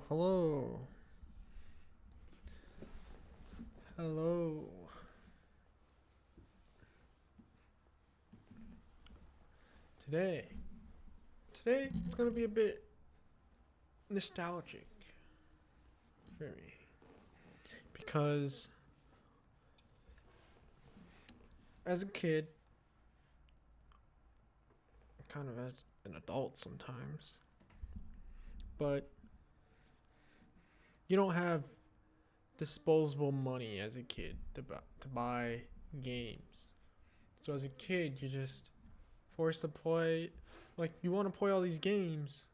Hello. Hello. Today. Today it's gonna be a bit nostalgic for me. Because as a kid, kind of as an adult sometimes, but you don't have disposable money as a kid to buy games. So as a kid, you're just forced to play, like, you want to play all these games,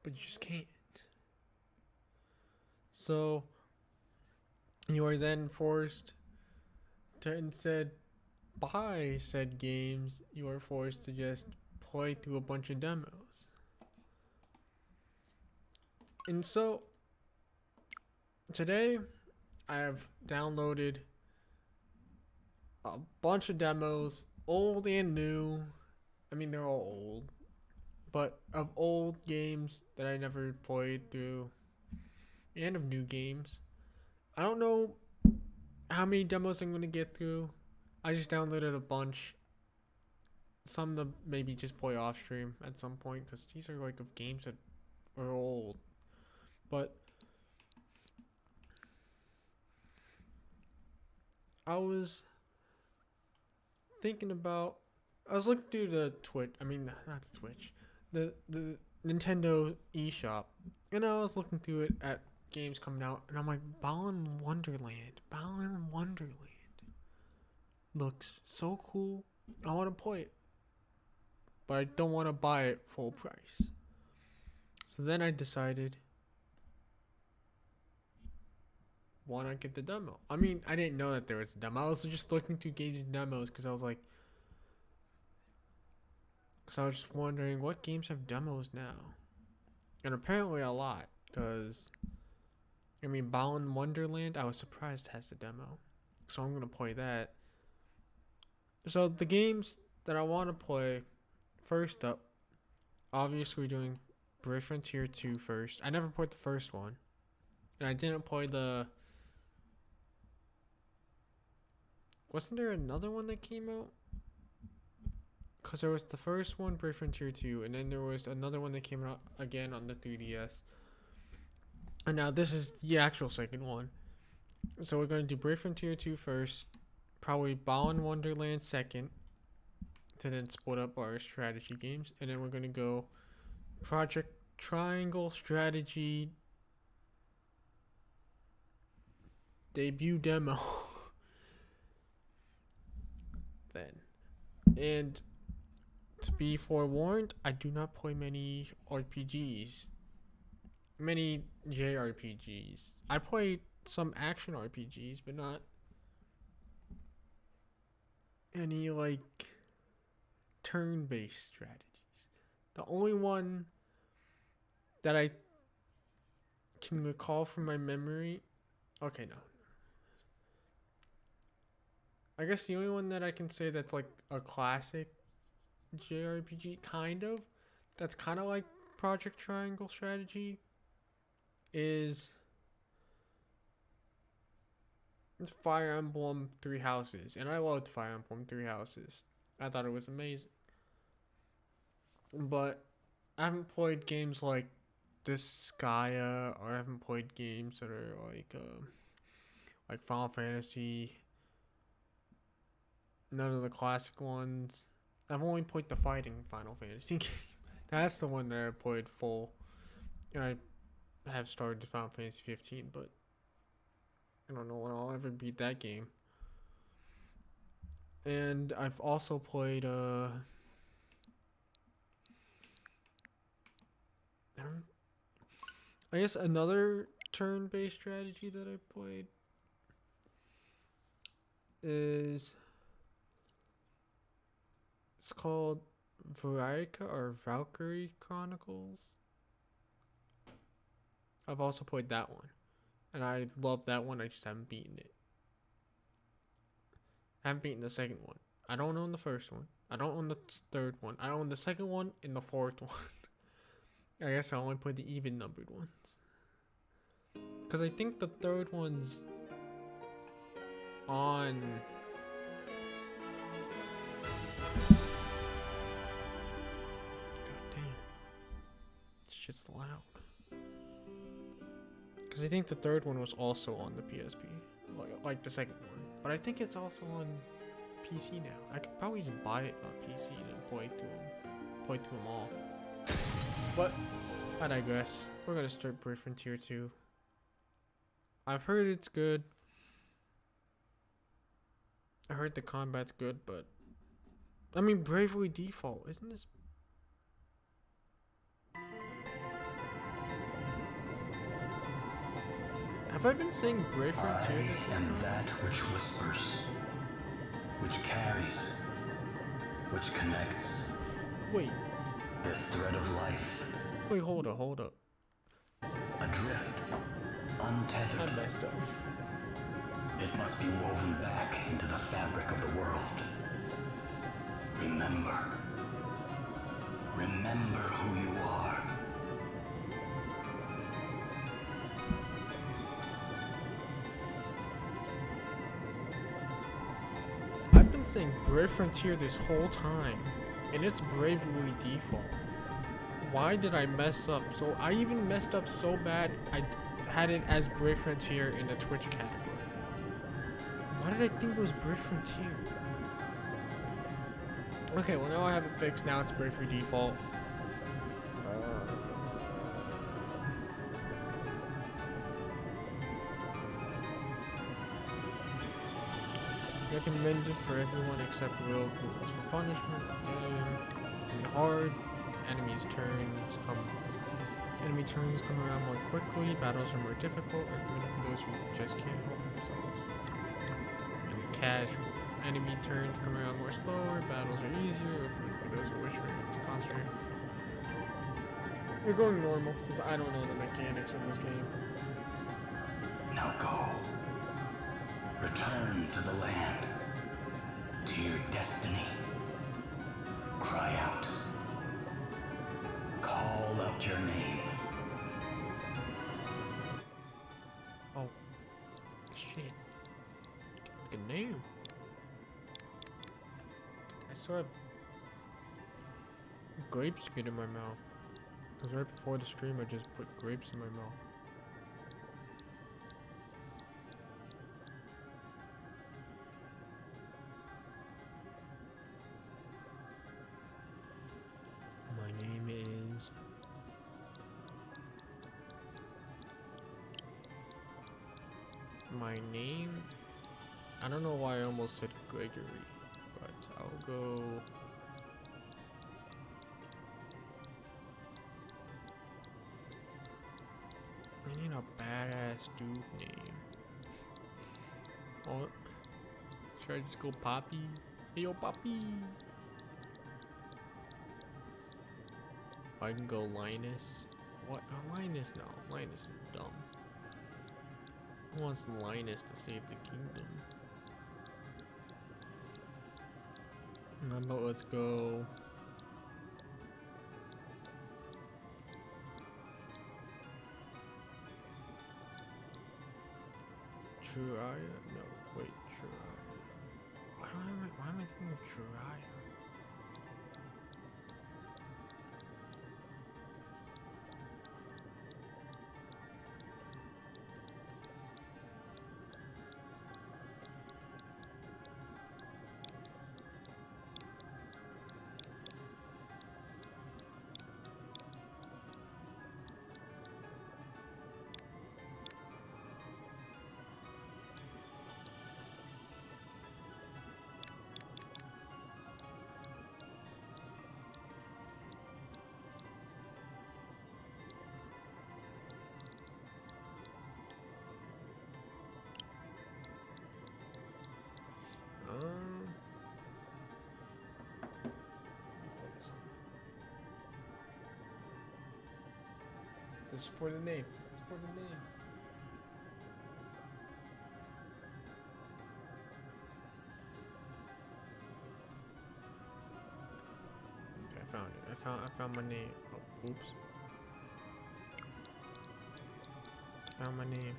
but you just can't. So you are then forced to instead buy said games, you are forced to just play through a bunch of demos. And so today I have downloaded a bunch of demos, old and new. I mean, they're all old, but of old games that I never played through, and of new games. I don't know how many demos I'm going to get through. I just downloaded a bunch. Some to maybe just play off stream at some point, because these are like of games that are old. But I was thinking about. I was looking through the Twitch. I mean, not the Twitch. The Nintendo eShop, and I was looking through it at games coming out, and I'm like, Balan Wonderland. Balan Wonderland looks so cool. I want to play it, but I don't want to buy it full price. So then I decided, why not get the demo? I mean, I didn't know that there was a demo. I was just looking through games demos because I was like, because I was just wondering what games have demos now, and apparently a lot. Because I mean, Balan Wonderland, I was surprised has a demo, so I'm gonna play that. So the games that I want to play, first up, obviously we're doing Brave Frontier 2 first. I never played the first one, and I didn't play the. Wasn't there another one that came out? Because there was the first one, Brave Frontier 2, and then there was another one that came out again on the 3DS. And now this is the actual second one. So we're going to do Brave Frontier 2 first, probably Balan Wonderland second, to then split up our strategy games. And then we're going to go Project Triangle Strategy debut demo. Then. And to be forewarned, I do not play many RPGs. Many JRPGs. I play some action RPGs, but not any like turn-based strategies. The only one that I can recall from my memory. Okay, no. I guess the only one that I can say that's like a classic JRPG, kind of, that's kind of like Project Triangle Strategy, is Fire Emblem Three Houses. And I loved Fire Emblem Three Houses. I thought it was amazing. But I haven't played games like Disgaea, or I haven't played games that are like Final Fantasy. None of the classic ones. I've only played the fighting Final Fantasy game. That's the one that I played full. And I have started Final Fantasy 15, but I don't know when I'll ever beat that game. And I've also played I guess another turn-based strategy that I played is, it's called Valkyrie Chronicles. I've also played that one, and I love that one. I just haven't beaten it. I haven't beaten the second one. I don't own the first one. I don't own the third one. I own the second one and the fourth one. I guess I only played the even numbered ones. because I think the third one's on. God damn, this shit's loud. Because I think the third one was also on the PSP, like the second one. But I think it's also on PC now. I could probably just buy it on PC and play through them all. But I digress. We're gonna start Brave Frontier 2. I've heard it's good. I heard the combat's good, but I mean Bravely Default, isn't this? Have I been saying Brave Frontier this whole time? I am that which whispers, which carries, which connects. Wait. This thread of life. Wait, hold up. Adrift, untethered. I messed up. It must be woven back into the fabric of the world. Remember. Remember who you are. I've been saying Brave Frontier this whole time, and it's Bravely Default. Why did I mess up? So I even messed up so bad, I had it as Brave Frontier in the Twitch category. Why did I think it was Brave Frontier? Okay, well now I have it fixed. Now it's Bravely Default. Recommended for everyone except real rules for punishment. And hard. Enemy turns come around more quickly. Battles are more difficult. Recommended for those who just can't help themselves. And casual. Enemy turns come around more slower. Battles are easier. Recommended for those who wish to concentrate. We're going normal since I don't know the mechanics of this game. Now go. Return to the land. To your destiny. Cry out. Call out your name. Oh. Shit. Good name. I still have grape skin in my mouth. Because right before the stream I just put grapes in my mouth. My name? I don't know why I almost said Gregory, but I'll go... I need a badass dude name. Oh, should I just go Poppy? Hey yo Poppy! I can go Linus. What? Oh, Linus? No, Linus is dumb. Who wants Linus to save the kingdom? How about let's go... Chiraya? No, wait, Chiraya. Why am I thinking of Chiraya? This is for the name. It's for the name. Okay, I found it. I found my name. Oh, oops. Found my name.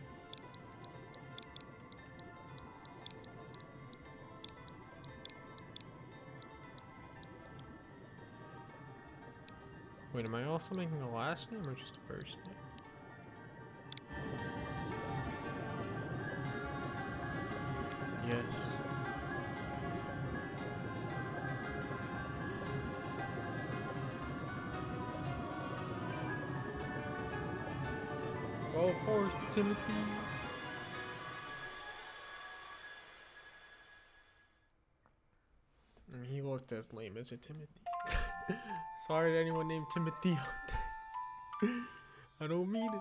Wait, am I also making a last name or just a first name? Yes. Go forth, Timothy. And he looked as lame as a Timothy. Sorry to anyone named Timothy out there. I don't mean it.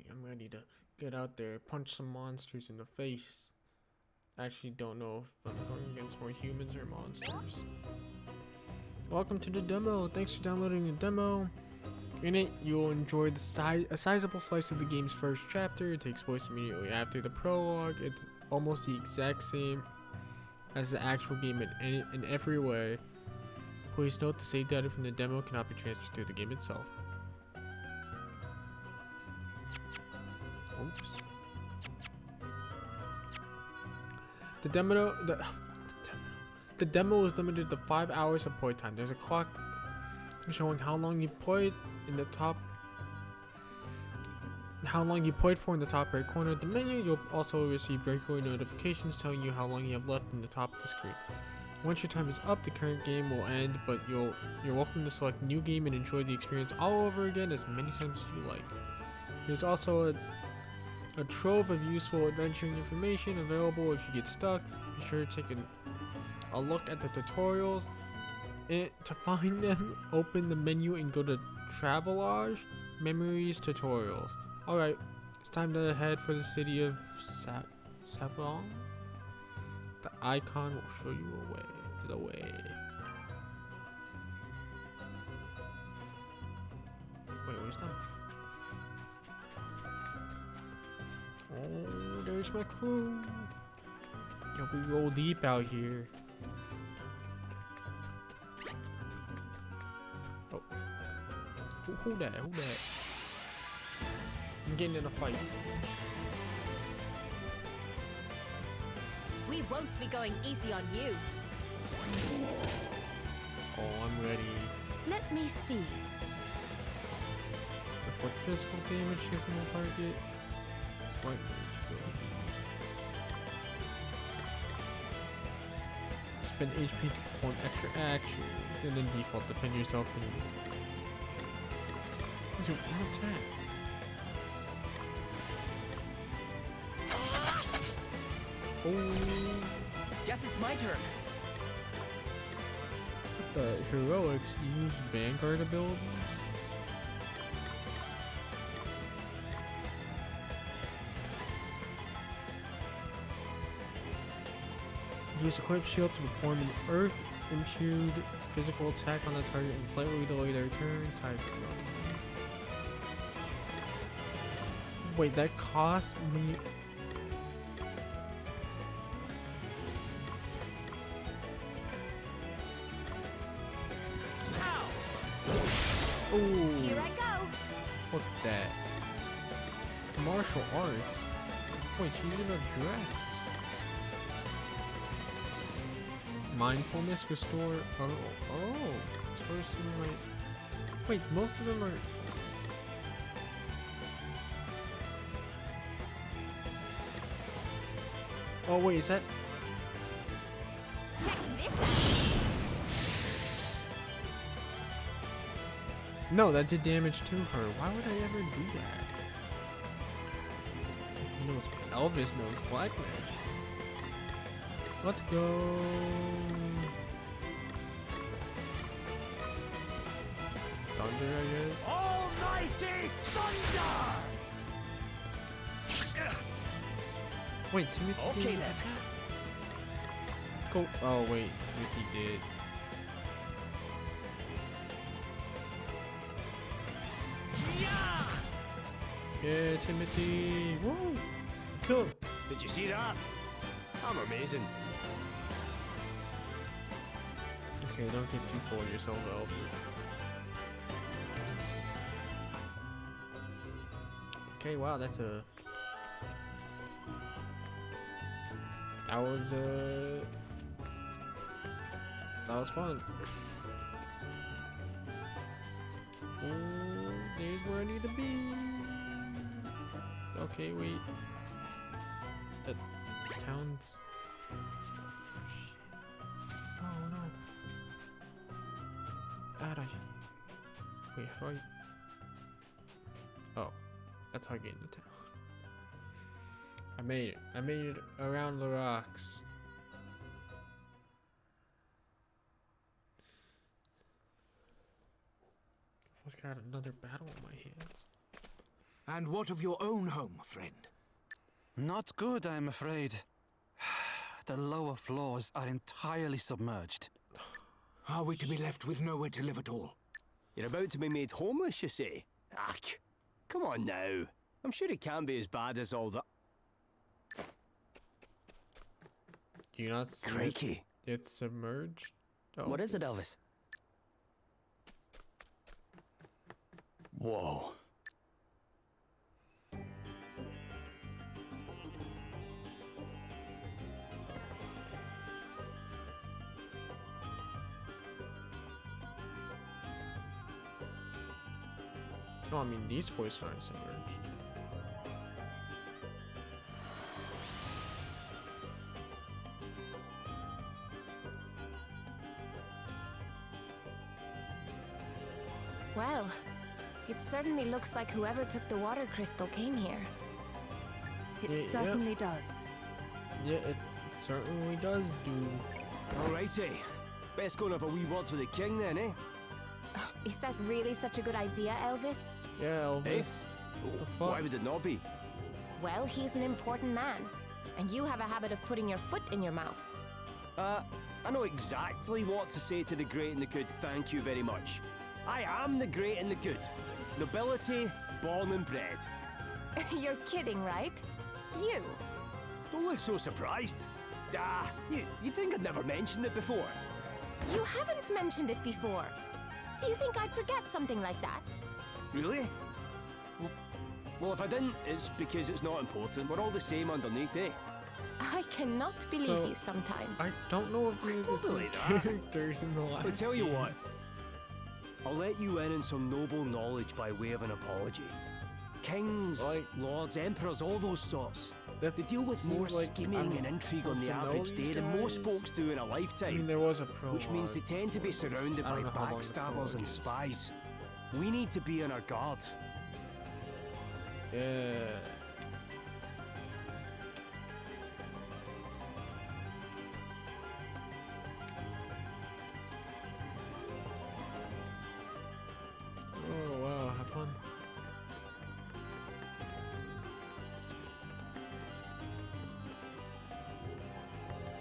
I'm ready to get out there, punch some monsters in the face. I actually don't know if I'm going against more humans or monsters. Welcome to the demo. Thanks for downloading the demo. In it, you'll enjoy a sizable slice of the game's first chapter. It takes place immediately after the prologue. It's almost the exact same as the actual game in every way. Please note the save data from the demo cannot be transferred to the game itself. Oops. The demo is limited to 5 hours of play time. There's a clock showing how long you played in the top, for in the top right corner of the menu. You'll also receive regular notifications telling you how long you have left in the top of the screen. Once your time is up, the current game will end, but you're welcome to select new game and enjoy the experience all over again as many times as you like. There's also a trove of useful adventuring information available if you get stuck. Be sure to take a look at the tutorials. To find them, open the menu and go to Travelage, Memories, Tutorials. Alright, it's time to head for the city of Savon. The icon will show you the way. Wait, where's that? Oh, there's my crew. Yo, we roll deep out here. Oh. Who that? I'm getting in a fight. We won't be going easy on you. Oh, I'm ready. Let me see. Report physical damage to a single target. Right. Spend HP to perform extra actions, and then default defend yourself and do one attack. Oh, Guess it's my turn. the heroics use Vanguard abilities. Use equip shield to perform an earth imbued physical attack on the target and slightly delay their turn. Wait, that cost me. Oh, Here I go. look at that. Martial arts. Wait, she's in a dress. Mindfulness restore. Oh, restores some of my. Wait, most of them are. Oh wait, is that? Check this out. No, that did damage to her. Why would I ever do that? He knows Elvis knows black magic. Let's go. Thunder, I guess. Almighty thunder! Wait, Timothy. Okay, then. Go. Oh wait, Timothy did. Yeah! Yeah, Timothy. Woo! Cool. Did you see that? I'm amazing. Okay, don't get too full of yourself, Elvis. Okay, wow, that's a... That was fun. Oh, there's where I need to be. Okay, wait. The town's... Oh no. How do I... Wait, how do I... Oh, that's how I get into town. I made it. I made it around the rocks. Almost got another battle on my hands. And what of your own home, friend? Not good, I'm afraid. The lower floors are entirely submerged. Are we to be left with nowhere to live at all? You're about to be made homeless, you say? Ach, come on now. I'm sure it can't be as bad as all that. Do you not see Crikey. it's submerged? What is it, Elvis? Elvis? Whoa. No, I mean these boys aren't submerged. Well, it certainly looks like whoever took the water crystal came here. It Yeah, certainly does. Yeah, it certainly does do. Alrighty. Best go and have a wee word with the king then, eh? Is that really such a good idea, Elvis? Yeah, Elvis. Eh? What the fuck? Why would it not be? Well, he's an important man, and you have a habit of putting your foot in your mouth. I know exactly what to say to the great and the good, thank you very much. I am the great and the good. Nobility, born and bred. You're kidding, right? You. Don't look so surprised. You think I'd never mentioned it before? You haven't mentioned it before. Do you think I'd forget something like that? Really? Well, if I didn't, it's because it's not important. We're all the same underneath, eh? I cannot believe So, you sometimes. I don't know if we're the same believe that. characters in the last But tell you game. what, I'll let you in on some noble knowledge by way of an apology. Kings, Like- lords, emperors, all those sorts. That They deal with seems more like scheming I'm and intrigue on supposed the to know average these day than most guys. folks do in a I lifetime. mean, there was a pro. Which means they tend to be surrounded by backstabbers and spies. We need to be on our guard. Yeah. Oh wow, have fun.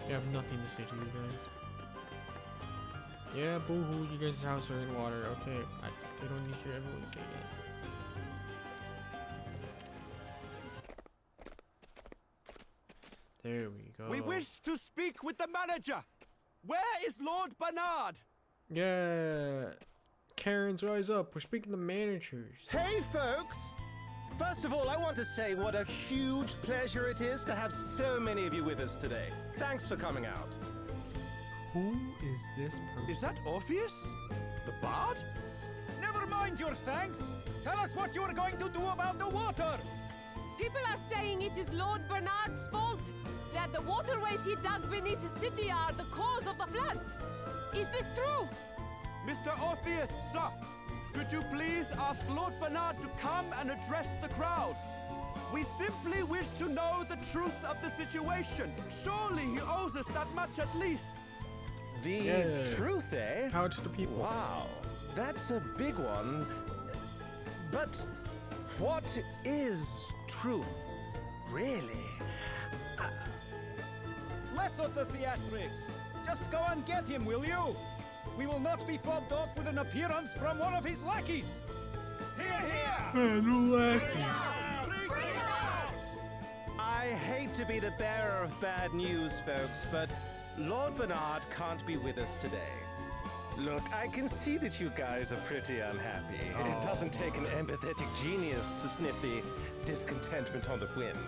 I have nothing to say to you guys. Yeah, boo-hoo, you guys' house are in water. Okay, I don't need to hear everyone say that. There we go. We wish to speak with the manager. Where is Lord Bernard? Yeah. Karens, rise up. We're speaking to managers. Hey, folks! First of all, I want to say what a huge pleasure it is to have so many of you with us today. Thanks for coming out. Who is this person? Is that Orpheus? The bard? Never mind your thanks. Tell us what you are going to do about the water. People are saying it is Lord Bernard's fault, that the waterways he dug beneath the city are the cause of the floods. Is this true? Mr. Orpheus, sir, could you please ask Lord Bernard to come and address the crowd? We simply wish to know the truth of the situation. Surely he owes us that much at least. The Yeah. truth, eh? Power to the people. Wow, that's a big one. But what is truth, really? Less of the theatrics. Just go and get him, will you? We will not be fobbed off with an appearance from one of his lackeys. Here, here! No lackeys. to be the bearer of bad news, folks, but Lord Bernard can't be with us today. Look, I can see that you guys are pretty unhappy. It doesn't take an empathetic genius to sniff the discontentment on the wind.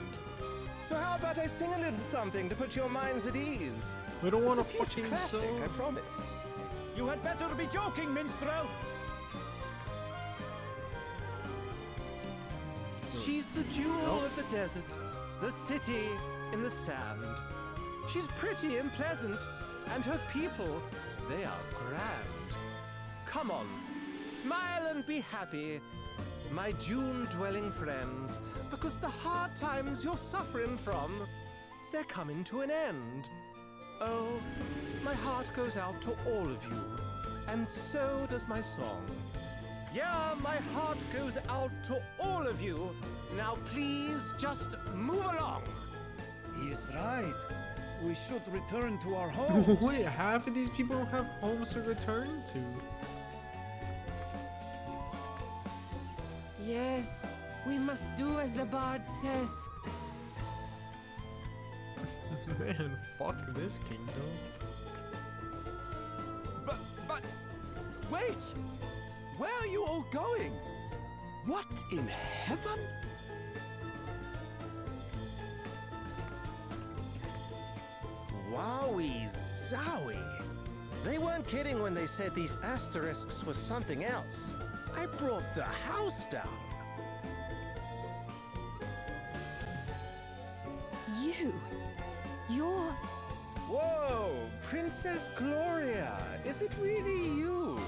So how about I sing a little something to put your minds at ease? We don't want to It's a fucking classic, so. I promise. You had better be joking, minstrel! She's the jewel of the desert, the city in the sand. She's pretty and pleasant, and her people, they are grand. Come on, smile and be happy, my June-dwelling friends, because the hard times you're suffering from, they're coming to an end. Oh, my heart goes out to all of you, and so does my song. Yeah, my heart goes out to all of you. Now please, just move along. He is right. We should return to our homes. Wait, half of these people don't have homes to return to. Yes, we must do as the bard says. Man, fuck this kingdom. But, wait! Where are you all going? What in heaven? Wowie zowie. They weren't kidding when they said these asterisks were something else. I brought the house down. You're... Whoa, Princess Gloria, is it really you?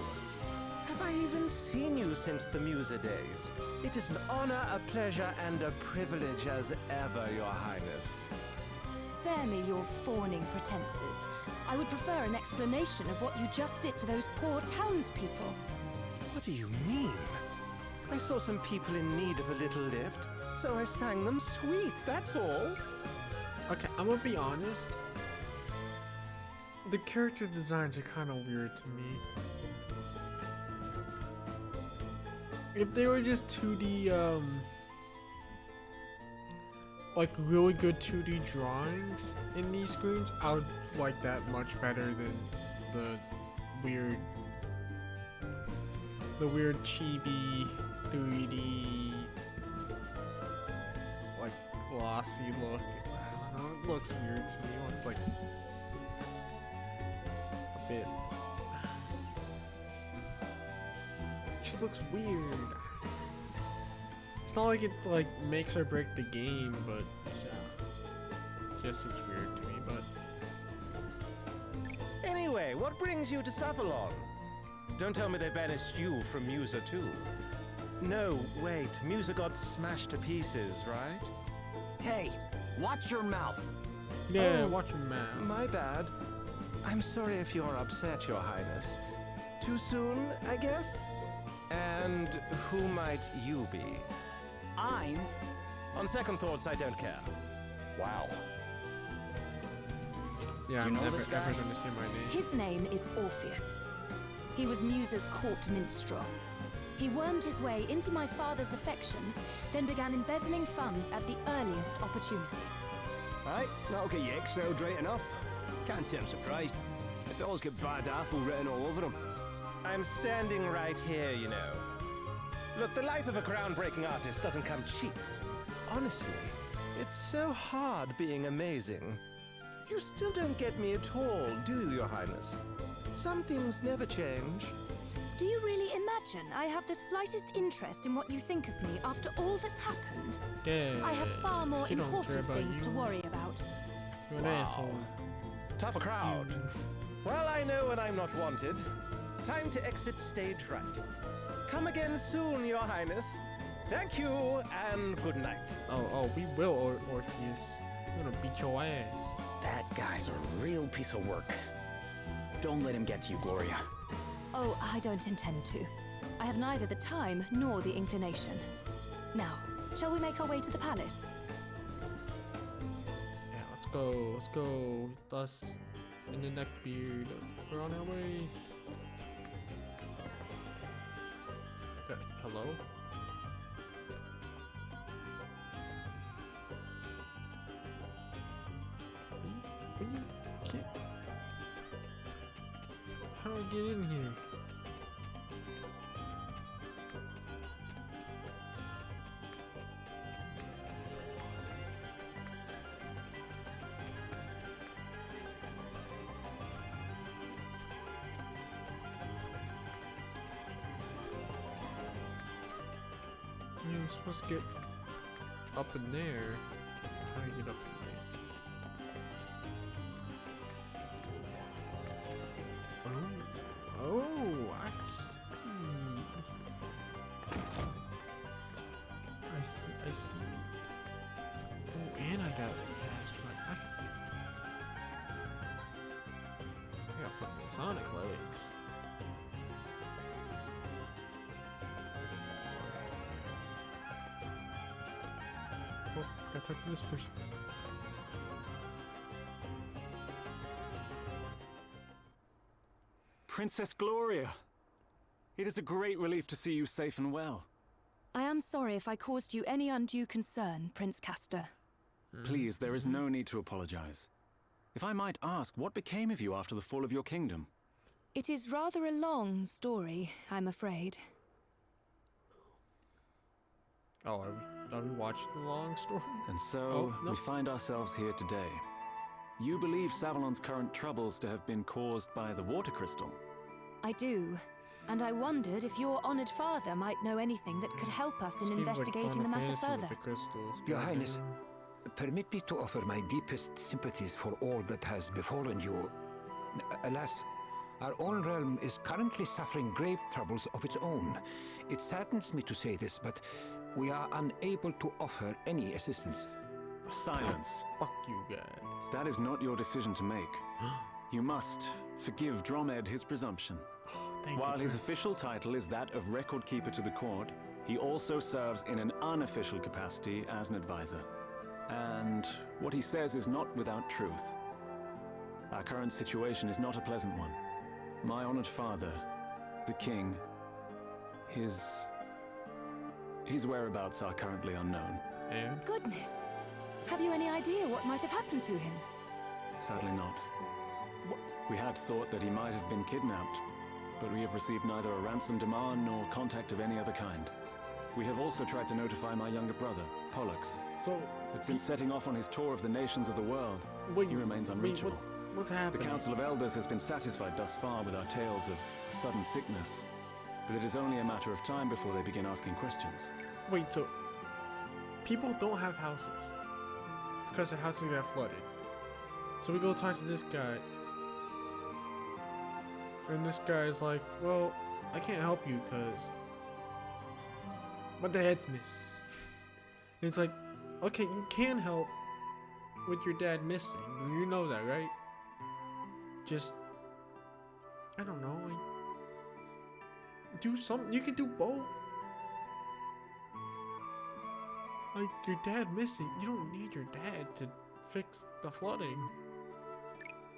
Have I even seen you since the Musa days? It is an honor, a pleasure, and a privilege as ever, Your Highness. Spare me your fawning pretenses. I would prefer an explanation of what you just did to those poor townspeople. What do you mean? I saw some people in need of a little lift, so I sang them sweet, that's all. Okay, I'm gonna be honest. The character designs are kind of weird to me. If they were just 2D, like really good 2D drawings in these screens, I would like that much better than the weird chibi 3D, like glossy look. I don't know, it looks weird to me. It looks like a bit. It just looks weird. It's not like it like makes or break the game, but yeah, just seems weird to me. But Anyway, what brings you to Savalon? Don't tell me they banished you from Musa too. No, wait, Musa got smashed to pieces, right? Hey, watch your mouth. yeah, Oh, watch your mouth. My bad. I'm sorry if you're upset, Your Highness. Too soon, I guess? And who might you be? I'm... On second thoughts, I don't care. Wow. Yeah, You I'm know never this ever guy? gonna say my name. His name is Orpheus. He was Musa's court minstrel. He wormed his way into my father's affections, then began embezzling funds at the earliest opportunity. Right, that'll get you exiled right enough. Can't say I'm surprised. The fellow's got bad apple written all over him. I'm standing right here, you know. Look, the life of a groundbreaking artist doesn't come cheap. Honestly, it's so hard being amazing. You still don't get me at all, do you, Your Highness? Some things never change. Do you really imagine I have the slightest interest in what you think of me after all that's happened? Yeah, I have far more she don't care important about things to you. worry about. You're an Wow. asshole. Tough crowd. Well, I know when I'm not wanted. Time to exit stage right. Come again soon, Your Highness. Thank you, and good night. Oh, we will, Orpheus. We're gonna beat your ass. That guy's a real piece of work. Don't let him get to you, Gloria. Oh, I don't intend to. I have neither the time nor the inclination. Now, shall we make our way to the palace? Yeah, let's go. Let's go. Thus, in the neckbeard. We're on our way. Hello? But you can't. How do I get in here? You're supposed to get up in there. How do you get up in there? Oh, I see. I see. Oh, and I got fast run. I got fucking Sonic legs. Oh, gotta talk to this person. Princess Gloria! It is a great relief to see you safe and well. I am sorry if I caused you any undue concern, Prince Castor. Please, there is no need to apologize. If I might ask, what became of you after the fall of your kingdom? It is rather a long story, I'm afraid. Oh, are we watching the long story? And so, we find ourselves here today. You believe Savalon's current troubles to have been caused by the water crystal? I do. And I wondered if your honored father might know anything that could help us in investigating the matter further. Your Highness, permit me to offer my deepest sympathies for all that has befallen you. Alas, our own realm is currently suffering grave troubles of its own. It saddens me to say this, but we are unable to offer any assistance. Silence. Fuck you guys. That is not your decision to make. You must forgive Dromed his presumption. While his official title is that of Record Keeper to the court, he also serves in an unofficial capacity as an advisor. And what he says is not without truth. Our current situation is not a pleasant one. My honored father, the king, his whereabouts are currently unknown. And? Goodness! Have you any idea what might have happened to him? Sadly not. We had thought that he might have been kidnapped, but we have received neither a ransom demand nor contact of any other kind. We have also tried to notify my younger brother, Pollux. But since setting off on his tour of the nations of the world, he remains unreachable. What's happening? The Council of Elders has been satisfied thus far with our tales of sudden sickness, but it is only a matter of time before they begin asking questions. Wait, so people don't have houses because the houses got flooded. So we go talk to this guy, and this guy's like, well, I can't help you because my dad's missing. And it's like, okay, you can help with your dad missing. You know that, right? Just, I don't know, like, do something. You can do both. Like, your dad missing, you don't need your dad to fix the flooding.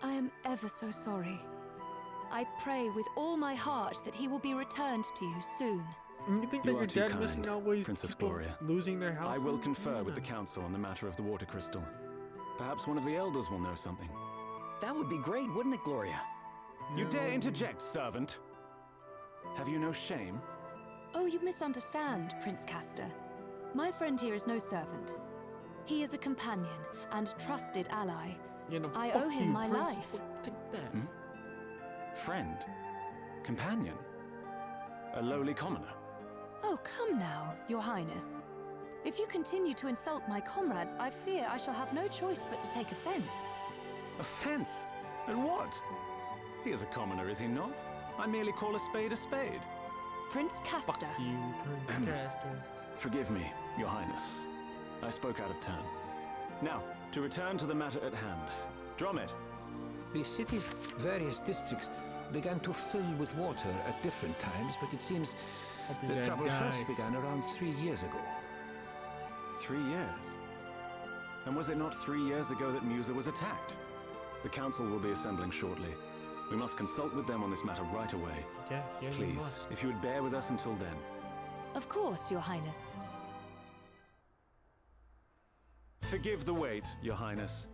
I am ever so sorry. I pray with all my heart that he will be returned to you soon. And you think that your dad missing always Princess Gloria. Losing their house? I will confer with the council on the matter of the water crystal. Perhaps one of the elders will know something. That would be great, wouldn't it, Gloria? You dare interject, servant? Have you no shame? Oh, you misunderstand, Prince Castor. My friend here is no servant. He is a companion and trusted ally. I owe him my life. Take that. Friend? Companion? A lowly commoner? Oh, come now, Your Highness. If you continue to insult my comrades, I fear I shall have no choice but to take offense. Offense? At what? He is a commoner, is he not? I merely call a spade a spade. Prince Castor. Fuck you, Prince Castor. Forgive me, Your Highness. I spoke out of turn. Now, to return to the matter at hand. Dromed. The city's various districts began to fill with water at different times, but it seems the trouble first began around 3 years ago. 3 years? And was it not 3 years ago that Musa was attacked? The council will be assembling shortly. We must consult with them on this matter right away. Yeah, please, you must. if you would bear with us until then. Of course, Your Highness. Forgive the wait, Your Highness.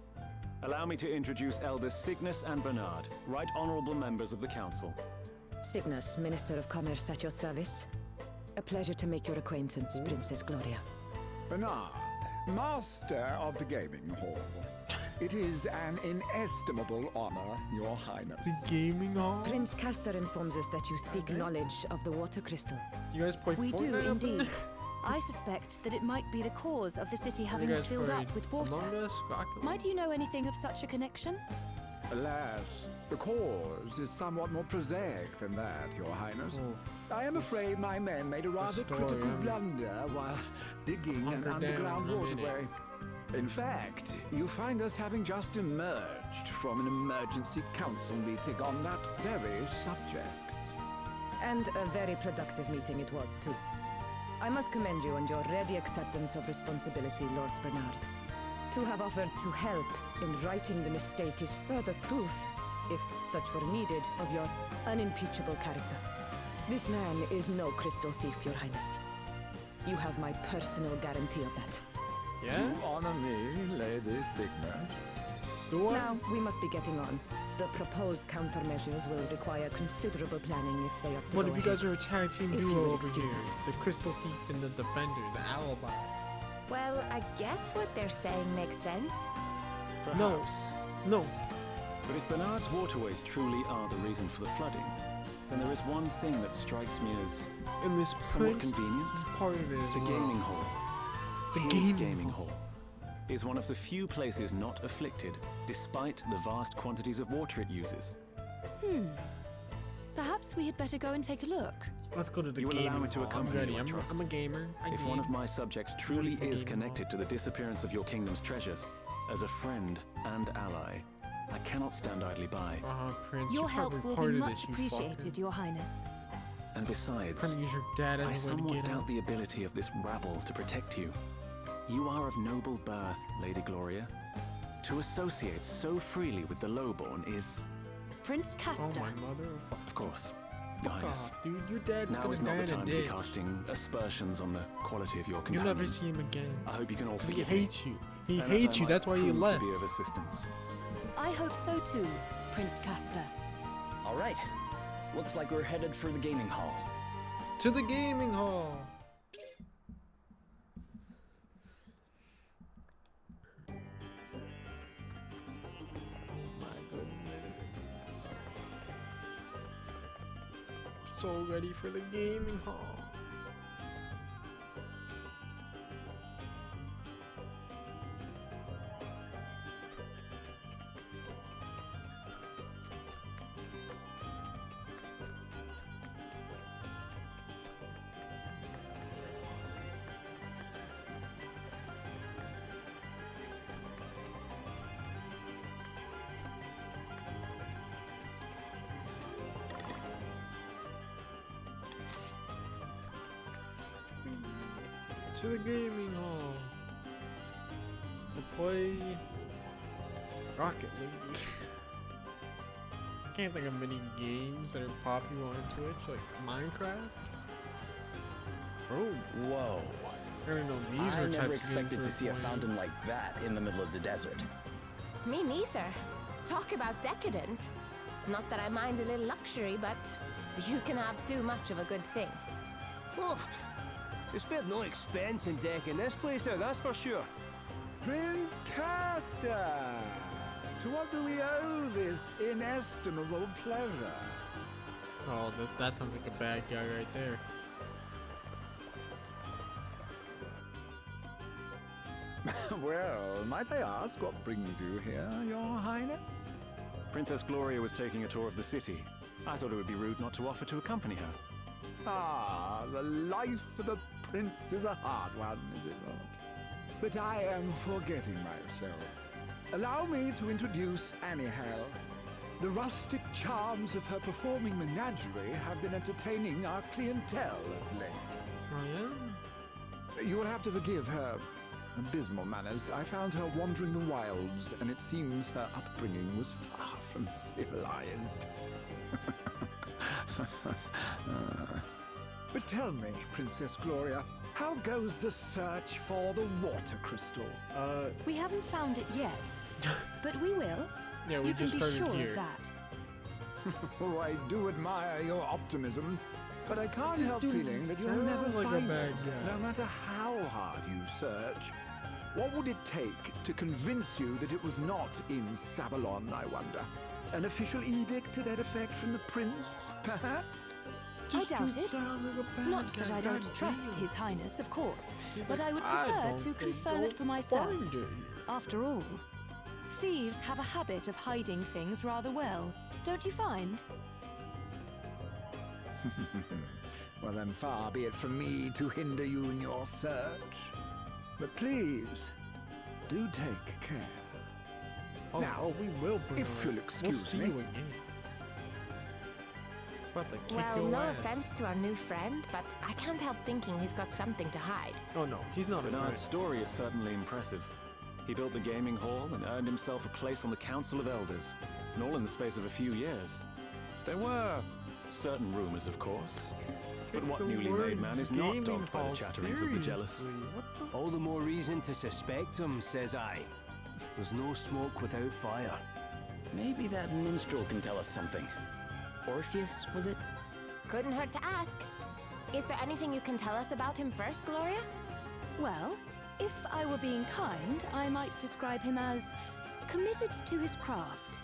Allow me to introduce Elders Cygnus and Bernard, right honorable members of the council. Cygnus, Minister of Commerce at your service. A pleasure to make your acquaintance, Princess Gloria. Bernard, Master of the Gaming Hall. It is an inestimable honor, Your Highness. The Gaming Hall? Prince Castor informs us that you seek knowledge of the water crystal. You guys play We Fortnite do up indeed. there? I suspect that it might be the cause of the city having You guys filled played up with water. Among Us, Rocket Might you know anything of such a connection? Alas, the cause is somewhat more prosaic than that, Your Highness. I am afraid my men made a rather critical blunder while digging an underground waterway. In fact, you find us having just emerged from an emergency council meeting on that very subject. And a very productive meeting it was, too. I must commend you on your ready acceptance of responsibility, Lord Bernard. To have offered to help in righting the mistake is further proof, if such were needed, of your unimpeachable character. This man is no crystal thief, Your Highness. You have my personal guarantee of that. Yeah? You honor me, Lady Cygnus. Now, we must be getting on. The proposed countermeasures will require considerable planning if they are to What go if you ahead. guys are a tag team If you duo will over excuse here? us. The Crystal Thief and the Defender, the Alibi. Well, I guess what they're saying makes sense. Perhaps. No. But if Bernard's waterways truly are the reason for the flooding, then there is one thing that strikes me as And this somewhat Prince convenient. is part of it as The well. gaming hall. The His gaming hall is one of the few places not afflicted, despite the vast quantities of water it uses. Perhaps we had better go and take a look. Let's go to the You will gaming allow me to hall. I'm accompany ready. you, I trust. I'm a gamer. If one of my subjects truly is connected to the disappearance of your kingdom's treasures, as a friend and ally, I cannot stand idly by. Prince, Your you're help probably will part be of much this, you appreciated, Your Highness. And besides, Trying to use your dad as a I way to somewhat get doubt out. the ability of this rabble to protect you. You are of noble birth, Lady Gloria. To associate so freely with the lowborn is... Prince Castor. Oh my mother. Of course, Your Fuck Highness. off, dude. Your dad's Now gonna is die not the in a time to be ditch. casting aspersions on the quality of your You'll companions. never see him again. I hope you can all 'Cause he forgive me, hates you. He and that hates I you. might That's why you prove left. to be of assistance. I hope so too, Prince Castor. All right. Looks like we're headed for the gaming hall. To the gaming hall. My goodness. So ready for the gaming hall. To the gaming hall to play Rocket League. Can't think of many games that are popular on Twitch, like Minecraft. Oh, whoa. I don't know these I were never types of games expected for to see a playing. fountain like that in the middle of the desert. Me neither. Talk about decadent. Not that I mind a little luxury, but you can have too much of a good thing. Oof. They spared no expense in decking this place out, that's for sure. Prince Castor! To what do we owe this inestimable pleasure? Oh, that sounds like a bad guy right there. Well, might I ask what brings you here, Your Highness? Princess Gloria was taking a tour of the city. I thought it would be rude not to offer to accompany her. Ah, the life of a prince is a hard one, is it not? But I am forgetting myself. Allow me to introduce Annie Hale. The rustic charms of her performing menagerie have been entertaining our clientele of late. Oh, yeah? You will have to forgive her abysmal manners. I found her wandering the wilds, and it seems her upbringing was far from civilized. But tell me, Princess Gloria, how goes the search for the water crystal? We haven't found it yet, But we will. Yeah, we you can just be started sure here. of that. Oh, I do admire your optimism, but I can't This help dude feeling that you'll never sounds like a find bad it, guy. no matter how hard you search. What would it take to convince you that it was not in Savalon, I wonder? An official edict to that effect from the prince, perhaps? I doubt dude it. sounds like a bad Not that guy. I don't God trust damn. His Highness, of course, He's but like, I would "I prefer don't to think confirm you'll it for myself. find it here." After all, thieves have a habit of hiding things rather well, don't you find? Well, then far be it from me to hinder you in your search. But please, do take care. Now, we will bring if her you'll up. excuse we'll see me. you again. About to kick Well, your no ass. offense to our new friend, but I can't help thinking he's got something to hide. Oh no, he's not a friend. Bernard's story is certainly impressive. He built the gaming hall and earned himself a place on the Council of Elders, and all in the space of a few years. There were certain rumors, of course, but what the newly made man words is not gaming dogged by the hall chatterings of the jealous. seriously. What the All the more reason to suspect him, says I. There's no smoke without fire. Maybe that minstrel can tell us something. Orpheus, was it? Couldn't hurt to ask. Is there anything you can tell us about him first, Gloria? Well, if I were being kind, I might describe him as committed to his craft.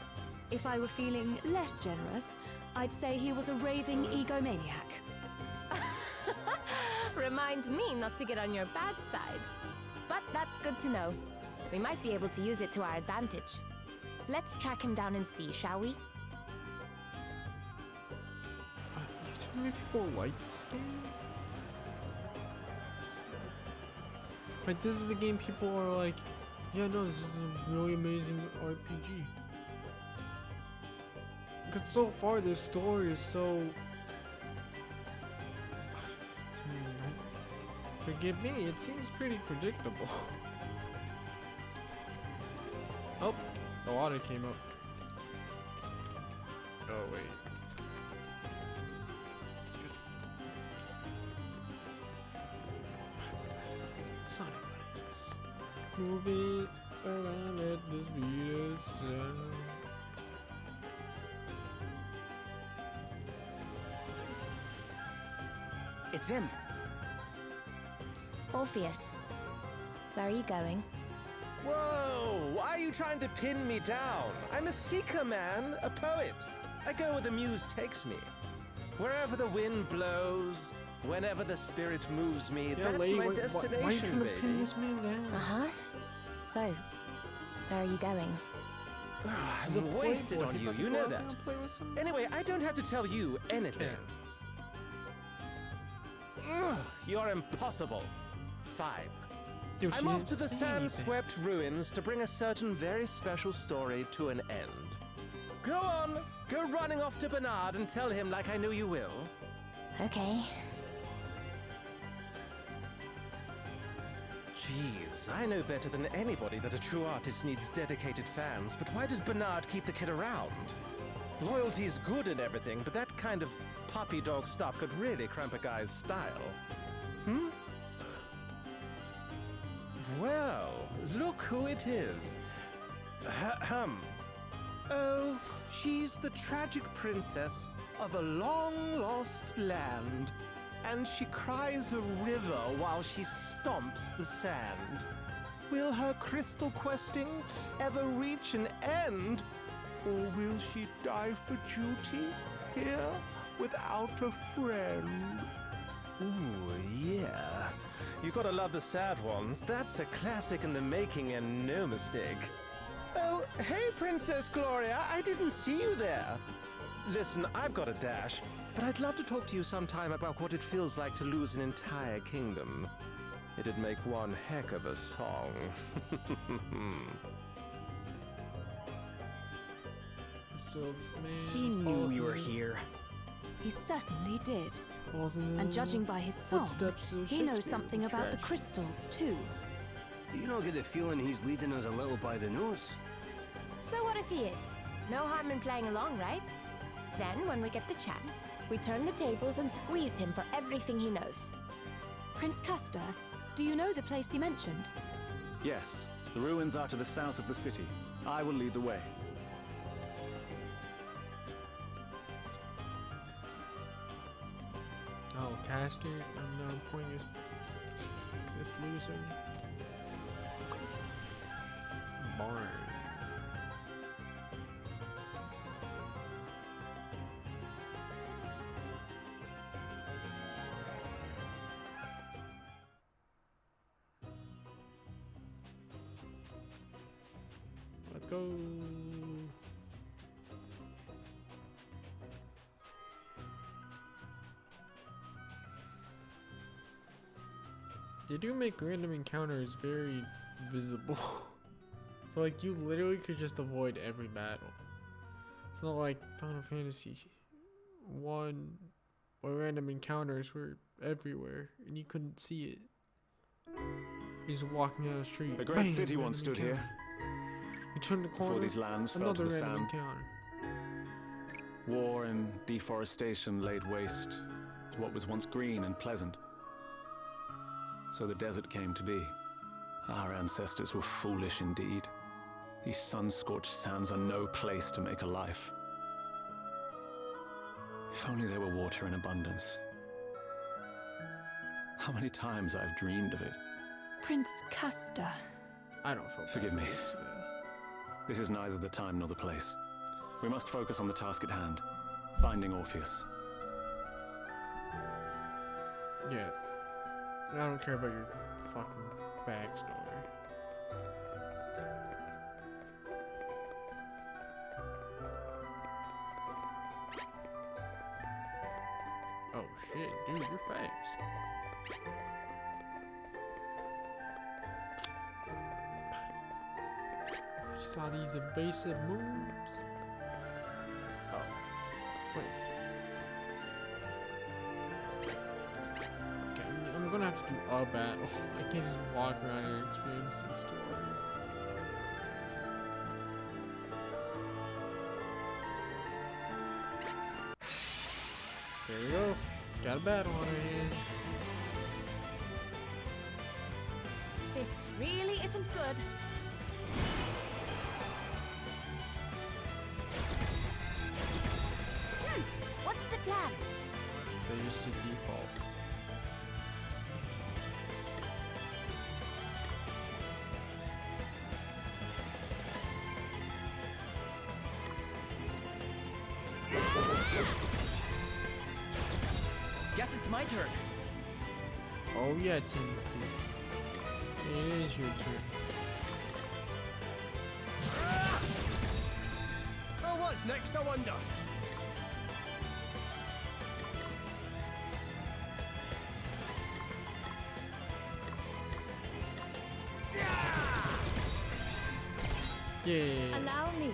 If I were feeling less generous, I'd say he was a raving egomaniac. Remind me not to get on your bad side. But that's good to know. We might be able to use it to our advantage. Let's track him down and see, shall we? You telling me people like this game? Like, this is the game people are like, yeah, no, this is a really amazing RPG. Because so far, this story is so... Forgive me, it seems pretty predictable. Oh, the water came up. Oh, wait. Sonic Lights. Move it around at the speed of sound. It's him. Orpheus, where are you going? Whoa! Why are you trying to pin me down? I'm a seeker, man, a poet. I go where the muse takes me. Wherever the wind blows, whenever the spirit moves me, Yeah, that's lady, my why are you destination, trying to baby. pin this man down? Uh-huh. So, where are you going? He's a I'm wasted playboy. on He you, fucking you know goes that. out and play with some- Anyway, I don't have to tell you anything. Ugh, you're impossible. Fine. Yo, she I'm off didn't to the say anything. sand-swept ruins to bring a certain very special story to an end. Go on, go running off to Bernard and tell him like I know you will. Okay. Jeez, I know better than anybody that a true artist needs dedicated fans, but why does Bernard keep the kid around? Loyalty is good and everything, but that kind of puppy dog stuff could really cramp a guy's style. Hmm? Well, look who it is. Ahem. Oh, she's the tragic princess of a long-lost land, and she cries a river while she stomps the sand. Will her crystal questing ever reach an end, or will she die for duty here without a friend? Ooh, yeah. You gotta love the sad ones. That's a classic in the making and no mistake. Oh, hey, Princess Gloria. I didn't see you there. Listen, I've got a dash, but I'd love to talk to you sometime about what it feels like to lose an entire kingdom. It'd make one heck of a song. So this man He knew falls we were in- here. He certainly did. falls in And the judging by his song, footsteps of he knows Shakespeare. something about the Trash. crystals, too. Do you not get the feeling he's leading us a little by the nose? So what if he is? No harm in playing along, right? Then, when we get the chance, we turn the tables and squeeze him for everything he knows. Prince Castor, do you know the place he mentioned? Yes, The ruins are to the south of the city. I will lead the way. Oh, caster. I'm now pointing this loser. Barn. Let's go. They do make random encounters very visible. So like you literally could just avoid every battle. It's not like Final Fantasy 1 where random encounters were everywhere and you couldn't see it. You're just walking down the street. A great bam, city once random stood here. You turn the corner, Before these lands fell another to the random sand. encounter. War and deforestation laid waste to what was once green and pleasant. So the desert came to be. Our ancestors were foolish indeed. These sun-scorched sands are no place to make a life. If only there were water in abundance. How many times I've dreamed of it. Prince Castor. I don't feel bad Forgive me. for this guy. This is neither the time nor the place. We must focus on the task at hand. Finding Orpheus. Yeah. I don't care about your fucking backstory. Oh shit, dude, you're fast. You saw these evasive moves? Oh. Wait. Okay, I'm gonna have to do a battle. I can't just walk around and experience this story. There we go. Got a battle on our hands. This really isn't good. What's the plan? They used to default. Guess it's my turn. Oh yeah, Tim. It is your turn. Oh, what's next, I wonder? Yeah. Allow me.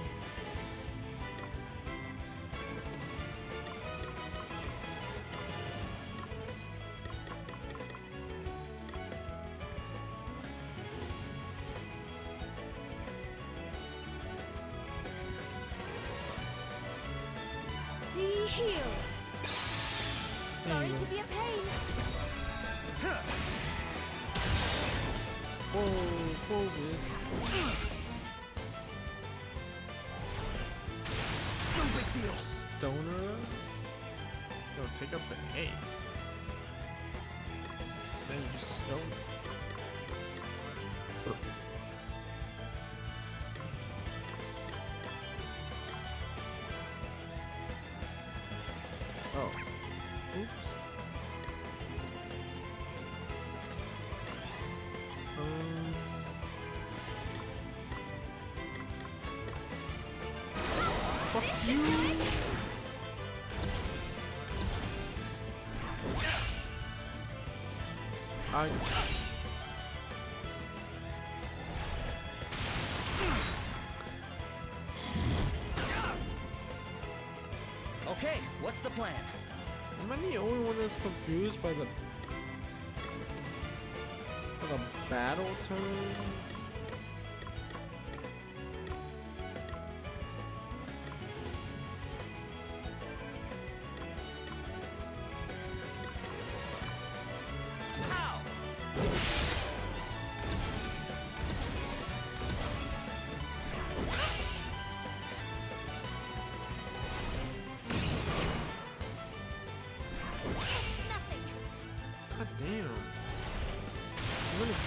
Be healed. Sorry to be a pain. Whoa, focus. No big deal. Stoner? No, take up the A. Then you just stone it. Oh. Oops. Fuck you! Okay, what's the plan? Am I the only one that's confused by the battle turns?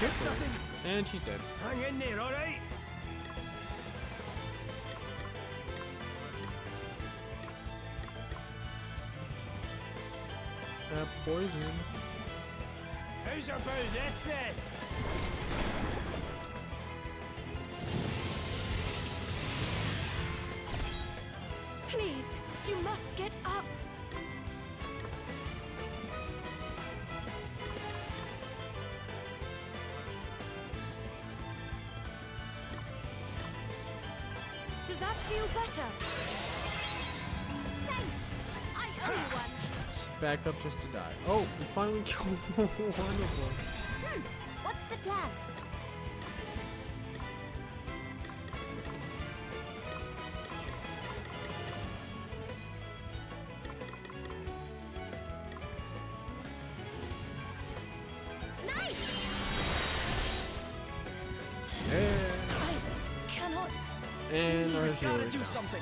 quickly. And she's dead. Hang in there, all right? Poison. How's about this then? Please, you must get up. Does that feel better? Thanks. I owe you one. Back up just to die. Oh, we finally killed one of them. What's the plan? Nice! Yeah. I cannot. And our You've gotta healer do down. something.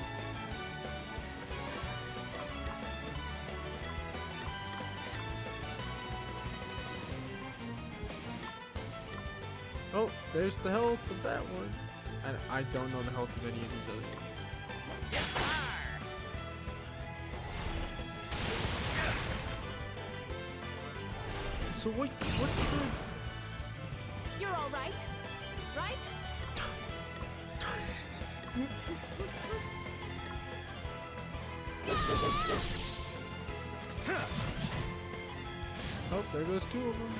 Oh, there's the health of that one. And I don't know the health of any of these other ones. So what's the... You're all right. Right? Oh, there goes two of them.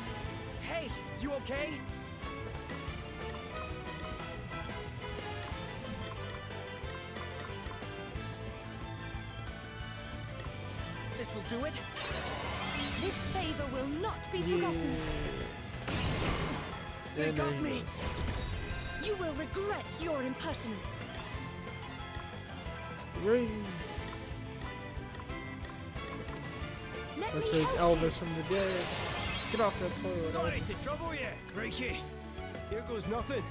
Hey, you okay? This'll do it. This favor will not be forgotten. They And got there he me. goes. You will regret your impertinence. Raise. Let Or me chase help you. Elvis from the dead. Get off that toilet. Sorry Elvis. to trouble you, Crikey. Here goes nothing.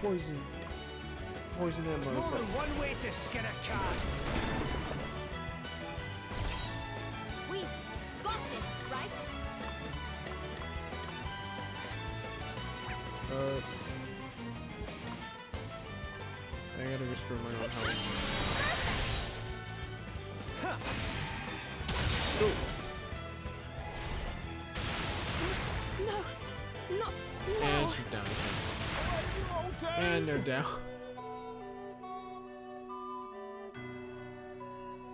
Poison. Poison that More than motherfucker. one way to skin a cat. We've got this, right? I gotta restore my own health. No, not And now. she's down. And they're down.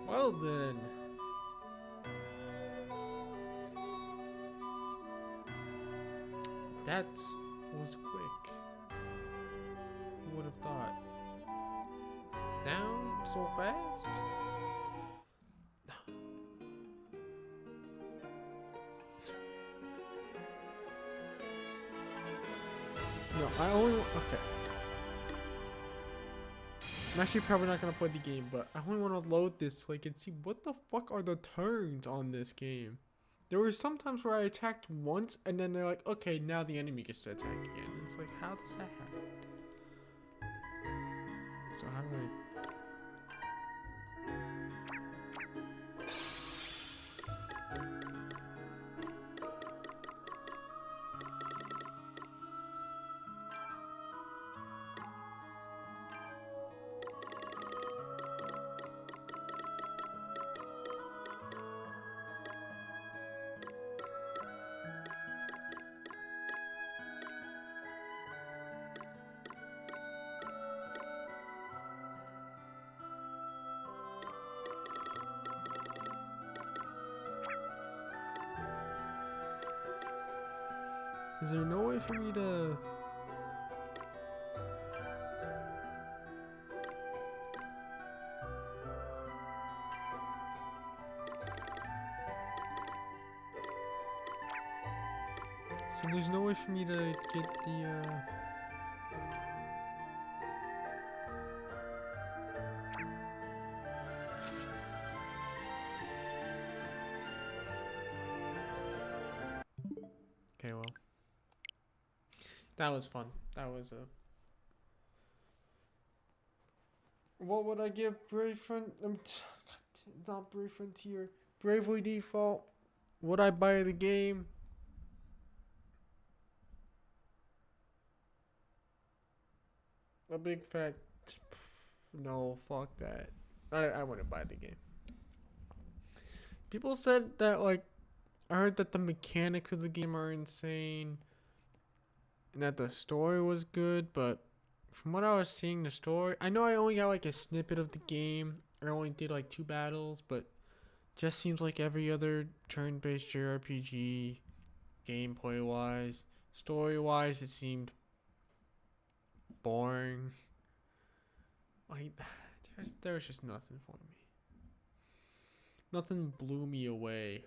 Well then. That was quick. Who would have thought? Down so fast? No, I only okay. I'm actually probably not gonna play the game, but I only want to load this so I can see what the fuck are the turns on this game. There were some times where I attacked once and then they're like, okay, now the enemy gets to attack again. It's like, how does that happen? So how do I... Is there no way for me to... So there's no way for me to get the, Okay, well. That was fun. That was a... What would I give Brave Front... not Brave Frontier. Bravely Default. Would I buy the game? A big fat no, fuck that. I wouldn't buy the game. People said that, like, I heard that the mechanics of the game are insane and that the story was good, but from what I was seeing, the story, I know I only got like a snippet of the game. I only did like 2 battles, but just seems like every other turn-based JRPG, gameplay wise, story wise, it seemed boring. Like, there was just nothing for me. Nothing blew me away.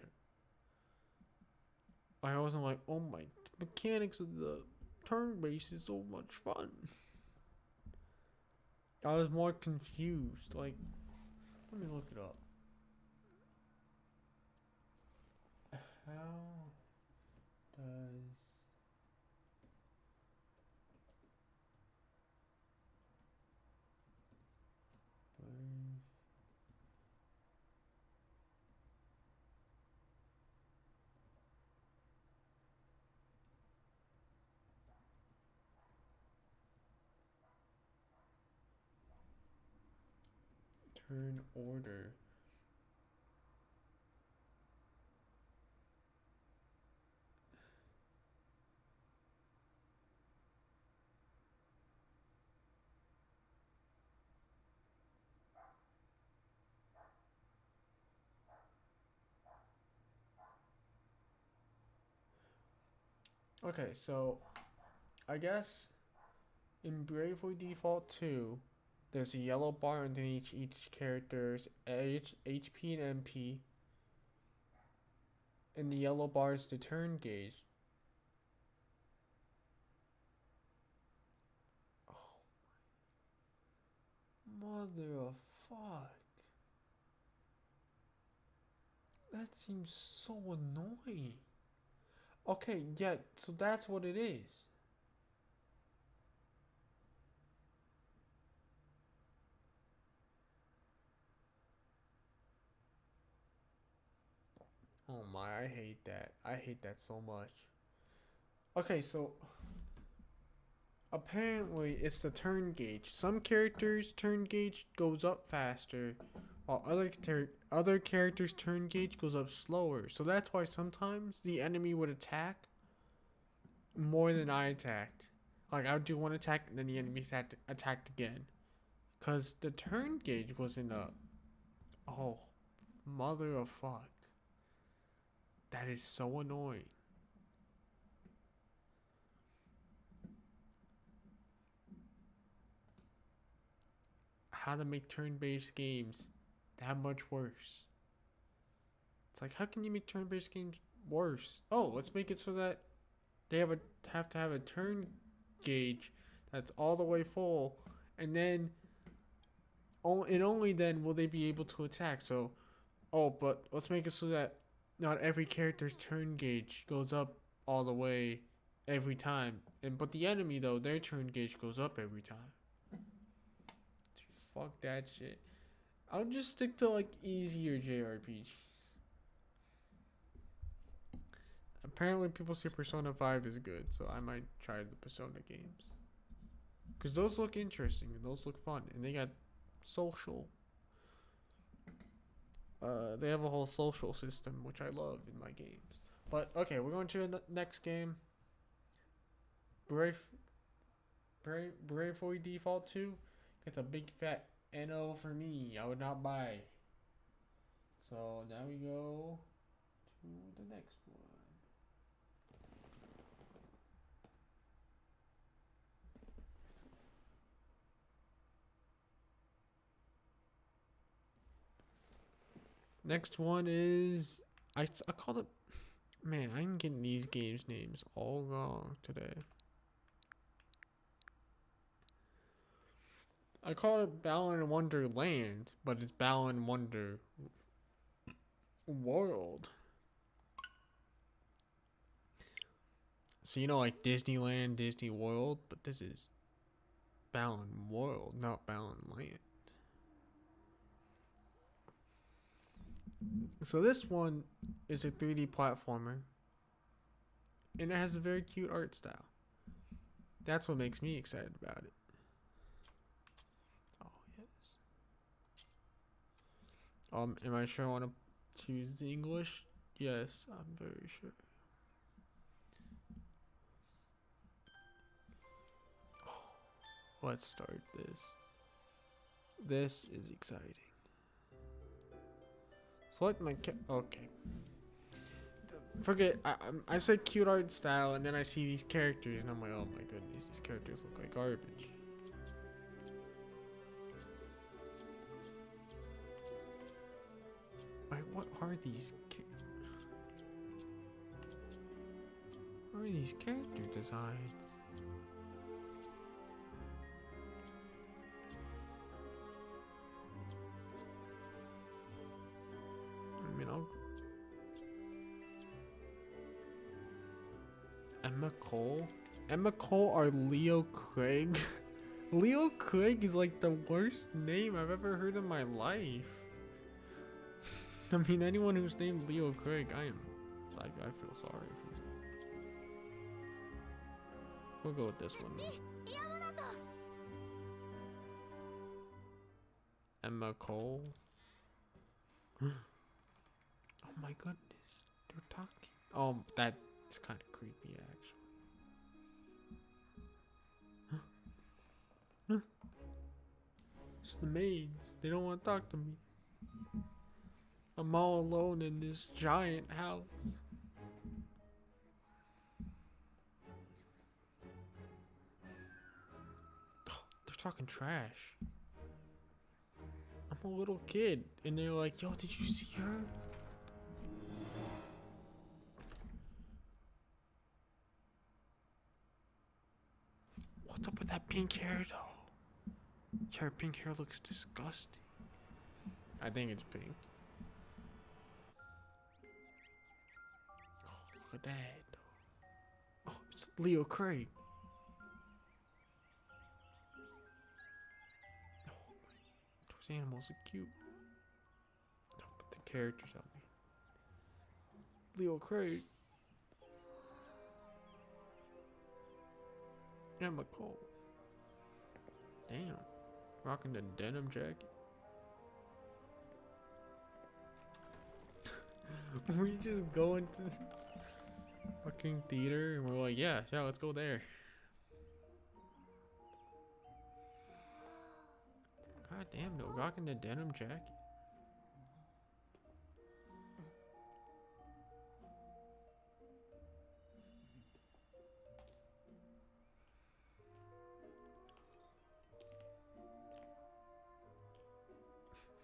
I wasn't like, oh my, the mechanics of the turn-based is so much fun. I was more confused. Like, let me look it up. How does turn order? Okay, so I guess in Bravely Default 2, there's a yellow bar underneath each character's HP and MP. And the yellow bar is the turn gauge. Oh, mother of fuck. That seems so annoying. Okay, yeah, so that's what it is. Oh my, I hate that. I hate that so much. Okay, so apparently it's the turn gauge. Some characters' turn gauge goes up faster, while other characters' turn gauge goes up slower. So that's why sometimes the enemy would attack more than I attacked. Like, I would do one attack and then the enemy attacked again. Because the turn gauge wasn't up. Oh, mother of fuck. That is so annoying. How to make turn-based games that much worse. It's like, how can you make turn-based games worse? Oh, let's make it so that they have to have a turn gauge that's all the way full, and then only then will they be able to attack. So, oh, but let's make it so that not every character's turn gauge goes up all the way every time. But the enemy though, their turn gauge goes up every time. Fuck that shit. I'll just stick to like easier JRPGs. Apparently people say Persona 5 is good, so I might try the Persona games. Because those look interesting and those look fun. And they got social. They have a whole social system, which I love in my games. But, okay, we're going to the next game. Bravely Default 2. It's a big fat NO for me. I would not buy. So, now we go to the next one. Next one is I call it, man, I'm getting these games names all wrong today. I call it Balan Wonderland, but it's Balan Wonderworld. So you know, like Disneyland, Disney World, but this is Balan World, not Balan Land. So this one is a 3D platformer, and it has a very cute art style. That's what makes me excited about it. Am I sure I want to choose the English? Yes, I'm very sure. Let's start this. This is exciting. Select my okay. Forget, I said cute art style, and then I see these characters, and I'm like, oh my goodness, these characters look like garbage. Like, what are these? What are these character designs? I mean, Emma Cole or Leo Craig? Leo Craig is like the worst name I've ever heard in my life. I mean, anyone who's named Leo Craig, I feel sorry for them. We'll go with this one. Emma Cole. Oh my goodness, they're talking. Oh, that's kind of creepy, actually. It's the maids. They don't want to talk to me. I'm all alone in this giant house. Oh, they're talking trash. I'm a little kid, and they're like, yo, did you see her? What's up with that pink hair, though? Her pink hair looks disgusting. I think it's pink. Oh, look at that. Oh, it's Leo Craig. Oh, those animals are cute. Oh, but the characters out there. Leo Craig. Emma Cole. Damn. Rocking the denim jacket. We just go into this fucking theater and we're like, yeah, let's go there. God damn, though, rocking the denim jacket.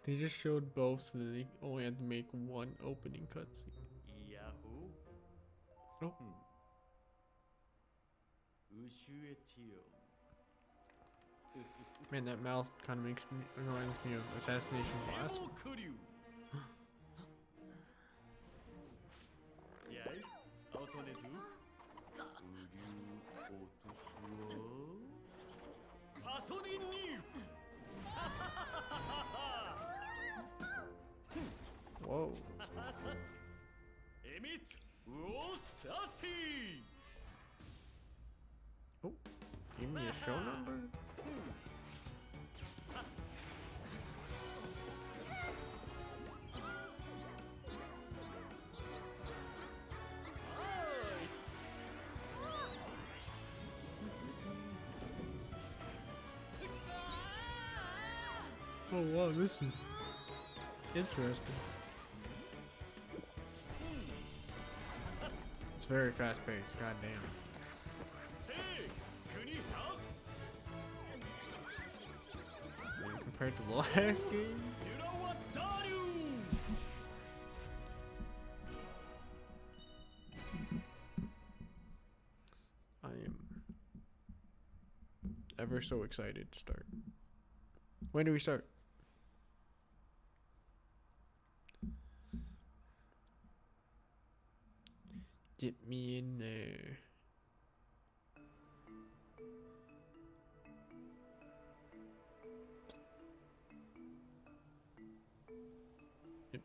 They just showed both so that they only had to make one opening cutscene. Yahoo! Oh. Man, that mouth kind of reminds me of Assassination Classroom. Whoa. Oh, give me a show number? Oh wow, this is interesting. It's very fast paced, goddamn. Compared to the last game? I am ever so excited to start. When do we start? Get me in there. It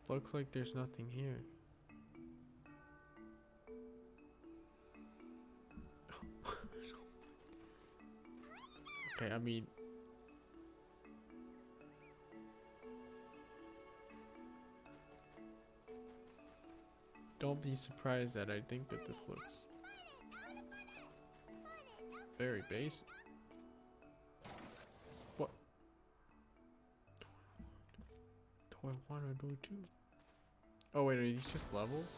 looks like there's nothing here. Okay, I mean, Don't be surprised that I think that this looks very basic. What? Do I want to do too? Oh wait, are these just levels?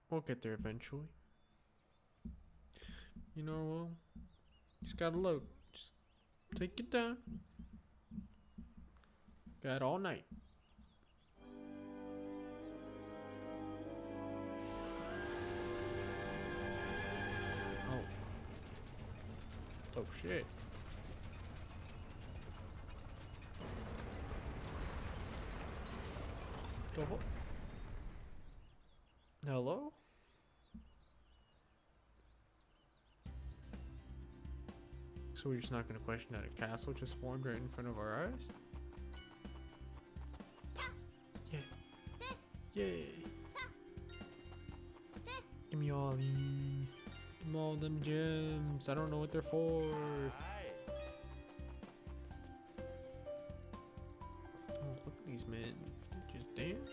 We'll get there eventually. You know, well, just gotta load. Just take your time. Got all night. Oh. Oh shit. Hello? So we're just not gonna question that a castle just formed right in front of our eyes? Yeah. Yay. Give me all these. Give me all them gems. I don't know what they're for. Oh, look at these men. Just dance.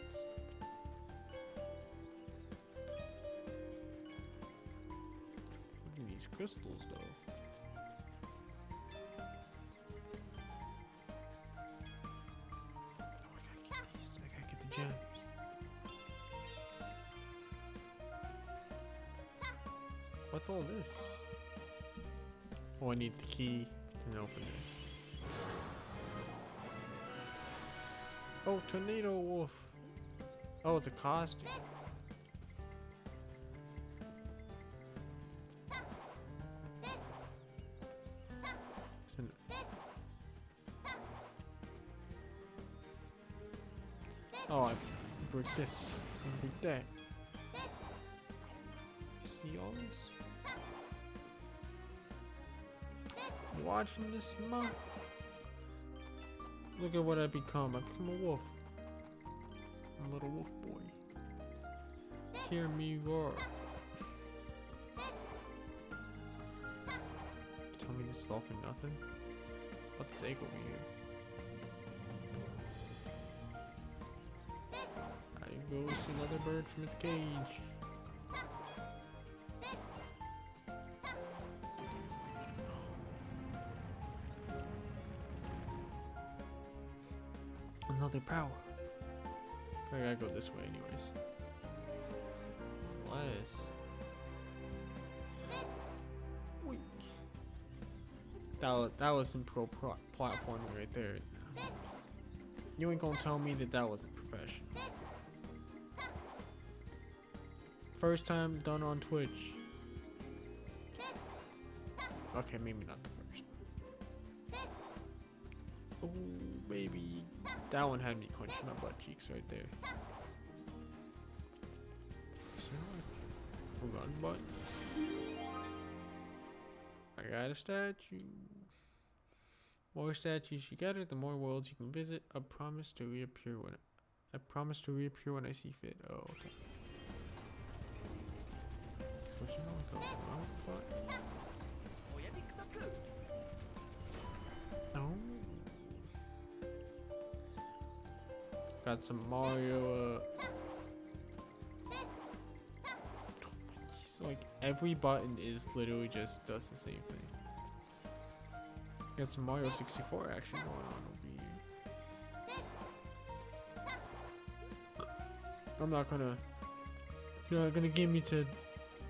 Look at these crystals though. Gems. What's all this? Oh, I need the key to open this. Oh, tornado wolf. Oh, it's a costume. Oh, I break this. I break that. You see all this? You watching this, Mom? Look at what I become. I become a wolf. I'm a little wolf boy. Hear me roar. Tell me this is all for nothing? What's this egg over here? Goes another bird from its cage. Another power. I gotta go this way anyways. Unless... That was some platforming right there. You ain't gonna tell me that that wasn't professional. First time done on Twitch. Okay, maybe not the first. Oh, baby. That one had me clenching my butt cheeks right there. Hold on, button. I got a statue. More statues you gather, the more worlds you can visit. I promise to reappear when I see fit. Oh, okay. No. Got some Mario. So like every button is literally just does the same thing. Got some Mario 64 action going on over here. I'm not gonna. You're not gonna get me to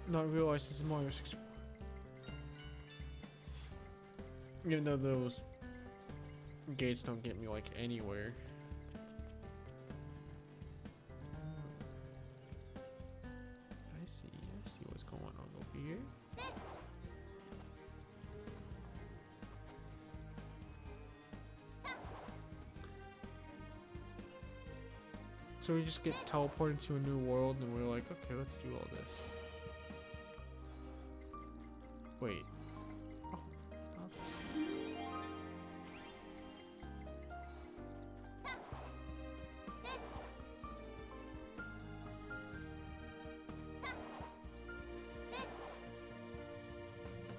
not realize this is Mario 64. Even though those gates don't get me like anywhere. I see what's going on over here. So we just get teleported to a new world and we're like, okay, let's do all this. Wait. Oh,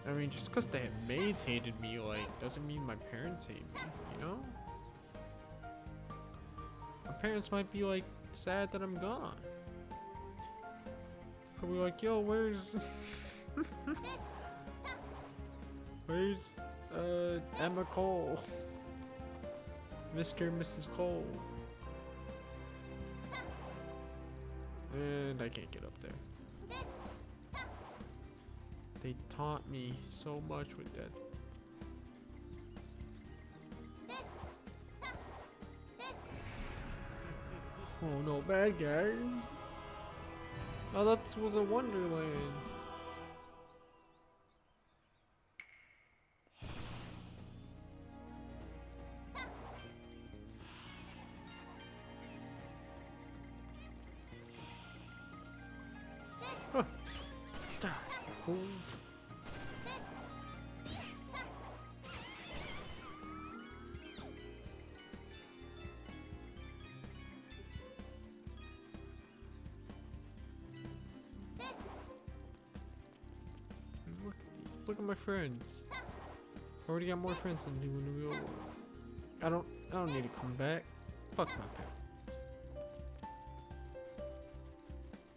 I mean, just because the maids hated me, like, doesn't mean my parents hate me, you know? My parents might be, like, sad that I'm gone. Probably like, yo, where's... where's, Emma Cole? Mr. and Mrs. Cole? And I can't get up there. They taunt me so much with that. Oh no, bad guys. Oh, that was a Wonderland. Huh. Die, fool. Look at my friends. I already got more friends than you in the real world. I don't need to come back. Fuck my parents.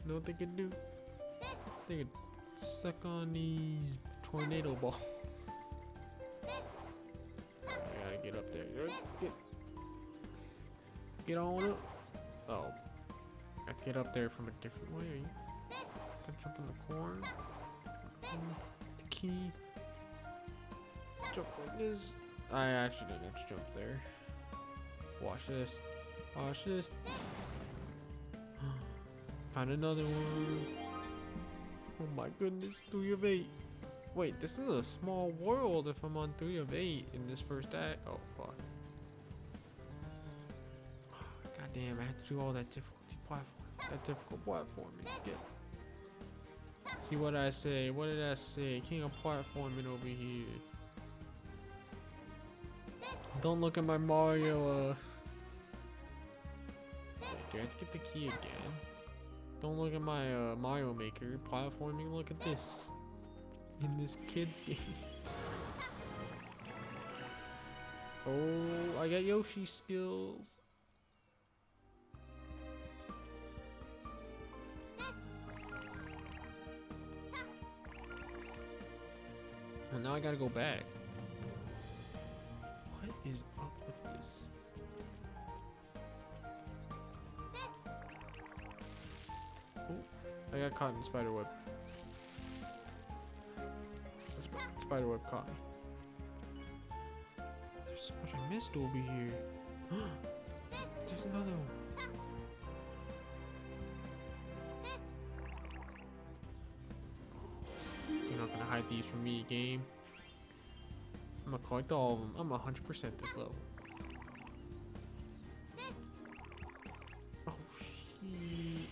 You know what they could do? They could suck on these tornado balls. I gotta get up there. Get on up. Oh. I gotta get up there from a different way. Gotta jump in the corn. Key. Jump like this. I actually didn't have to jump there. Watch this. Watch this. Find another one. Oh my goodness, 3 of 8. Wait, this is a small world if I'm on 3 of 8 in this first act. Oh fuck. God damn, I had to do all that difficulty platform. That difficult platforming again. See what I say? What did I say? King of platforming over here. Don't look at my Mario. Wait, do I have to get the key again? Don't look at my Mario Maker platforming. Look at this. In this kid's game. Oh, I got Yoshi skills. And now I gotta go back. What is up with this? Oh, I got caught in spiderweb. Spiderweb caught me. There's so much I missed over here. There's another one. You're not gonna hide these from me, game. I'm gonna collect all of them. I'm 100% this level. Oh shit.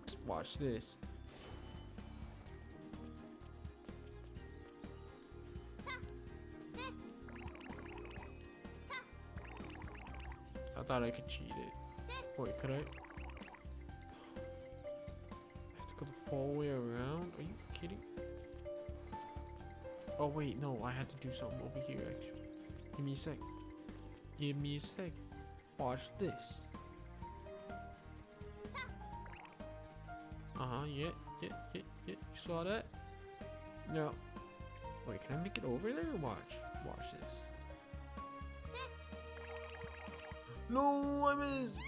Just watch this. I thought I could cheat it. Wait, could I? I have to go the full way around? Are you kidding? Oh wait, no, I had to do something over here actually. Give me a sec. Give me a sec. Watch this. Yeah. You saw that? No. Wait, can I make it over there? Watch this. No, I missed.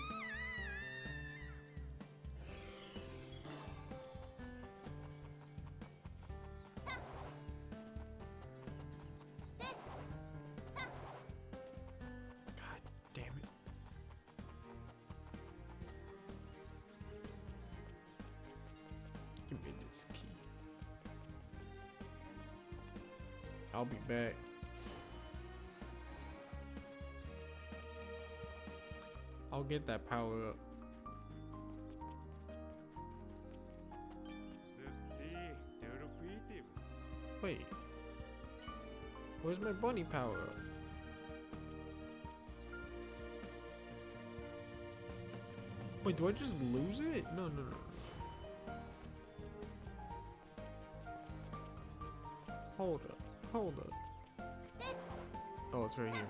God damn it. Give me this key. I'll be back. I'll get that power up. Wait. Where's my bunny power up? Wait, do I just lose it? No, no, no. Hold up. Hold up. Oh, it's right here.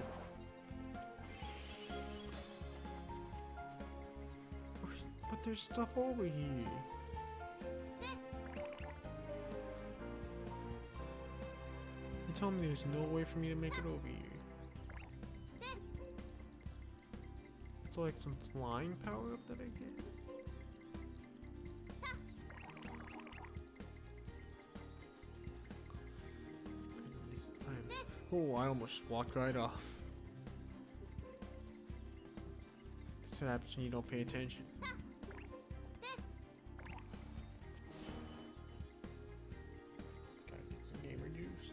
But there's stuff over here. You tell me there's no way for me to make it over here. It's like some flying power up that I get. Oh, I almost walked right off. That's what happens when you don't pay attention. Gotta get some gamer juice.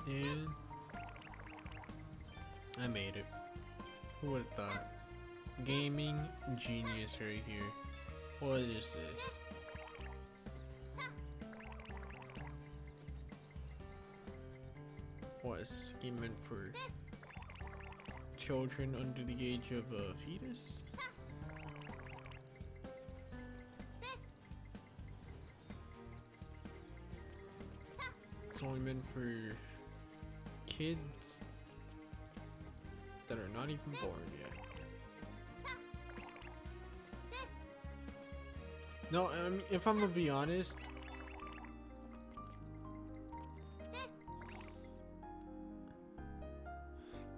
And I made it. Who would have thought? Gaming genius right here. What is this? What is this game meant for? Children under the age of a fetus? It's only meant for kids that are not even born yet. No, I mean, if I'm gonna be honest,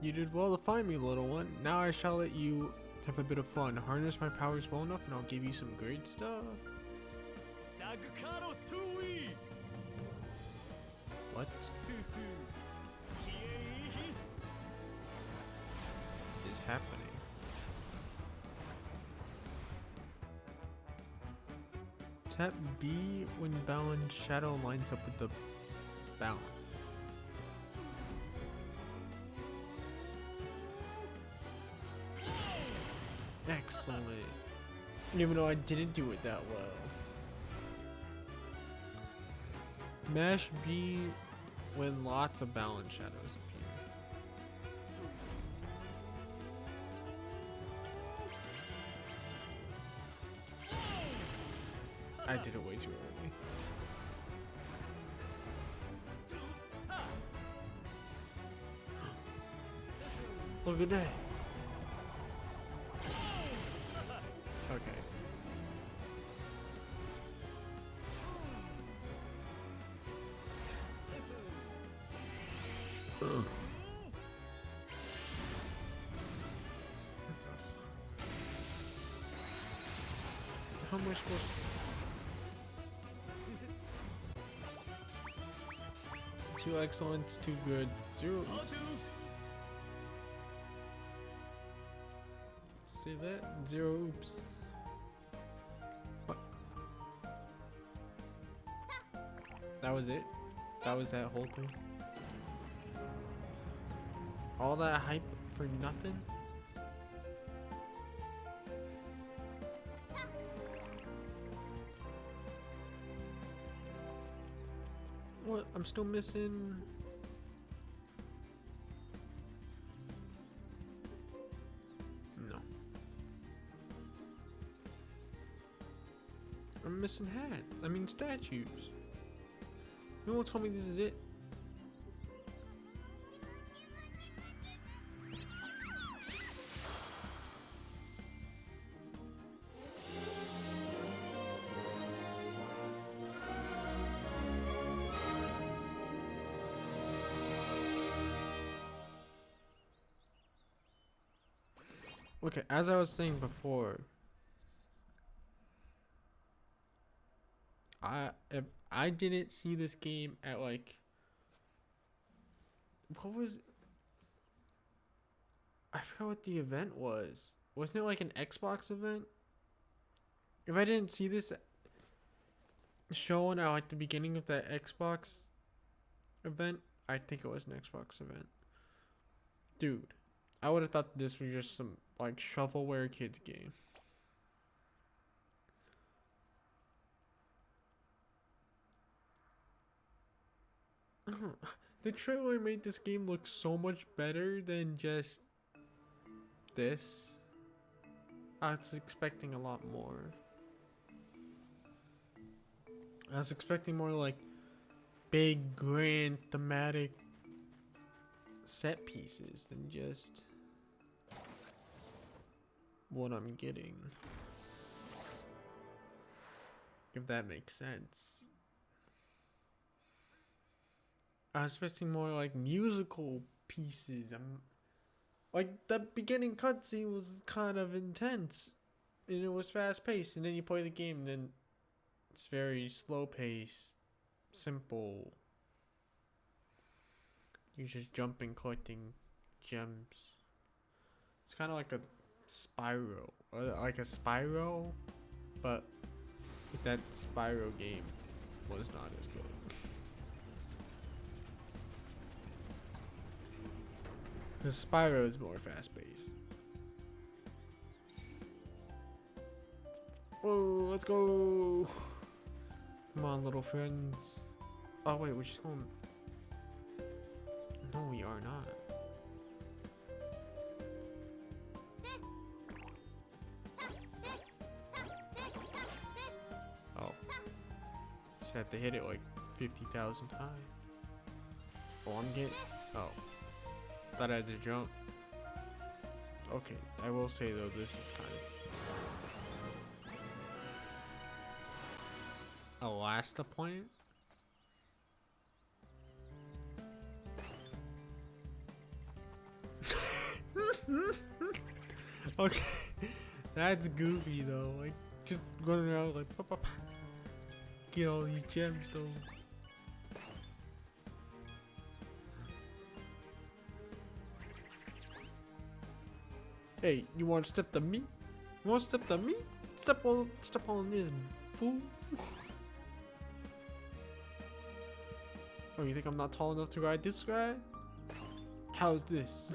you did well to find me, little one. Now I shall let you have a bit of fun. Harness my powers well enough and I'll give you some great stuff. What? Is happening? Tap B when Balan's shadow lines up with the Balan. Excellent. Even though I didn't do it that well. Mash B when lots of Balan shadows appear. I did it way too early. Look at that. Okay. Ugh. How am I supposed to... 2 excellence, 2 good, 0 oopsies. See that? 0 oops. What? That was it? That was that whole thing? All that hype for nothing? What? I'm still missing... No. I'm missing hats. I mean statues. You won't tell me this is it? Okay, as I was saying before, I didn't see this game at like, what was, I forgot what the event was. Wasn't it like an Xbox event? If I didn't see this showing at like the beginning of that Xbox event, I think it was an Xbox event. Dude, I would have thought this was just some like shovelware kids game. The trailer made this game look so much better than just this. I was expecting a lot more. I was expecting more like big, grand, thematic set pieces than just what I'm getting. If that makes sense. I was expecting more like musical pieces. Like that beginning cutscene was kind of intense, and it was fast paced. And then you play the game, and then it's very slow paced, simple. You're just jumping, collecting gems. It's kind of like a Spyro, but that Spyro game was not as good. Because Spyro is more fast paced. Whoa, let's go! Come on, little friends. Oh, wait, we're just going. No, we are not. Oh. Just had to hit it like 50,000 times. Oh, I'm getting. Oh. Thought I had to jump. Okay, I will say though, this is kind of a last point. Okay, that's goofy though. Like just going around like pop, pop, get all these gems though. Hey, you want to step to me? You want to step to me? Step on this, fool. Oh, you think I'm not tall enough to ride this guy? How's this?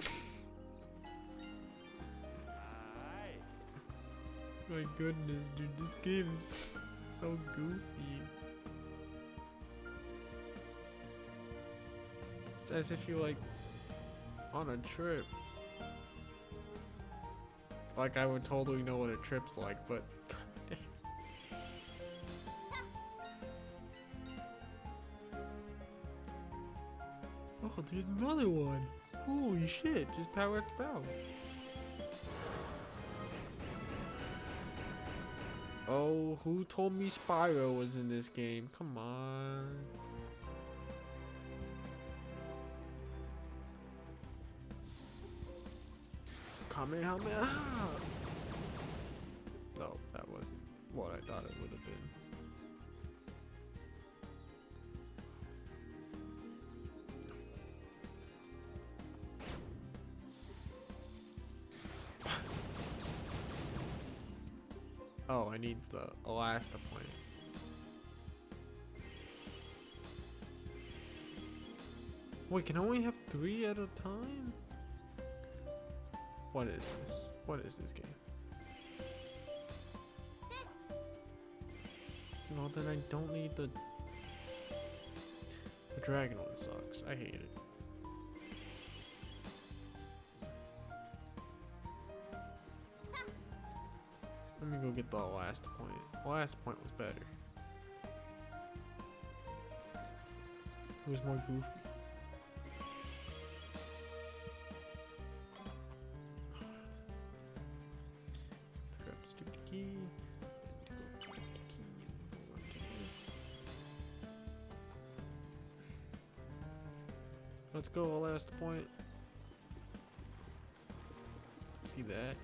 My goodness, dude, this game is so goofy. It's as if you're like on a trip. Like I would totally know what a trip's like, but god damn. Oh, there's another one. Holy shit, just power after power. Oh, who told me Spyro was in this game? Come on. Kamehameha! No, that wasn't what I thought it would have been. Oh, I need the last point. Wait, can I only have 3 at a time? What is this? What is this game? Well, then I don't need the dragon one sucks. I hate it. Let me go get the last point. The last point was better. It was more goofy. Grab the stupid key. Let's go, last point. See that?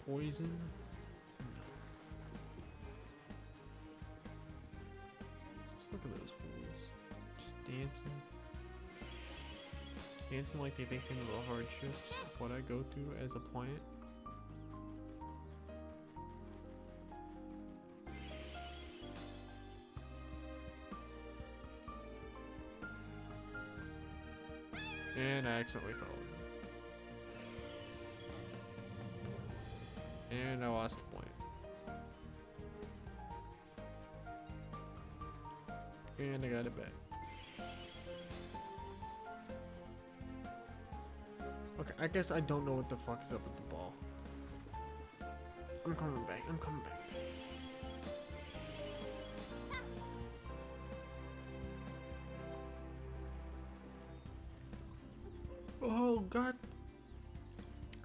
Poison. Look at those fools. Just dancing. Dancing like they think of the hardships of what I go through as a plant. And I accidentally fell. And I lost a point. And I got it back. Okay, I guess I don't know what the fuck is up with the ball. I'm coming back. I'm coming back. Oh god.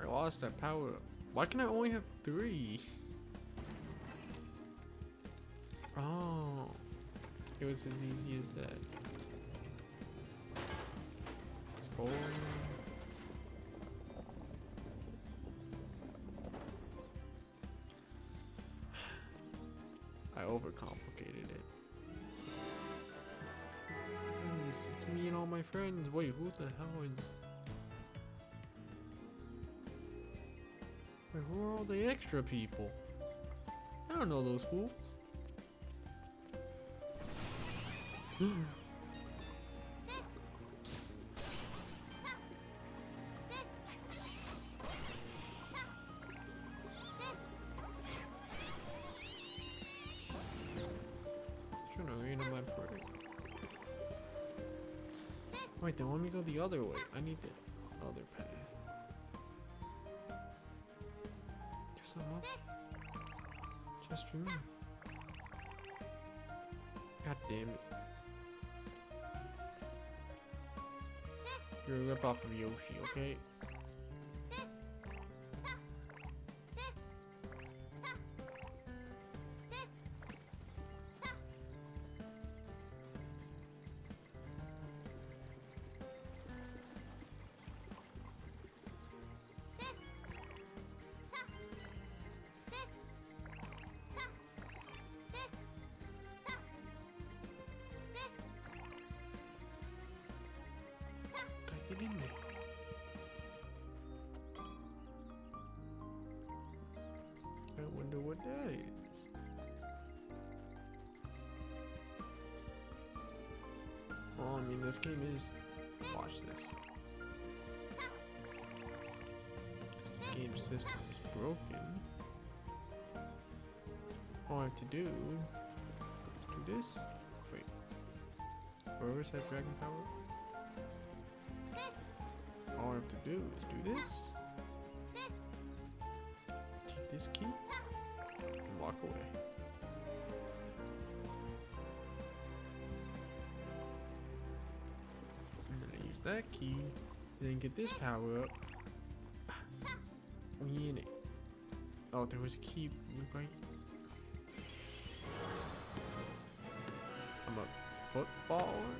I lost that power. Why can I only have 3? Oh. It was as easy as that. Score. I overcomplicated it. Goodness, it's me and all my friends. Wait, who the hell is... Wait, who are all the extra people? I don't know those fools. Trying to read on my parade. Wait, they want me to go the other way. I need the other path. There's some up. Just for me. God damn it. You're a ripoff of Yoshi, okay? Get in there. I wonder what that is. Well, I mean, this game is... Watch this. This game system is broken. All I have to do this. Wait. Where's that dragon power? All I have to do is do this. Take this key. And walk away. And then I use that key. And then get this power up. We in it. Oh, there was a key right. I'm a footballer.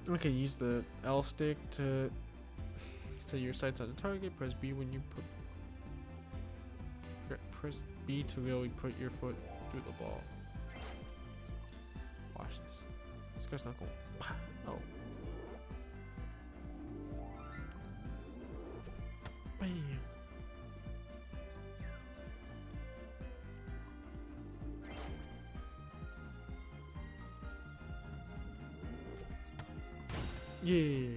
Okay, use the L stick to set your sights on the target. Press B when you put. Press B to really put your foot through the ball. Watch this. This guy's not going. Oh. Bam. Yeah.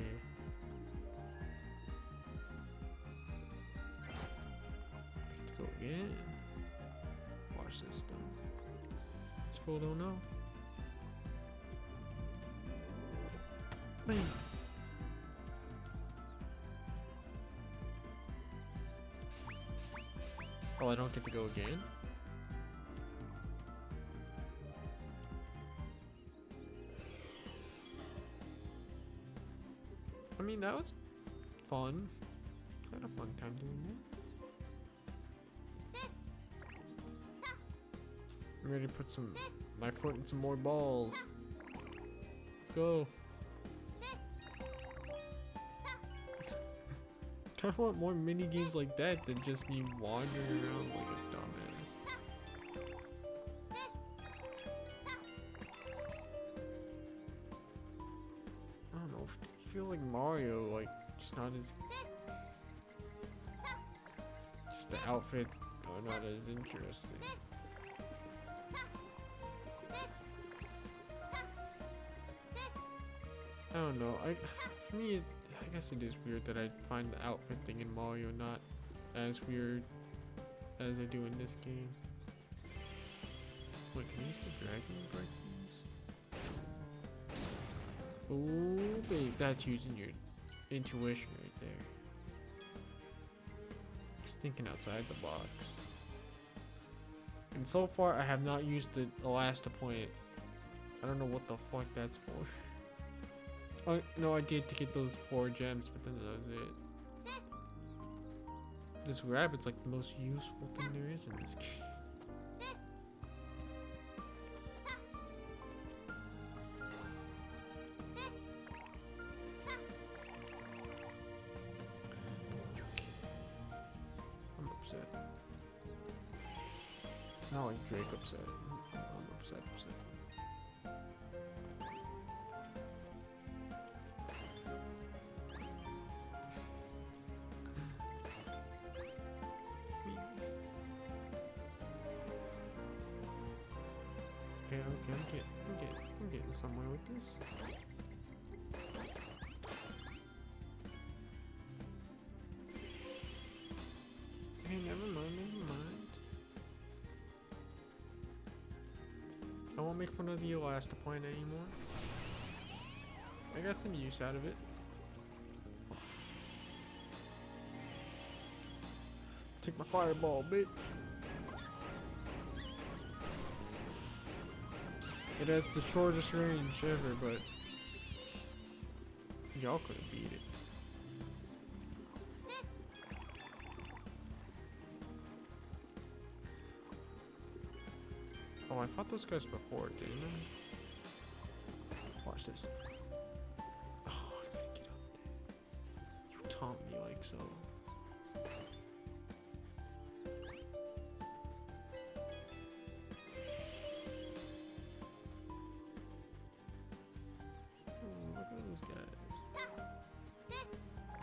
Get to go again. Watch this stuff. This fool don't know. Bam. Oh, I don't get to go again? I mean, that was fun. Had a fun time doing that. I'm ready to put my foot in some more balls. Let's go. kind of want more mini games like that than just me wandering around like a dumbass. I don't know. I feel like Mario, like, just not as. Just the outfits are not as interesting. I don't know. For me, I guess it is weird that I find the outfit thing in Mario not as weird as I do in this game. Wait, can I use the dragon break these? Oh, babe, that's using your intuition right there. Just thinking outside the box. And so far, I have not used the Elastopoint. I don't know what the fuck that's for. Oh, no, I did to get those 4 gems, but then that was it. This rabbit's like the most useful thing there is in this game. I'm upset. Not like Drake upset. I'm upset. Okay, I'm getting somewhere with this. Hey, never mind. I won't make fun of the Elastopoint anymore. I got some use out of it. Take my fireball, bitch. It has the shortest range ever, but y'all could have beat it. Oh, I fought those guys before, didn't I? Watch this. Oh, I gotta get up there. You taunt me like so.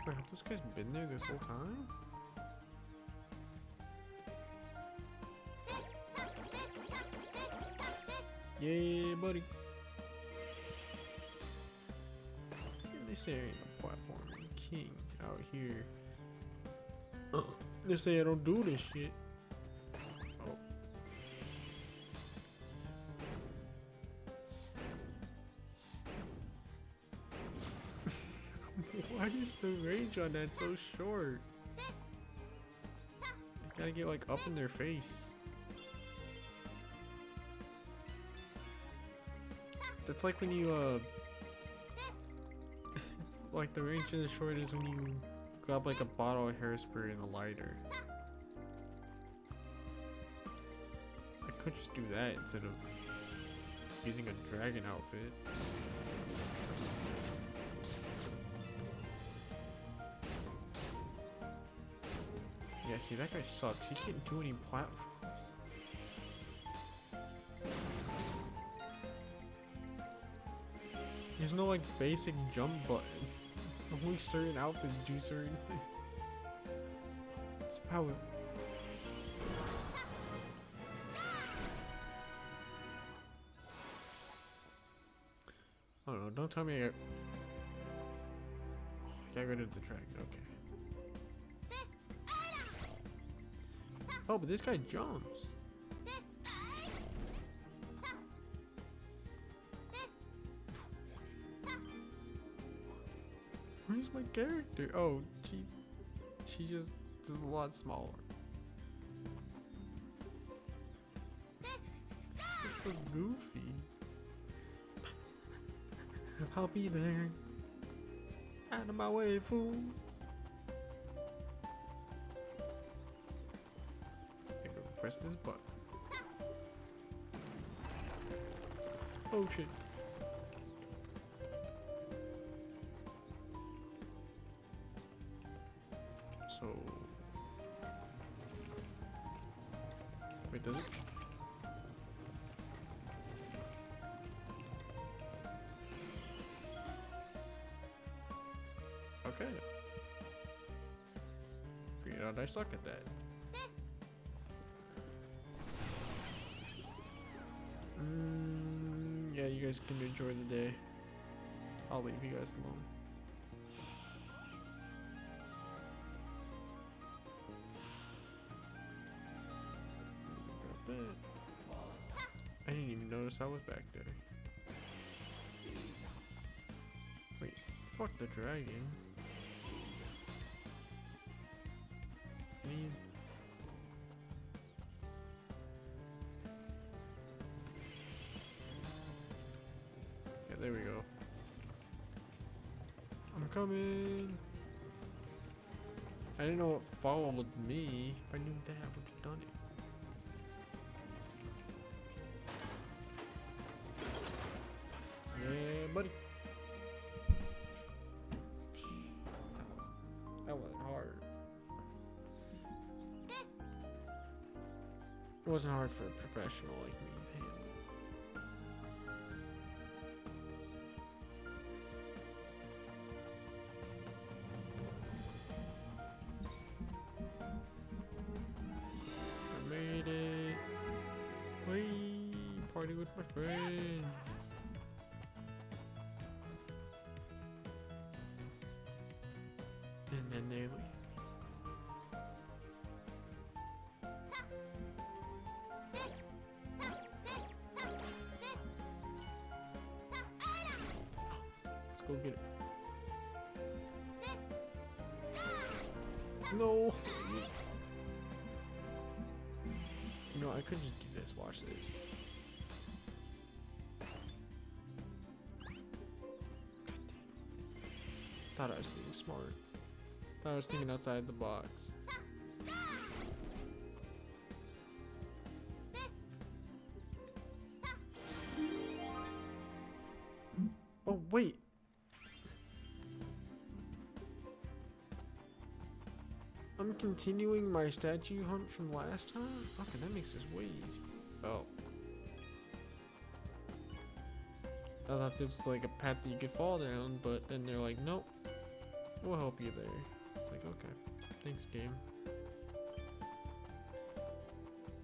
Wait, have those guys been there this whole time? Yeah, buddy. Yeah, they say I ain't a platform king out here. They say I don't do this shit. Oh. Why is the range on that so short? I gotta get like up in their face. That's like when you it's like the range in the short is when you grab like a bottle of hairspray and a lighter. I could just do that instead of using a dragon outfit. Yeah, see, that guy sucks. He can't do any platforms. There's no like basic jump button. Only certain outfits do certain things. It's power. I don't know. Don't tell me I got rid of the dragon. Okay. Oh, but this guy jumps. Where's my character? Oh, she just is a lot smaller. It's so goofy. I'll be there. Out of my way, fools. Press this button. Oh shit. Okay. Figured out I suck at that. Yeah, you guys can enjoy the day. I'll leave you guys alone. I didn't even notice I was back there. Wait, fuck the dragon. Yeah, there we go. I'm coming. I didn't know it followed me. If I knew that, I would have done it. Yeah, buddy. That wasn't hard. It wasn't hard for a professional like me to handle. I made it. Whee! Party with my friends. And then they leave. Let's go get it. No! You know, I could just do this. Watch this. Thought I was being smart. Thought I was thinking outside the box. Oh, wait. I'm continuing my statue hunt from last time? Okay, that makes this way easier. Oh. I thought this was like a path that you could fall down, but then they're like, nope. We'll help you there. It's like, okay. Thanks, game.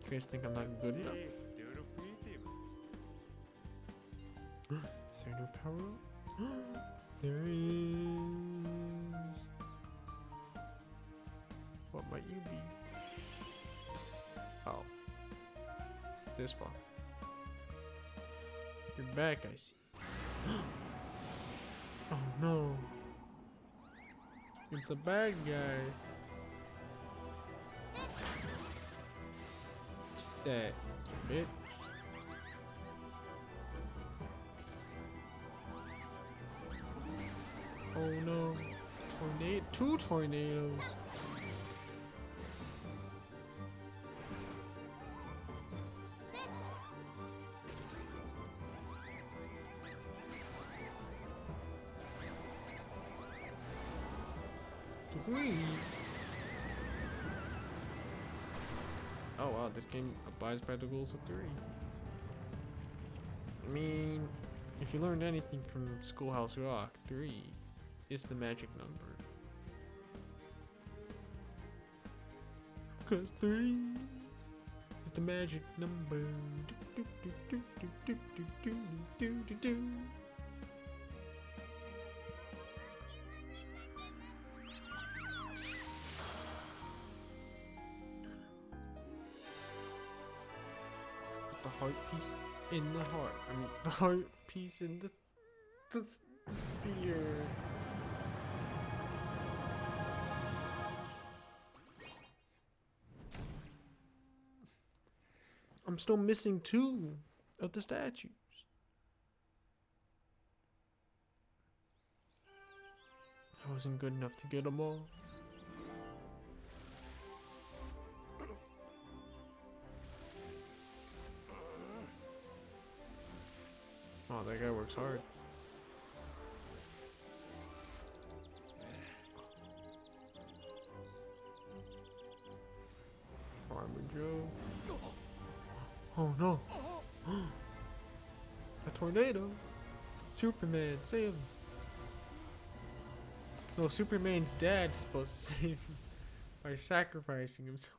You guys think I'm not good enough? Is there no power up? There is. What might you be? Oh. This fuck. You're back, I see. Oh no. It's a bad guy. That bitch. Oh no. Tornado. 2 tornadoes. Oh wow, this game abides by the rules of 3. I mean, if you learned anything from Schoolhouse Rock, 3 is the magic number. 'Cause 3 is the magic number. Do, do, do, do, do, do, do, do, do, do. The heart piece in the heart. I mean, the heart piece in the spear. I'm still missing 2 of the statues. I wasn't good enough to get them all. Oh, that guy works hard. Farmer Joe. Oh no. A tornado. Superman, save him. No, Superman's dad's supposed to save him by sacrificing himself.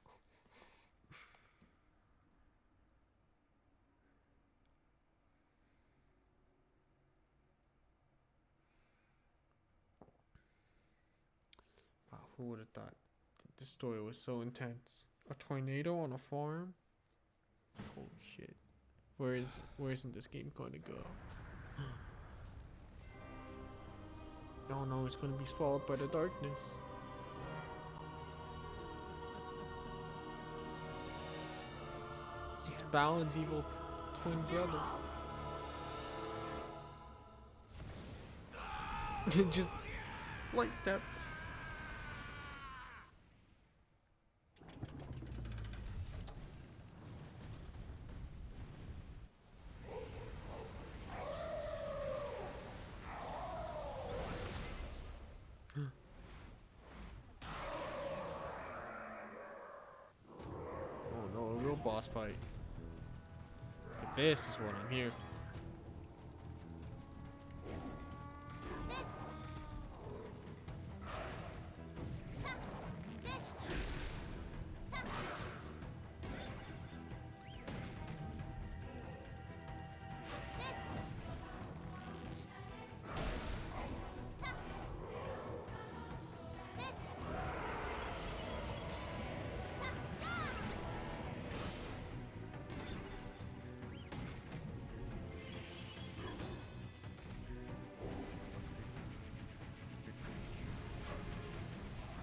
Wow, who would have thought this story was so intense? A tornado on a farm? Holy shit. Where isn't this game going to go? Oh no, it's going to be swallowed by the darkness. It's Balan's evil twin brother. Just like that. Oh no, a real boss fight. This is what I'm here for.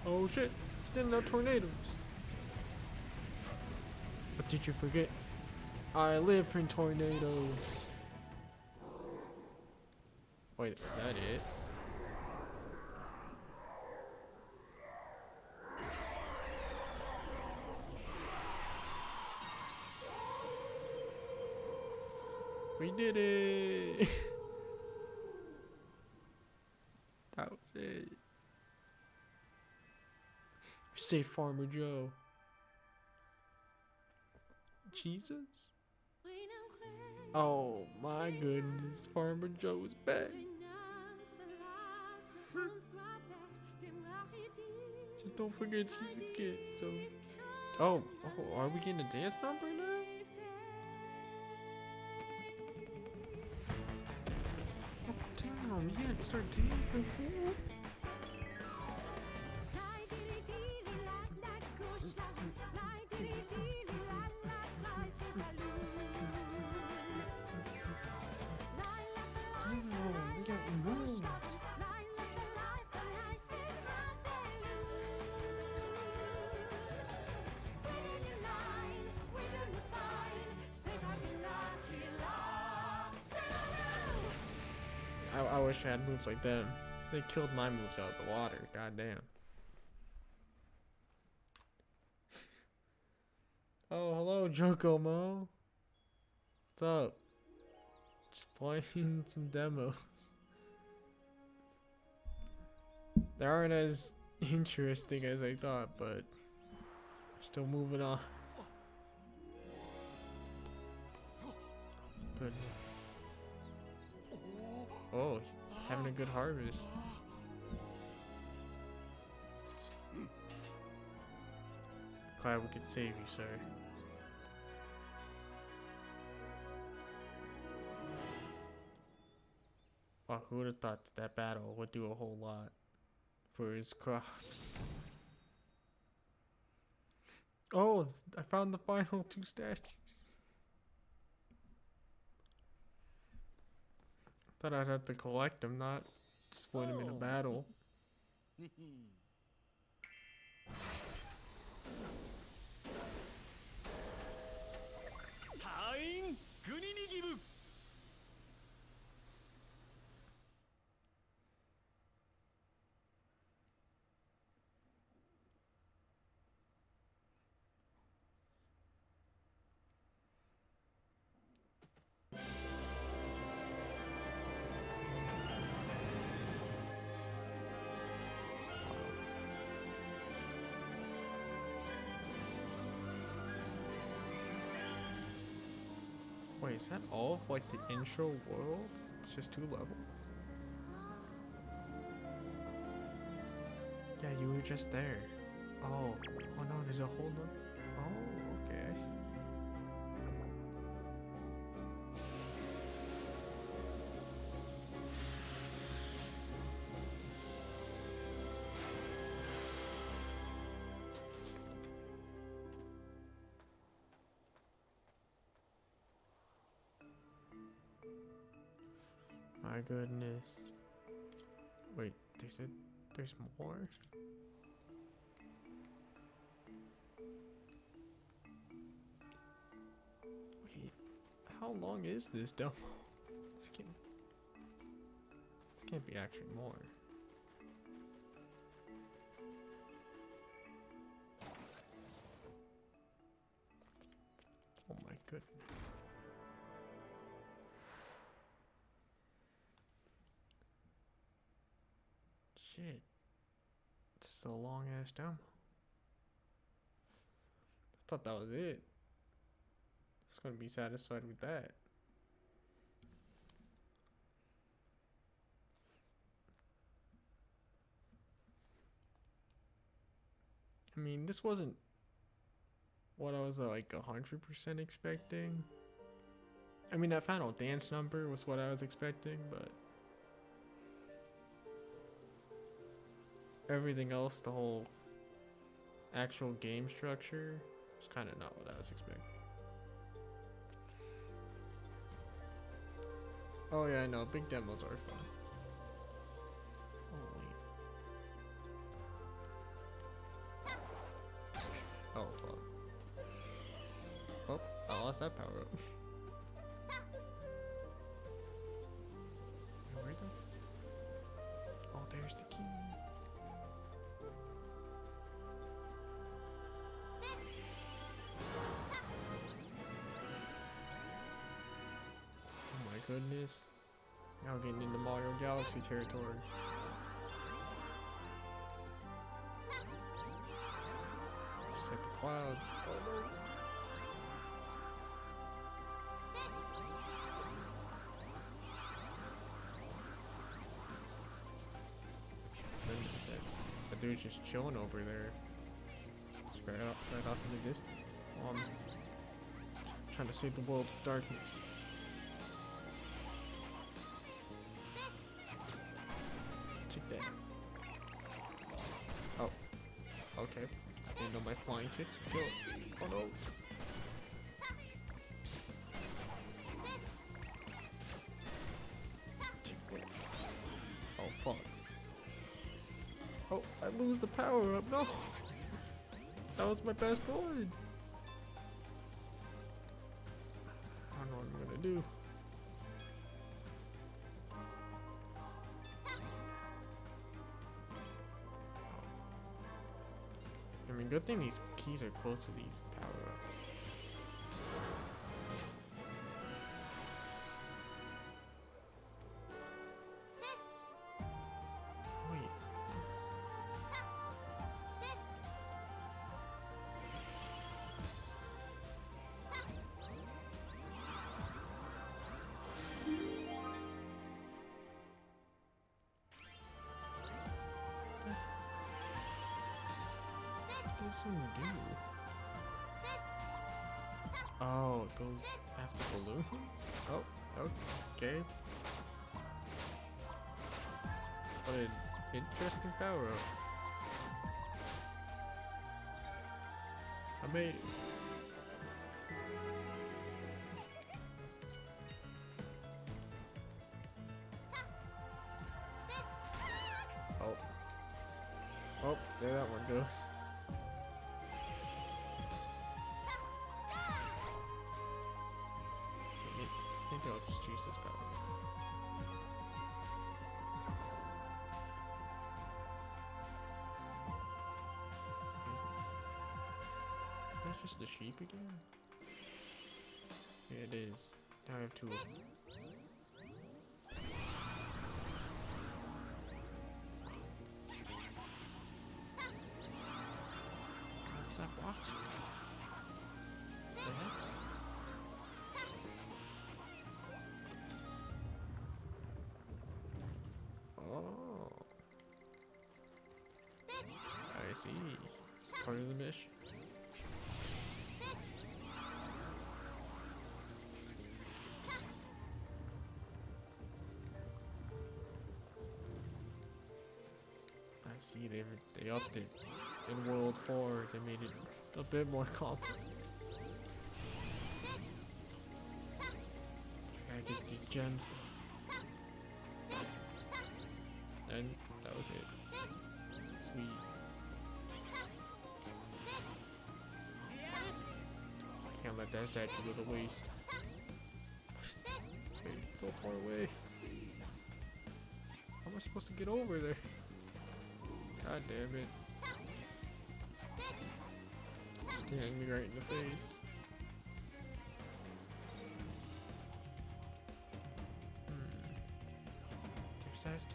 Oh shit, standing out tornadoes. But did you forget? I live in tornadoes. Wait, is that it? We did it! That was it. Say Farmer Joe. Jesus? Oh my goodness, Farmer Joe is back. Just don't forget she's a kid, so. Oh, are we getting a dance number now? Oh, damn, yeah, start dancing, fool. I wish I had moves like them. They killed my moves out of the water. God damn. Oh, hello, Jokomo. What's up? Just playing some demos. They aren't as interesting as I thought, but still moving on. Goodness. Oh, he's having a good harvest. Glad we could save you, sir. Wow, who would have thought that battle would do a whole lot for his crops? Oh, I found the final 2 statues. Thought I'd have to collect them, not just win them in a battle. Wait, is that all of like the intro world? It's just 2 levels? Yeah, you were just there. Oh, oh no, there's a whole nother. Oh, okay, I see. My goodness. Wait, there's more? Wait, how long is this demo? This can't be actually more. Oh my goodness. Shit. This is a long ass demo. I thought that was it. I was gonna be satisfied with that. I mean, this wasn't what I was like 100% expecting. I mean, that final dance number was what I was expecting, but everything else, the whole actual game structure, was kind of not what I was expecting. Oh yeah, I know, big demos are fun. Oh fuck. Oh, I lost that power up. Where the? Oh, there's the key. Oh my goodness. Now getting into Mario Galaxy territory. Just like the cloud. Oh no. That dude's just chilling over there. Just right off in the distance. While I'm trying to save the world of darkness. Take that. Oh. Okay. I didn't know my flying kicks would kill it. Oh no. Take that. Oh fuck. Oh, I lose the power up. No. That was my best one. I don't know what I'm gonna do. I mean, good thing these keys are close to these power-ups. Wait. What does this one do? Oh, it goes after balloons? Oh, okay. What an interesting power up. I made it. Oh. Oh, there that one goes. Maybe I'll just use this power. Is that just the sheep again? Yeah, it is. Now I have two of them. What's that box? What the heck? Oh. see. It's part of the mission. I see they upped it in World 4. They made it a bit more complex. I get these gems. And that was it. Sweet. I can't let that statue go to waste. Wait, it's so far away. How am I supposed to get over there? God damn it. Staring me right in the face. There's that statue.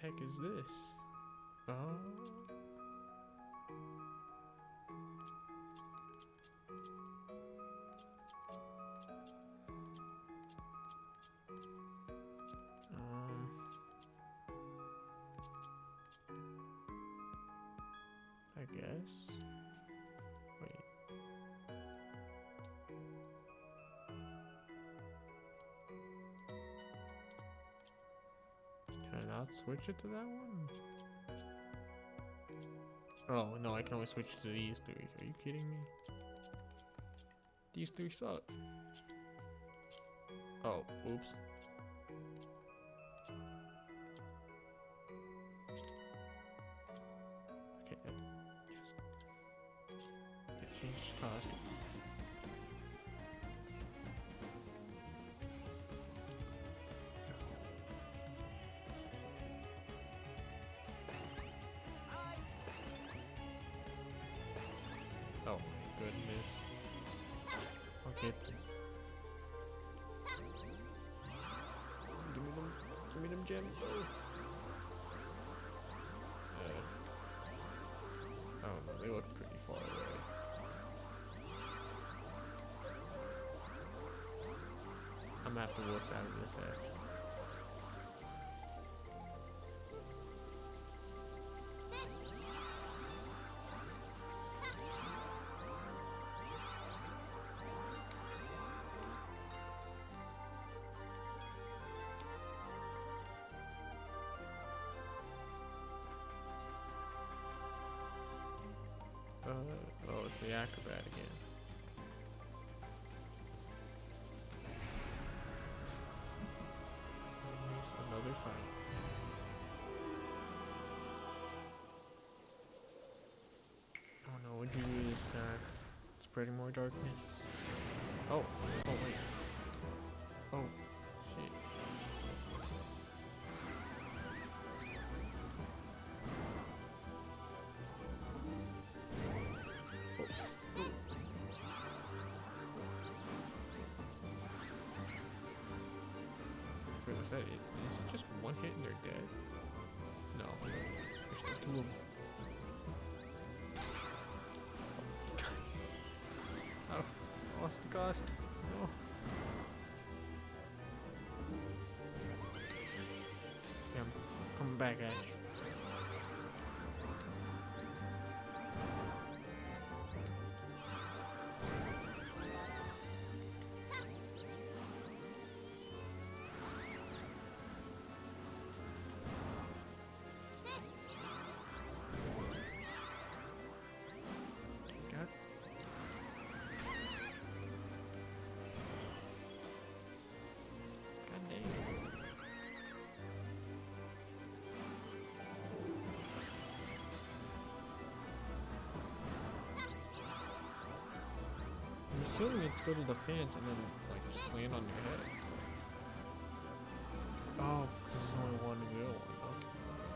Heck is this? Oh. I guess. Wait. Can I not switch it to that one? Oh, no, I can only switch to these three. Are you kidding me? These three suck. Oh, oops. Okay, just change costumes. Oh my goodness. I'll get this. Give me them gems though. I don't know, they look pretty far away. I'm gonna have to wuss out of this act. Oh, it's the acrobat again. It's another fight. Oh no, what'd you do this time? Spreading more darkness. Oh, wait. Oh, shit. Wait, was that it? Is it just one hit and they're dead? No. There's still two of them. Oh, I lost the cost. No. Yeah, I'm coming back at you. I'm assuming it's go to the fence and then like just land on your head. Oh, because there's only one real one. Okay.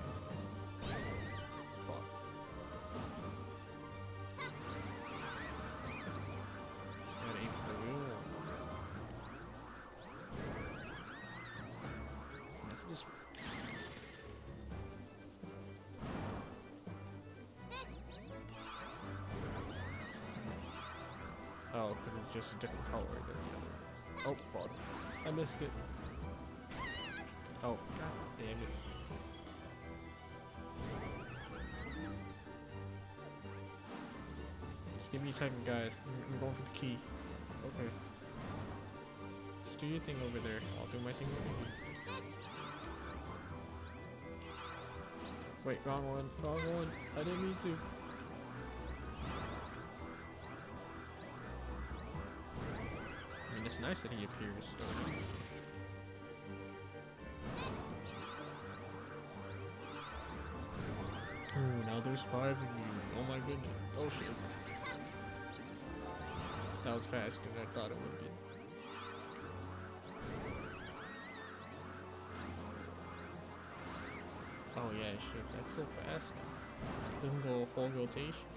I see. Fuck. Gotta aim for the real one. This. Oh, because it's just a different color than the other ones. Oh, fuck. I missed it. Oh, god damn it. Just give me a second, guys. I'm going for the key. Okay. Just do your thing over there. I'll do my thing over here. Wait, wrong one. Wrong one. I didn't mean to. I mean, it's nice that he appears. Ooh, now there's 5 of you. Oh my goodness. Oh shit. That was faster than I thought it would be. Oh yeah, shit. That's so fast now. It doesn't go full rotation.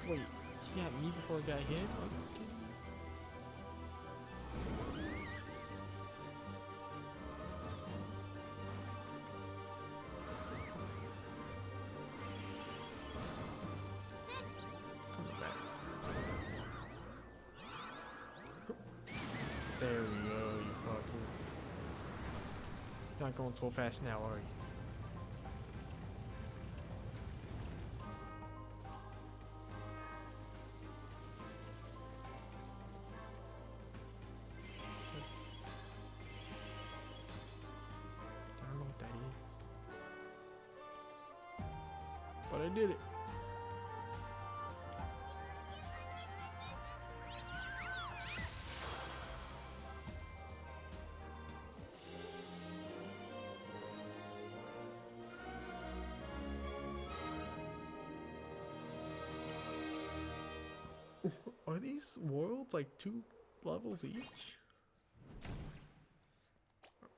Wait, you got me before I got hit? Okay. Coming back. There we go, you fucker. Not going so fast now, are you? But I did it. Are these worlds like 2 levels each?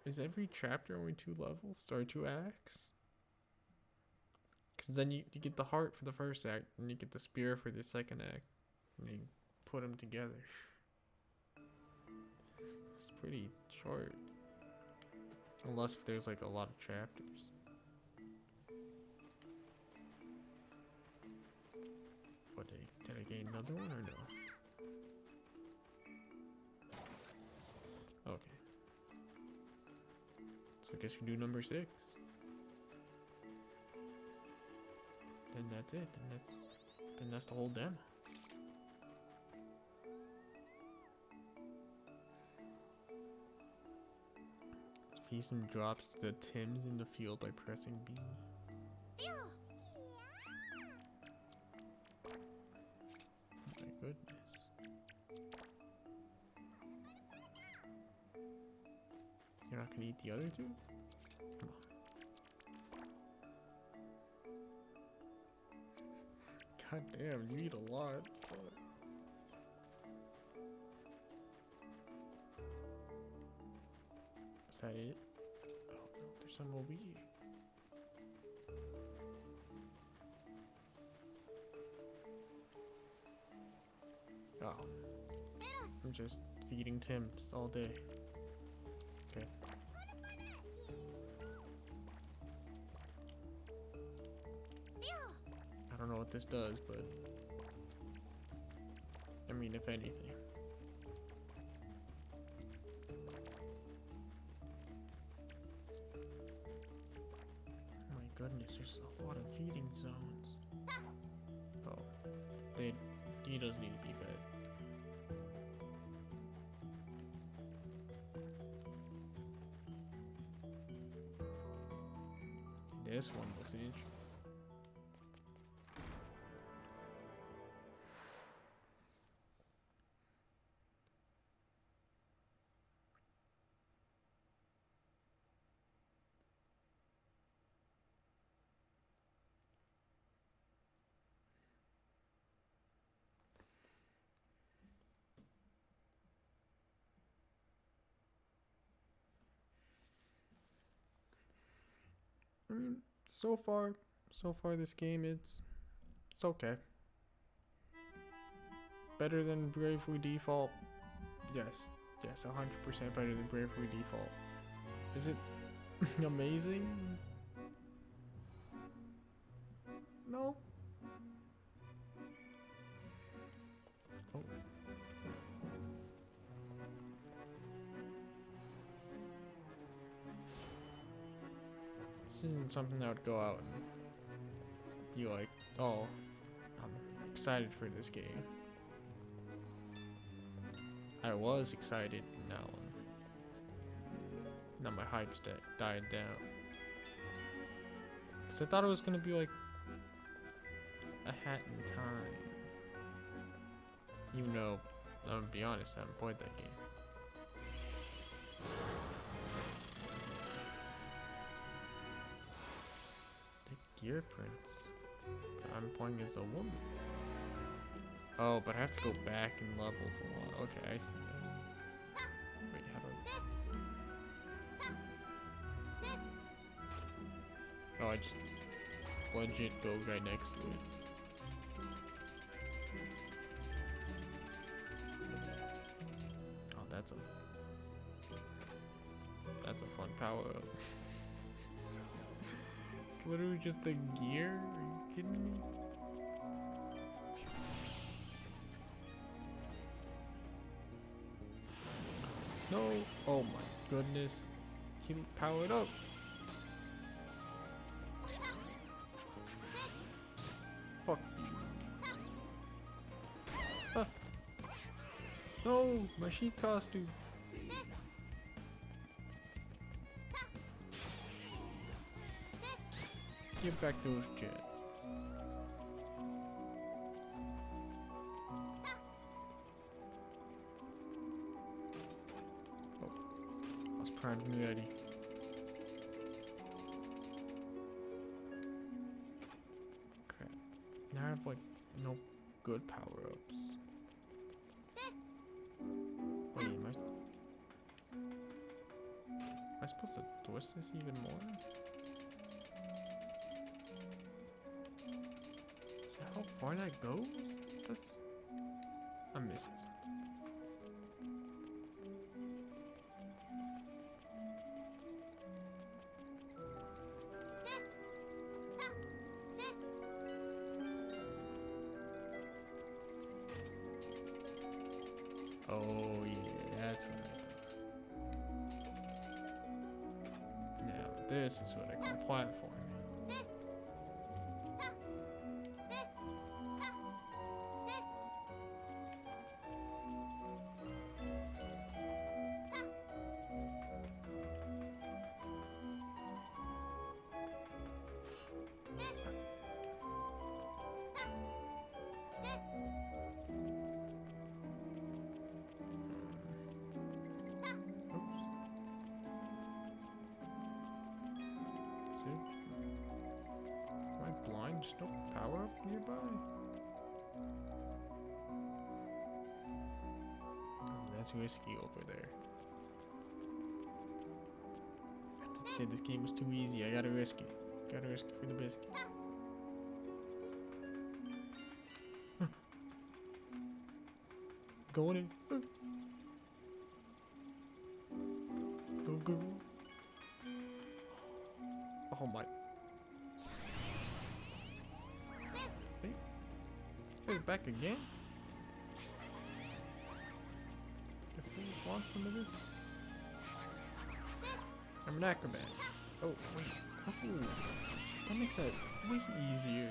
Is every chapter only 2 levels? Or 2 acts? Because then you get the heart for the first act, and you get the spear for the second act, and you put them together. It's pretty short. Unless if there's like a lot of chapters. What, did I gain another one or no? Okay. So I guess we do number 6. Then that's it. Then that's the whole demo. Feaston drops the Tims in the field by pressing B. My goodness. You're not gonna eat the other 2? Come on. God damn, you eat a lot. Is that it? Oh no, there's some over here. Oh. I'm just feeding Tims all day. Okay. I don't know what this does, but I mean, if anything. Oh my goodness, there's a lot of feeding zones. Oh, he doesn't need to be fed. This one looks interesting. I mean, so far this game, it's okay. Better than Bravely Default? Yes, 100% better than Bravely Default. Is it amazing? No. Oh. This isn't something I would go out and be like, oh, I'm excited for this game. I was excited, now my hype's died down. Cause I thought it was gonna be like a Hat in Time. Even though, I'm gonna be honest, I haven't played that game. The Gear Prince. I'm playing as a woman. Oh, but I have to go back in levels a lot. Okay, I see. Wait, how do I... Oh, I just legit go right next to it. Oh, that's a fun power-up. It's literally just a gear? Are you kidding me? No! Oh my goodness. He powered up. Fuck you. Ah. No! My sheep costume. Give back those jets. Prime ready. Crap. Now I have like no good power-ups. Wait, am I supposed to twist this even more? Is that how far that goes? I'm missing something. Oh yeah, that's what I thought. Now this is what I call platforming. Am I blind? Just no power up nearby? Oh, that's risky over there. I did say this game was too easy. I gotta risk it. Gotta risk it for the biscuit. Going in. Go. Oh my. Hey, you guys back again? If you want some of this. I'm an acrobat. Oh, wait. Oh, that makes that way easier.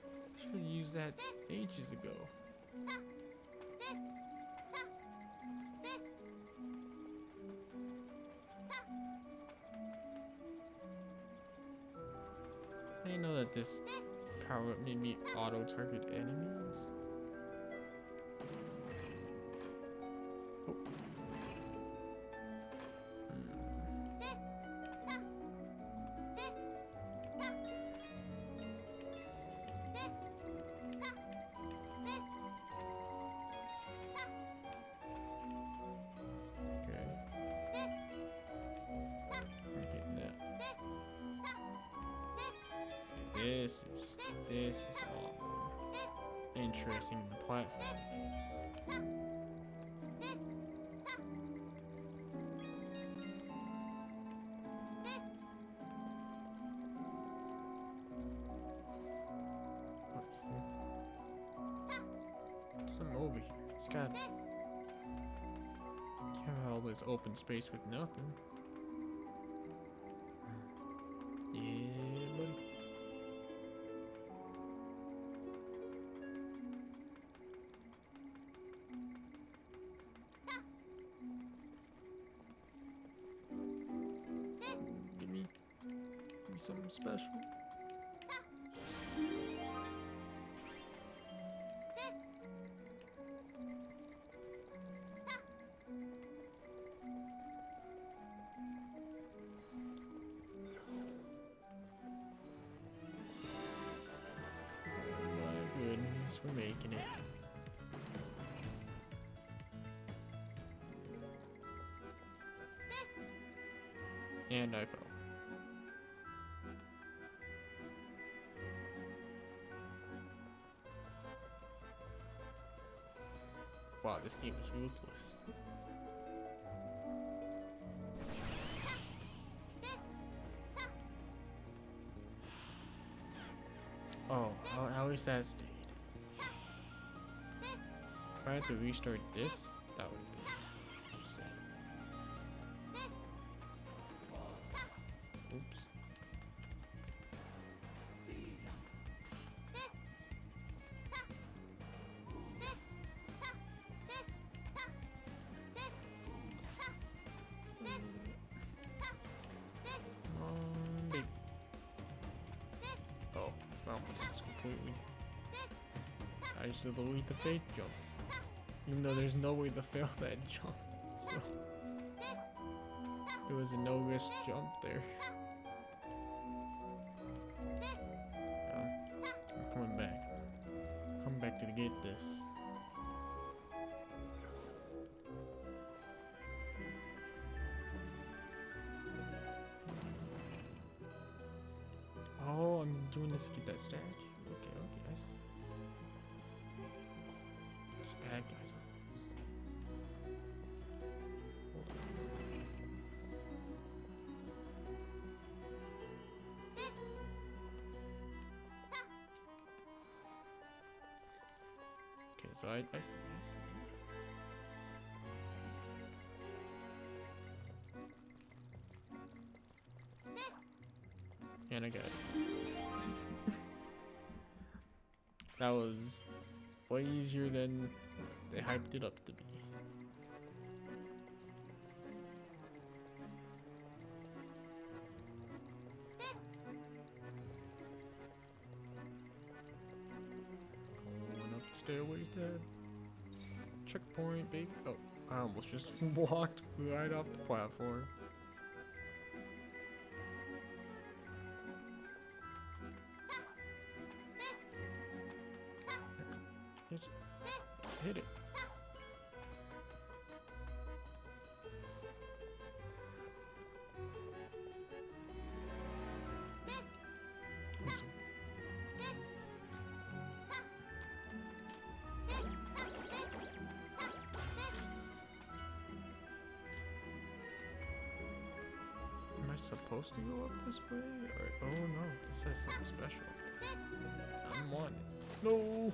I should have used that ages ago. I didn't know that this power-up made me auto-target enemies. Oh. Okay. I'm getting that. This is a lot more interesting than the platform. Something over here. It's got. Can't have all this open space with nothing. Yeah, buddy. Give me something special. We're making it. And I fell. Wow, this game is ruthless. Oh, how is that stage? If I had to restart this, that would be insane. Oops. Oh, well, it's completely. I just delete the fake jump. Even though there's no way to fail that jump. So there was a no risk jump there. I'm coming back. Coming back to get this. Oh, I'm doing this to get that statue. Okay, I see. There's bad guys on this. Hold on. Okay, so I see. And I got it. That was way easier than they hyped it up to be. Going up the stairways, Dad. Checkpoint, baby. Oh, I almost just walked right off the platform. Just hit it. This one. Am I supposed to go up this way? Or, oh no, this has something special. I'm wanted. No!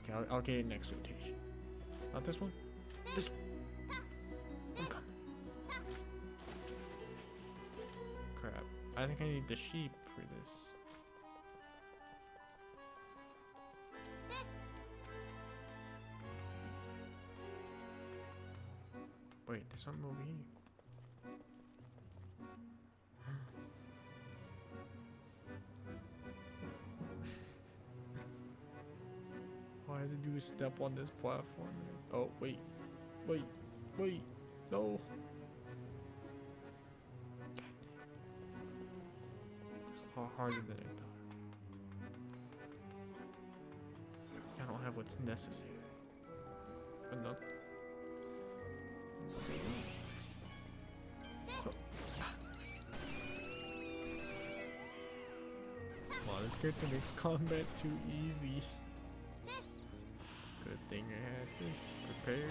Okay, I'll get it next rotation. Not this one? This one. I'm coming. Crap. I think I need the sheep for this. Wait, there's something over here. All I have to do is step on this platform. Oh, wait. No. It's a lot harder than I thought. I don't have what's necessary. Another. Okay. this character makes combat too easy. Good thing I had this prepared.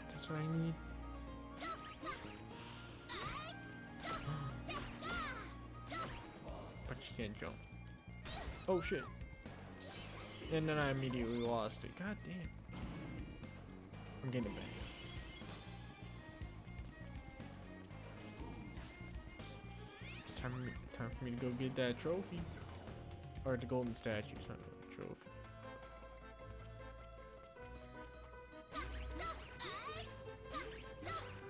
That's what I need. But she can't jump. Oh shit. And then I immediately lost it. God damn. I'm getting it back. Time for me to go get that trophy. Or the golden statue, it's not really a trophy.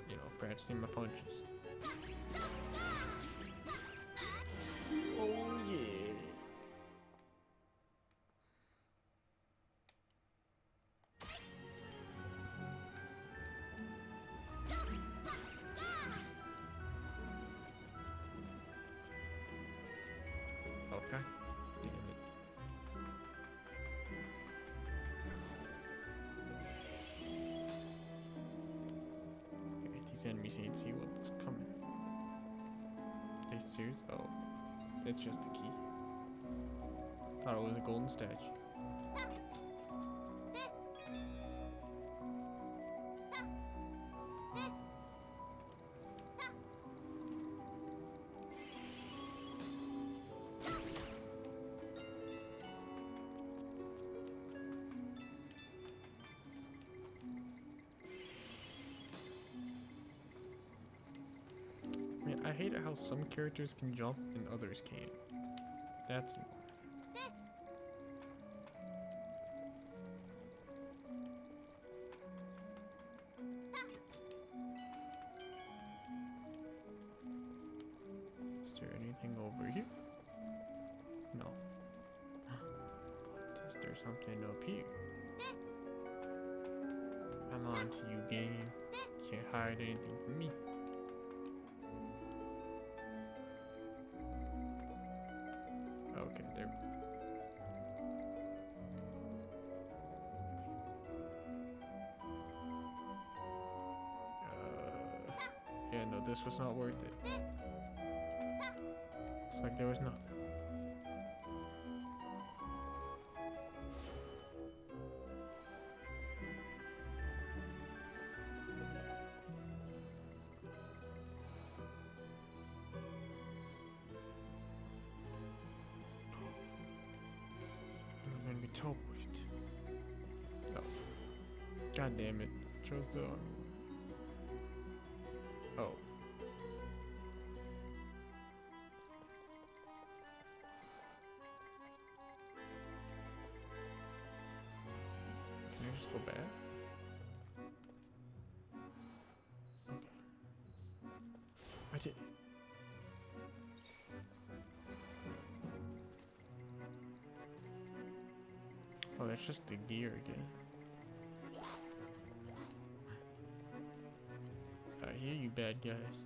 You know, practicing my punches. Oh yeah. Okay. Damn it. Okay, these enemies can't see what's coming. Are you serious? Oh. It's just the key. Thought it was a golden statue. Man, I hate it how some characters can jump and others can't. That's annoying. Is there anything over here? No. But is there something up here? I'm on to you, game. Can't hide anything from me. Okay, there. Yeah, no, this was not worth it. It's like there was nothing. I'm gonna be told. Oh. God damn it. Chose the. Oh. Can I just go back? Okay. I did. Oh, that's just the gear again. I hear you, bad guys.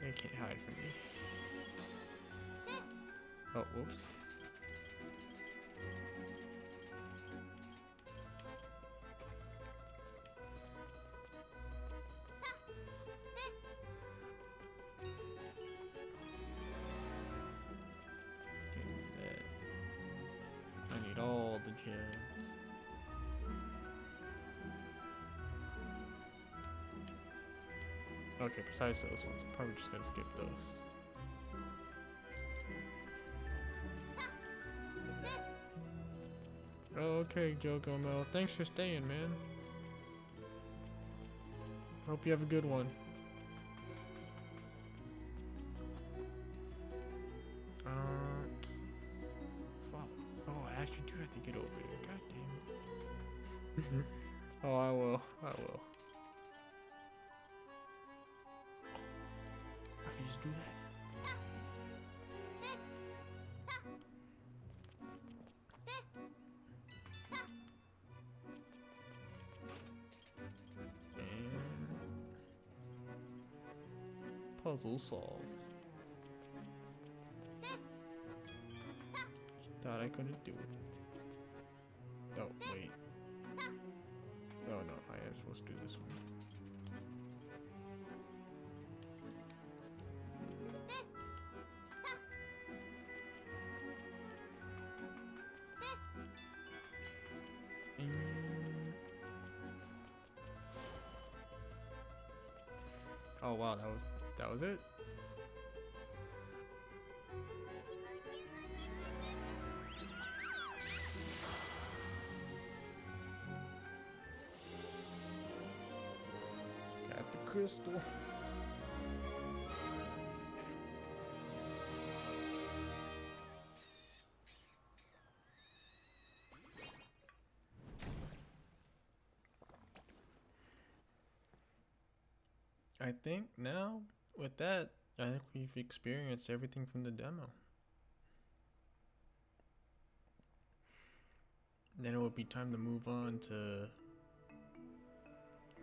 They can't hide from me. Oh, whoops. I need all the gems. Okay, besides those ones, I'm probably just gonna skip those. Okay, Joko Mel. Thanks for staying, man. Hope you have a good one. Fuck. Oh, I actually do have to get over here. God damn it. Oh, I will. I will. I can just do that. Puzzle solved. thought I couldn't do it. Oh, wait. Oh no, I am supposed to do this one. Oh wow, that was it. Got the crystal. I think now, with that, I think we've experienced everything from the demo. Then it would be time to move on to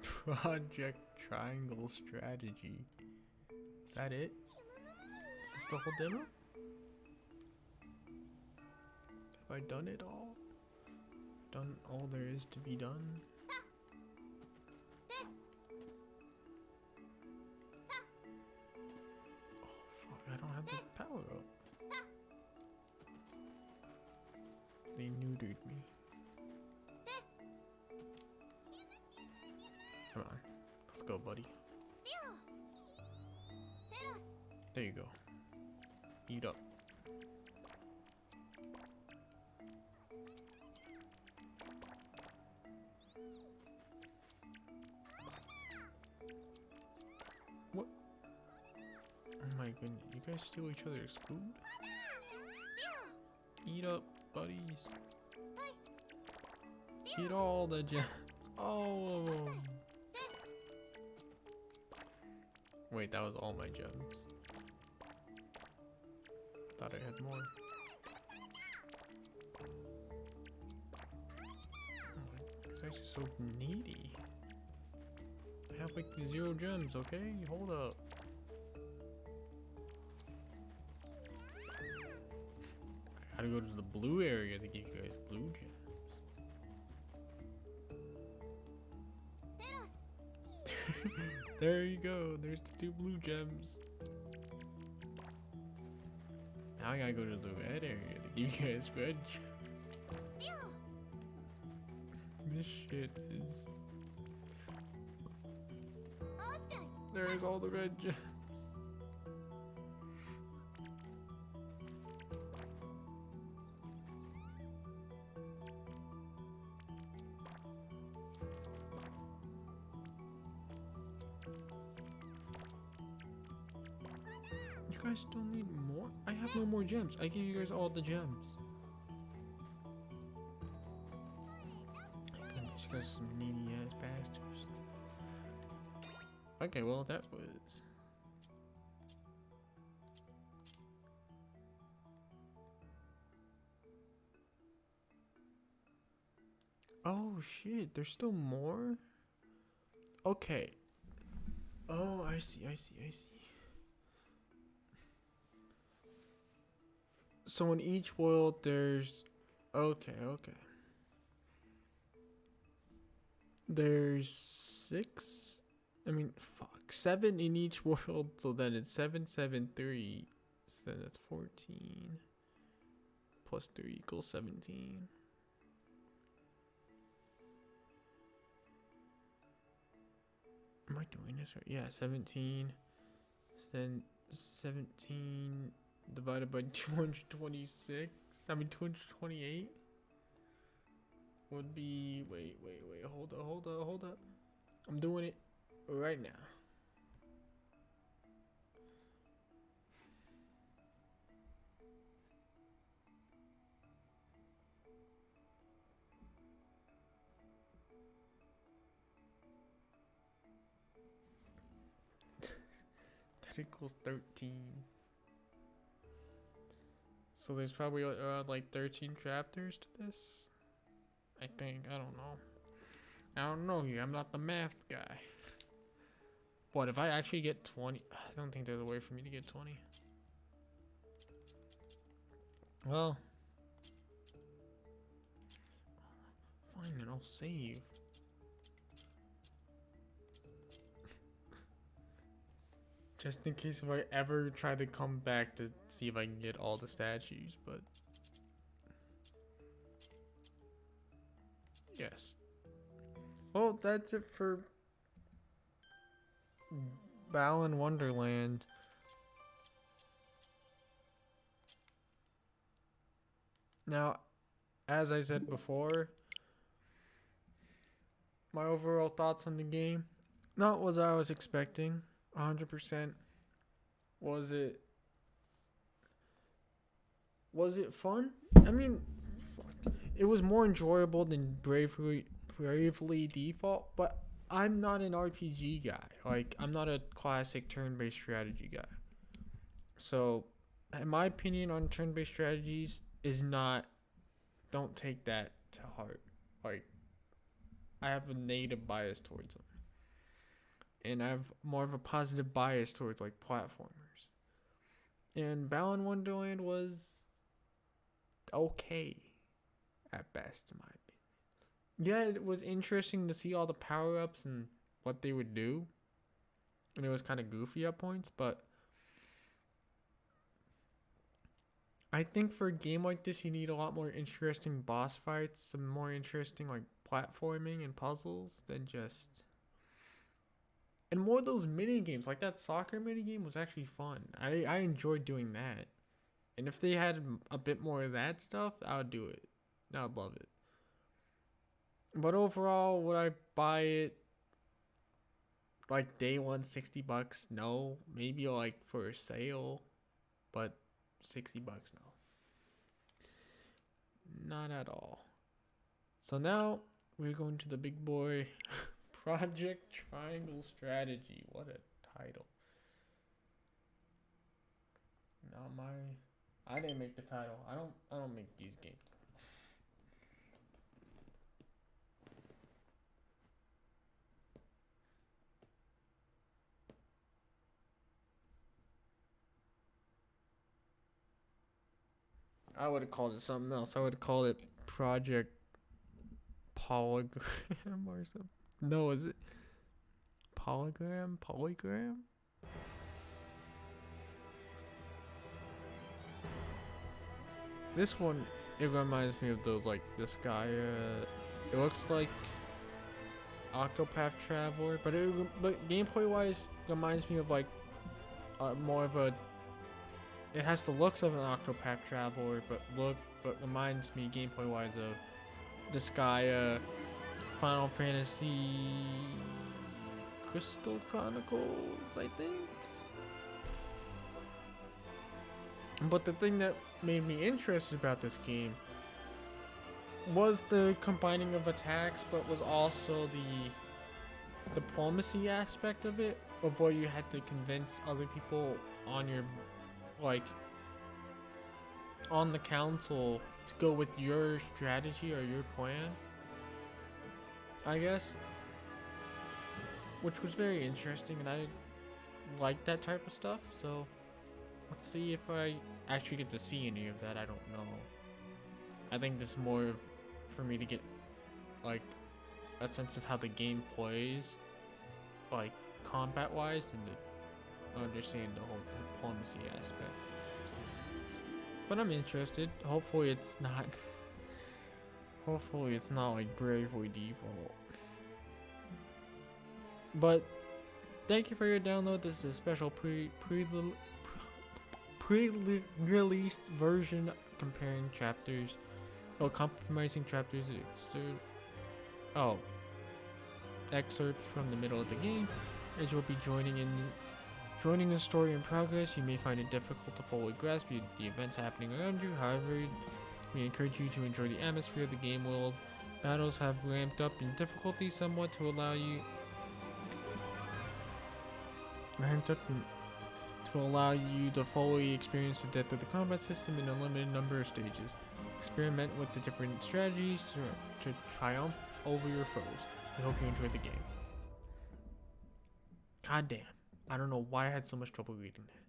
Project Triangle Strategy. Is that it? Is this the whole demo? Have I done it all? Done all there is to be done? I don't have the power up. They neutered me. Come on. Let's go, buddy. There you go. Eat up. What? Oh my goodness, you guys steal each other's food? Eat up, buddies. Eat all the gems. All of them. Wait, that was all my gems. Thought I had more. Oh, you guys are so needy. I have like 0 gems, okay? Hold up. I gotta go to the blue area to give you guys blue gems. There you go. There's the 2 blue gems. Now I gotta go to the red area to give you guys red gems. This shit is... There's all the red gems. You guys still need more? I have no more gems. I gave you guys all the gems. My goodness, you guys are some needy ass bastards. Okay, well that was... Oh shit, there's still more? Okay. Oh, I see. So in each world there's... Okay. There's 6? I mean, fuck. 7 in each world, so then it's 7, 7, 3. So then that's 14. Plus 3 equals 17. Am I doing this right? Yeah, 17. So then 17 divided by 226. I mean 228 would be... Wait. Hold up. I'm doing it right now. That equals 13. So there's probably around like 13 chapters to this. I think. I don't know here. I'm not the math guy. But if I actually get 20... I don't think there's a way for me to get 20. Well, Fine, and I'll save. Just in case if I ever try to come back to see if I can get all the statues, but yes. Well, that's it for Balan Wonderland. Now, as I said before, my overall thoughts on the game, not what I was expecting, 100%. Was it fun? I mean, it was more enjoyable than Bravely Default, but I'm not an RPG guy. Like, I'm not a classic turn-based strategy guy. So, in my opinion on turn-based strategies is not, don't take that to heart. Like, I have a negative bias towards them. And I have more of a positive bias towards, like, platformers. And Balan Wonderland was okay at best, in my opinion. Yeah, it was interesting to see all the power-ups and what they would do. And it was kind of goofy at points, but I think for a game like this, you need a lot more interesting boss fights, some more interesting, like, platforming and puzzles than just... And more of those mini games, like that soccer mini game was actually fun. I enjoyed doing that. And if they had a bit more of that stuff, I would do it. I would love it. But overall, would I buy it like day one, $60? No. Maybe like for a sale, but $60, no. Not at all. So now we're going to the big boy. Project Triangle Strategy. What a title. Not my... I didn't make the title. I don't make these games. I would have called it something else. I would have called it Project Polygram or something. No, is it Polygram? Polygram? This one, it reminds me of those, like, this guy, it looks like Octopath Traveler, but gameplay-wise, reminds me of, like, more of a, it has the looks of an Octopath Traveler, but reminds me gameplay-wise of this guy, Final Fantasy Crystal Chronicles, I think. But the thing that made me interested about this game was the combining of attacks, but was also the diplomacy aspect of it, of where you had to convince other people on your, like, on the council to go with your strategy or your plan, I guess, which was very interesting, and I like that type of stuff. So let's see if I actually get to see any of that. I don't know. I think this is more of, for me to get, like, a sense of how the game plays, like, combat wise, and to understand the whole diplomacy aspect. But I'm interested. Hopefully it's not like Bravely Default. But thank you for your download. This is a special pre-released version comparing chapters, compromising chapters, excerpts from the middle of the game. As you'll be joining the story in progress, you may find it difficult to fully grasp the events happening around you. However, we encourage you to enjoy the atmosphere of the game world. Battles have ramped up in difficulty somewhat to allow you to fully experience the depth of the combat system in a limited number of stages. Experiment with the different strategies to triumph over your foes. I hope you enjoy the game. God damn. I don't know why I had so much trouble reading that.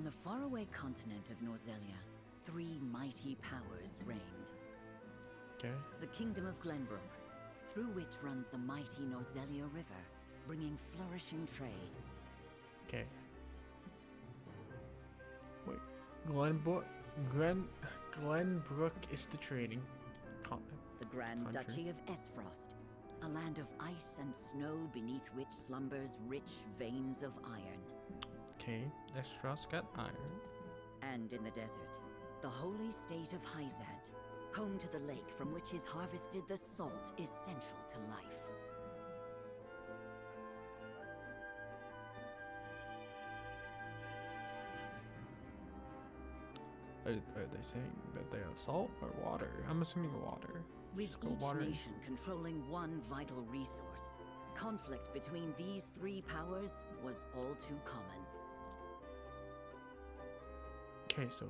On the faraway continent of Norzelia, 3 mighty powers reigned. Okay. The Kingdom of Glenbrook, through which runs the mighty Norzelia River, bringing flourishing trade. Okay. Wait, Glenbrook is the trading The Grand country. Duchy of Esfrost, a land of ice and snow beneath which slumbers rich veins of iron. Okay, Estros got iron. And in the desert, the holy state of Hyzant, home to the lake from which is harvested the salt essential to life. Are they saying that they have salt or water? I'm assuming water. With Just go each water. nation controlling one vital resource, conflict between these 3 powers was all too common. Okay, so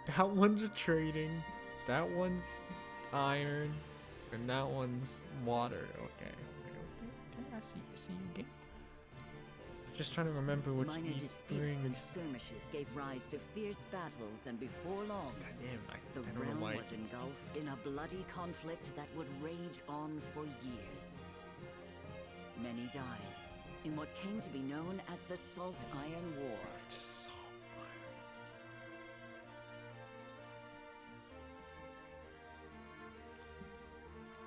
that one's a trading, that one's iron, and that one's water. Okay. I see you again. Just trying to remember which Minor each disputes and brings. skirmishes gave rise to fierce battles, and before long, the I don't know realm why I was keep- engulfed in a bloody conflict that would rage on for years. Many died in what came to be known as the Salt Iron War.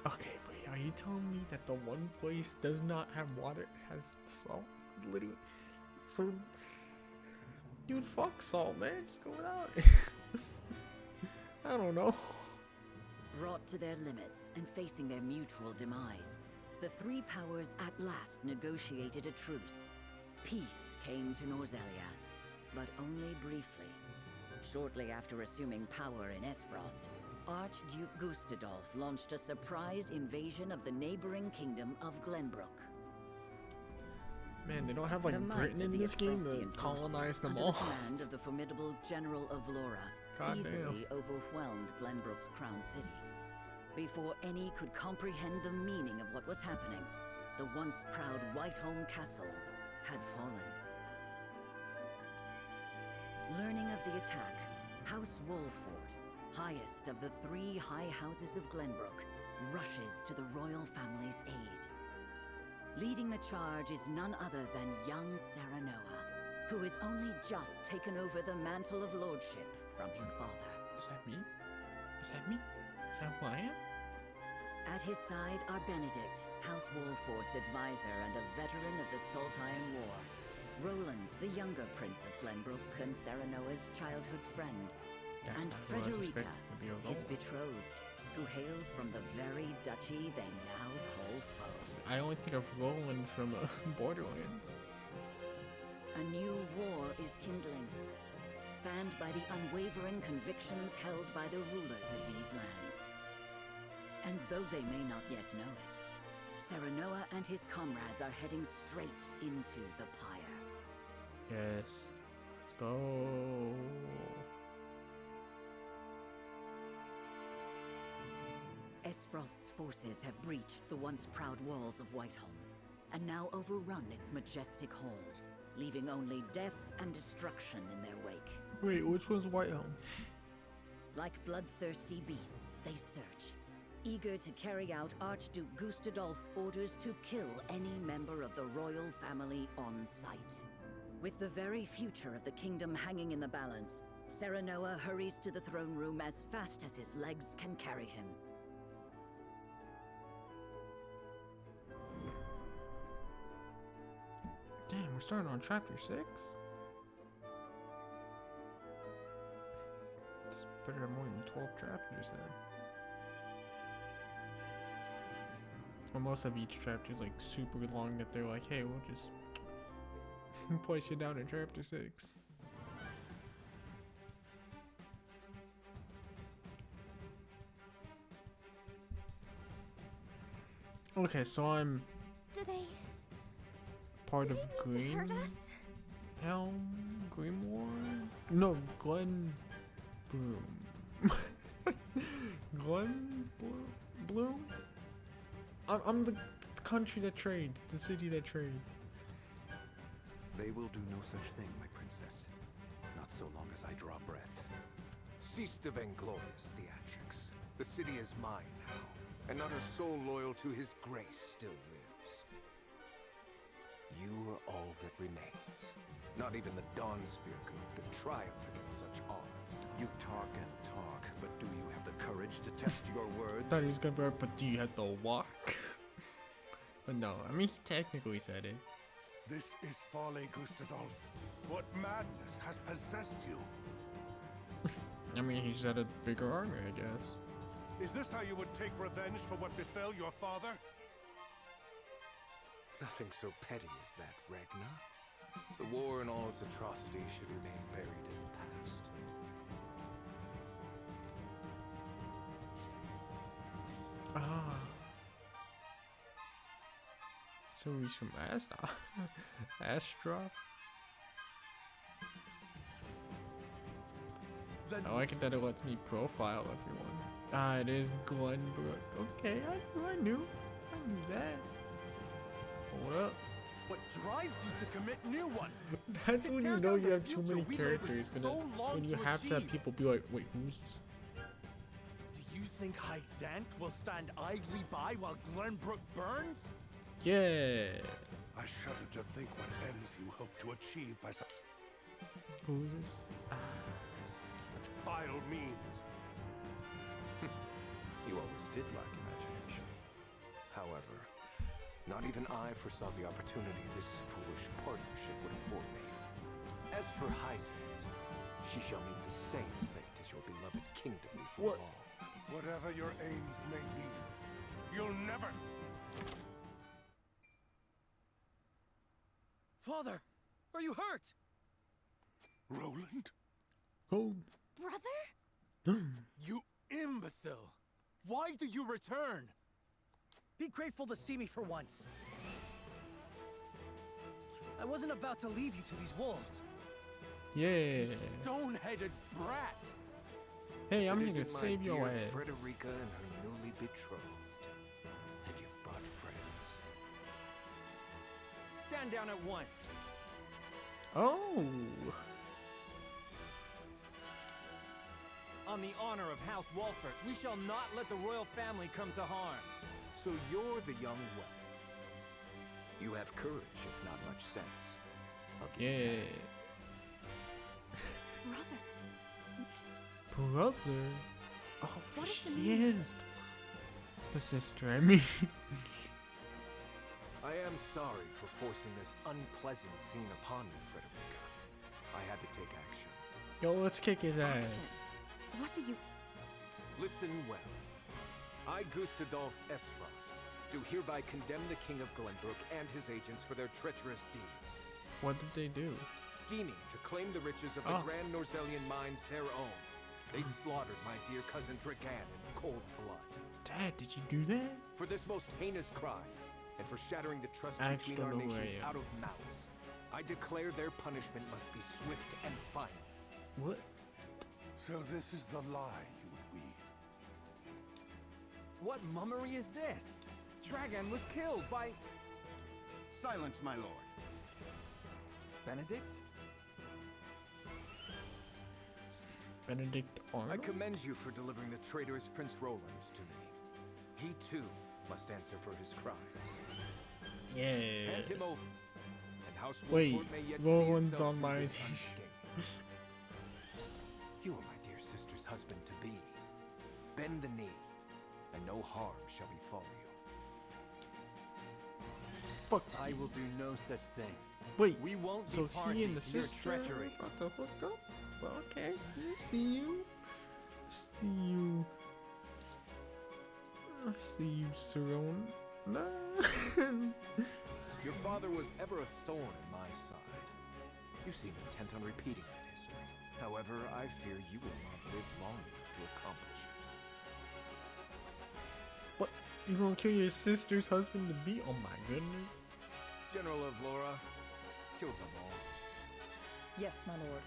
Okay, wait, are you telling me that the one place does not have water, it has salt? Literally. So, dude, fuck salt, man. Just go without it. I don't know. Brought to their limits and facing their mutual demise, the 3 powers at last negotiated a truce. Peace came to Norzelia, but only briefly. Shortly after assuming power in Esfrost, Archduke Gustadolf launched a surprise invasion of the neighboring kingdom of Glenbrook. Man, they don't have like The might Britain of in the this game to Esfrostian colonize forces, them under all. the command of the formidable General of Laura, God easily overwhelmed Glenbrook's crown city. Before any could comprehend the meaning of what was happening, the once proud Whiteholm Castle had fallen. Learning of the attack, House Wolford, highest of the 3 high houses of Glenbrook, rushes to the royal family's aid. Leading the charge is none other than young Serenoa, who has only just taken over the mantle of lordship from his father. Is that me? Is that me? Is that who I am? At his side are Benedict, House Wolford's advisor and a veteran of the Salt Iron War, Roland, the younger prince of Glenbrook and Serenoa's childhood friend, That's and not who I was Frederica, expecting to be his alone. betrothed, who hails from the very duchy they now call foe. I only think of Roland from Borderlands. A new war is kindling, fanned by the unwavering convictions held by the rulers of these lands. And though they may not yet know it, Serenoa and his comrades are heading straight into the pyre. Yes. Let's go. Esfrost's forces have breached the once proud walls of Whiteholm, and now overrun its majestic halls, leaving only death and destruction in their wake. Wait, which one's Whitehelm? Like bloodthirsty beasts, they search, eager to carry out Archduke Gustadolf's orders to kill any member of the royal family on sight. With the very future of the kingdom hanging in the balance, Serenoa hurries to the throne room as fast as his legs can carry him. Damn, we're starting on chapter 6? This better have more than 12 chapters then. Or most of each chapter is like super long that they're like, hey, we'll just push you down in chapter 6. Okay, so I'm Do they part of Green hurt us? Helm Grimoire? No, Glen Bloom. Glen Bloom? I'm the country that trades, the city that trades. They will do no such thing, my princess. Not so long as I draw breath. Cease the vainglorious theatrics. The city is mine now, and not a soul loyal to his grace still lives. You are all that remains. Not even the Dawnspear can hope to triumph against such odds. You talk and talk, but do you have the courage to test your words? I thought he was gonna be like, but do you have to walk? But no, I mean, he technically said it. This is folly, Gustadolf. What madness has possessed you? I mean, he's had a bigger army, I guess. Is this how you would take revenge for what befell your father? Nothing so petty as that, Ragnar. The war and all its atrocities should remain buried in the past. Ah. So he's from Astroth? I like it that it lets me profile everyone. Ah, it is Glenbrook. Okay, I knew that. Hold up. What drives you to commit new ones? That's To when tear you know down you the have too future many we characters. labored so long When you to have to have achieve. people be like, wait, who's this? Do you think Hysant will stand idly by while Glenbrook burns? Yeah. I shudder to think what ends you hope to achieve by such Who's this? vile means. You always did lack imagination. However, not even I foresaw the opportunity this foolish partnership would afford me. As for Hysant, she shall meet the same fate as your beloved kingdom before long. Whatever your aims may be, you'll never... Father, are you hurt? Roland? Gold. Brother? You imbecile! Why do you return? Be grateful to see me for once. I wasn't about to leave you to these wolves. Yeah. Stone-headed brat! Hey, I'm It here to isn't my save your dear ass. Frederica and her newly betrothed. And you've brought friends. Stand down at once. Oh. On the honor of House Walford, we shall not let the royal family come to harm. So you're the young one. You have courage, if not much sense. I'll give you Yeah. Brother. Brother. Oh, What is the she meaning of is. The sister, I mean. I am sorry for forcing this unpleasant scene upon you, Frederica. I had to take action. Yo, let's kick his ass. What do you... Listen well. I, Gustadolf Esfrost, do hereby condemn the King of Glenbrook and his agents for their treacherous deeds. What did they do? Scheming to claim the riches of the Grand Norzelian mines their own. They slaughtered my dear cousin Dragan in cold blood. Dad, did you do that? For this most heinous crime, and for shattering the trust I between don't our know who I nations am. out of malice, I declare their punishment must be swift and final. What? So this is the lie you would weave. What mummery is this? Dragan was killed by... Silence, my lord. Benedict? Benedict I Arnold? commend you for delivering the traitorous Prince Roland to me. He too must answer for his crimes. Yeah. Hand him over, and House Wait, Wolford may yet Roland's see itself on through my this team. unscathed. You are my dear sister's husband to be. Bend the knee, and no harm shall befall you. Fuck. I will do no such thing. Wait, we won't so be party he and the to your sister treachery. are about to hook up? Well, okay, see you. See you. I see you, Serona. Your father was ever a thorn in my side. You seem intent on repeating that history. However, I fear you will not live long enough to accomplish it. What? You gonna kill your sister's husband to be? Oh my goodness. General of Laura, kill them all. Yes, my lord.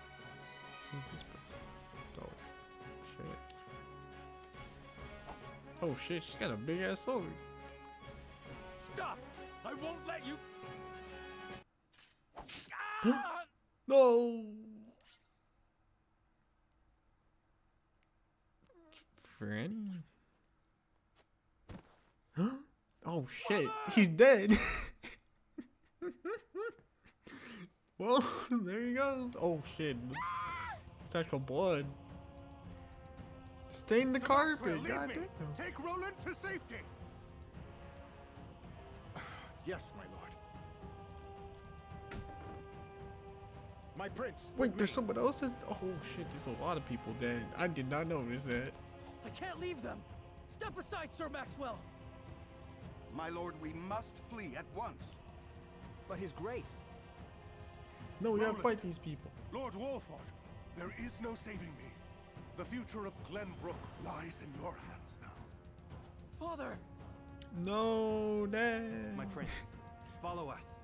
Oh, shit. Oh shit, she's got a big ass sword. Stop! No. Franny. Oh shit, he's dead. Well, there he goes. Oh shit. It's actual blood. Stain the carpet, goddamn. Take Roland to safety. Yes, my lord. My prince. Wait, there's someone else? Oh shit, there's a lot of people dead. I did not notice that. I can't leave them. Step aside, Sir Maxwell. My lord, we must flee at once. But his grace. No, we gotta Roland, fight these people. Lord Wolford, there is no saving me. The future of Glenbrook lies in your hands now. Father! No, Dad. My prince, follow us.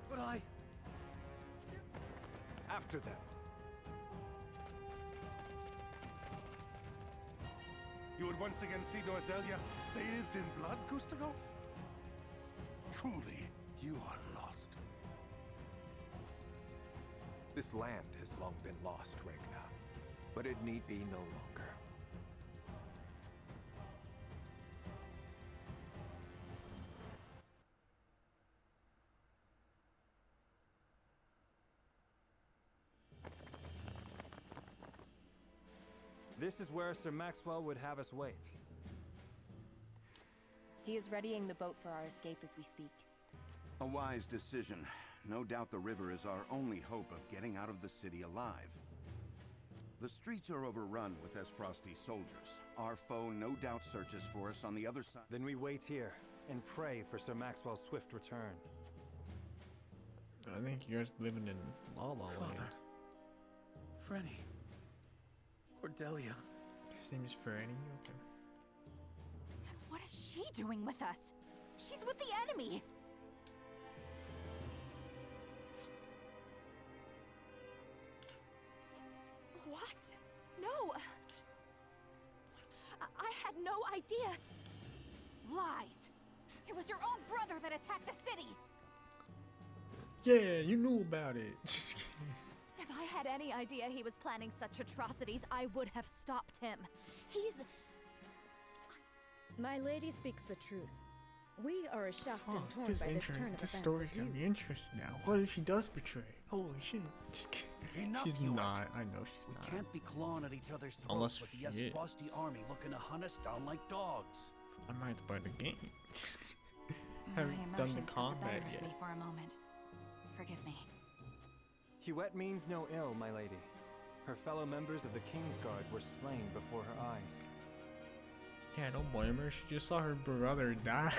But I... After them. You would once again see Norzelia bathed in blood, Gustavo? Truly, you are lost. This land has long been lost, Regna, but it need be no longer. This is where Sir Maxwell would have us wait. He is readying the boat for our escape as we speak. A wise decision. No doubt the river is our only hope of getting out of the city alive. The streets are overrun with Esfrosti soldiers. Our foe no doubt searches for us on the other side. Then we wait here and pray for Sir Maxwell's swift return. I think you guys living in La La Land. Franny. Cordelia. His name is Franny. Okay. And what is she doing with us? She's with the enemy. What? No. I had no idea. Lies. It was your own brother that attacked the city. Yeah, you knew about it. Just kidding. If I had any idea he was planning such atrocities, I would have stopped him. He's... My lady speaks the truth. We are as shocked and torn This by this turn of this events story's as got you. me interested now. What if she does betray? Holy shit. Just kidding. Enough, She's Hewitt. not. I know she's not. We can't be clawing at each other's throats Unless with the she is. Esfrosti army looking to hunt us down like dogs. I might have to buy the game. My Haven't done the emotions got the combat better yet. of me for a moment. Forgive me. Hewitt means no ill, my lady. Her fellow members of the Kingsguard were slain before her eyes. Yeah, don't blame her. She just saw her brother die.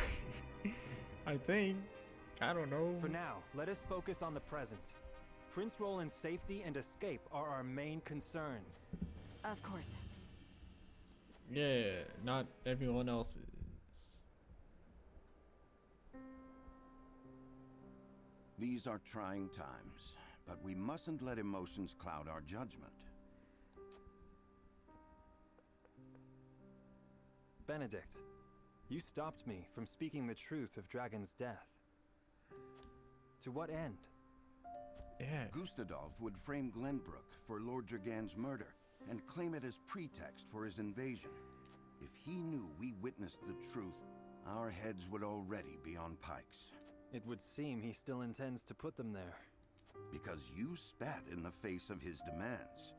I think. I don't know. For now, let us focus on the present. Prince Roland's safety and escape are our main concerns. Of course. Yeah, not everyone else's. These are trying times, but we mustn't let emotions cloud our judgment. Benedict, you stopped me from speaking the truth of Dragon's death. To what end? Yeah. Gustadolf would frame Glenbrook for Lord Dragan's murder and claim it as pretext for his invasion. If he knew we witnessed the truth, our heads would already be on pikes. It would seem he still intends to put them there. Because you spat in the face of his demands.